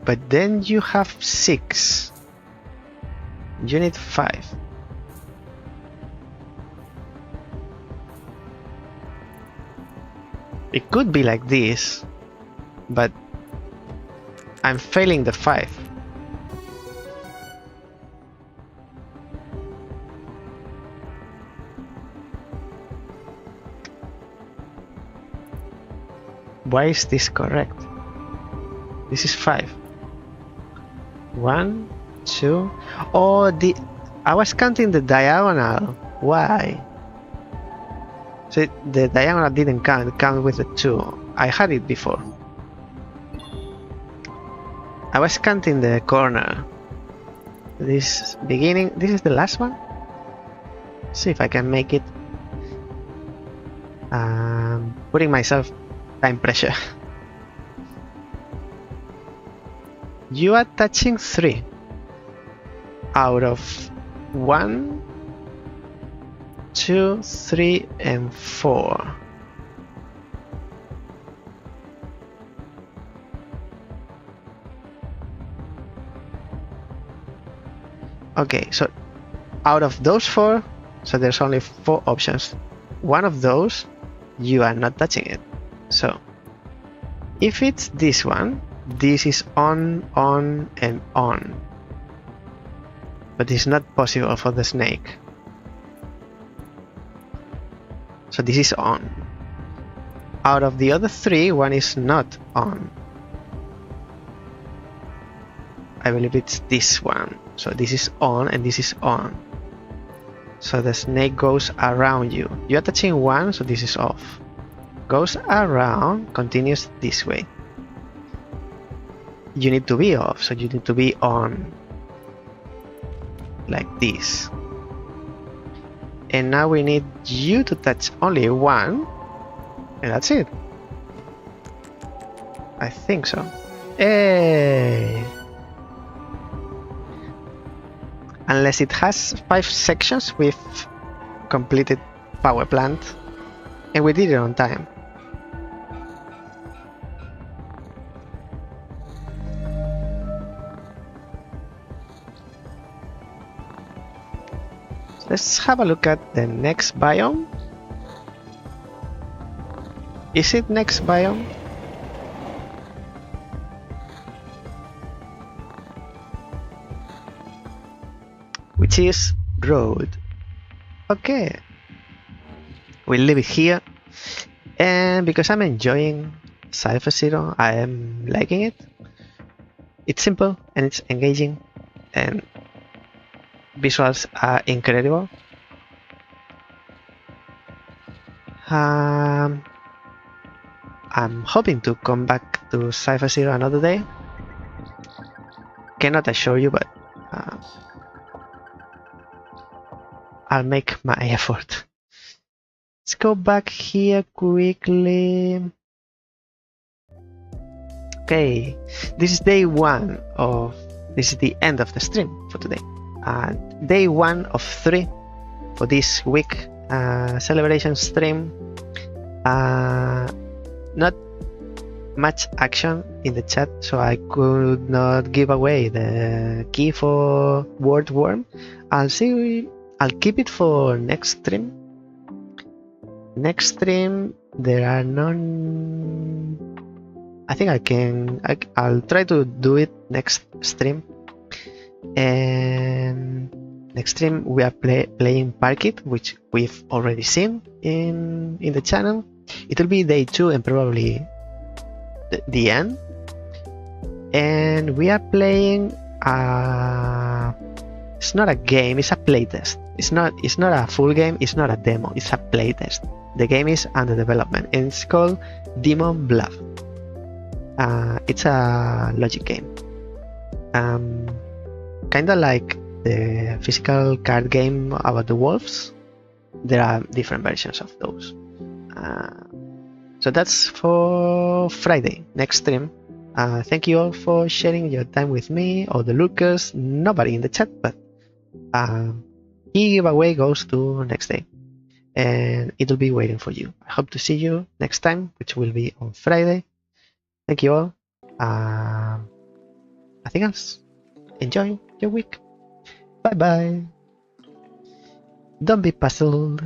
But then you have 6. You need 5. It could be like this, but I'm failing the 5. Why is this correct? This is 5. 1, 2. Oh, I was counting the diagonal. Why? So the diagonal didn't count. It counted with the 2. I had it before. I was counting the corner. This beginning. This is the last one. See if I can make it. Putting myself time pressure. You are touching 3 out of 1, 2, 3, and 4. Okay, so out of those 4, so there's only 4 options. One of those, you are not touching it. So if it's this one, this is on, and on. But it's not possible for the snake. So this is on. Out of the other 3, one is not on. I believe it's this one. So this is on and this is on. So the snake goes around you. You are touching one, so this is off. Goes around, continues this way. You need to be off, so you need to be on. Like this. And now we need you to touch only one. And that's it. I think so. Hey! Unless it has 5 sections with completed power plant, and we did it on time. Let's have a look at the next biome. Is it next biome? Which is road. Okay. We'll leave it here. And because I'm enjoying Cipher Zero, I am liking it. It's simple and it's engaging, and visuals are incredible. I'm hoping to come back to Cipher Zero another day. Cannot assure you, but I'll make my effort. Let's go back here quickly. Okay, this is day 1 of. This is the end of the stream for today. Day 1 of 3 for this week celebration stream. Not much action in the chat, so I could not give away the key for Word Worm. I'll keep it for next stream. Next stream, there are none. I think I'll try to do it next stream. And next stream we are playing Park It, which we've already seen in the channel. It will be day 2 and probably the end. And we are playing. It's not a game. It's a playtest. It's not a full game. It's not a demo. It's a playtest. The game is under development and it's called Demon Bluff. It's a logic game. Kinda like the physical card game about the wolves. There are different versions of those. So that's for Friday, next stream. Thank you all for sharing your time with me, all the lookers, nobody in the chat, but giveaway goes to next day. And it'll be waiting for you. I hope to see you next time, which will be on Friday. Thank you all. Nothing else. Enjoy your week. Bye bye. Don't be puzzled.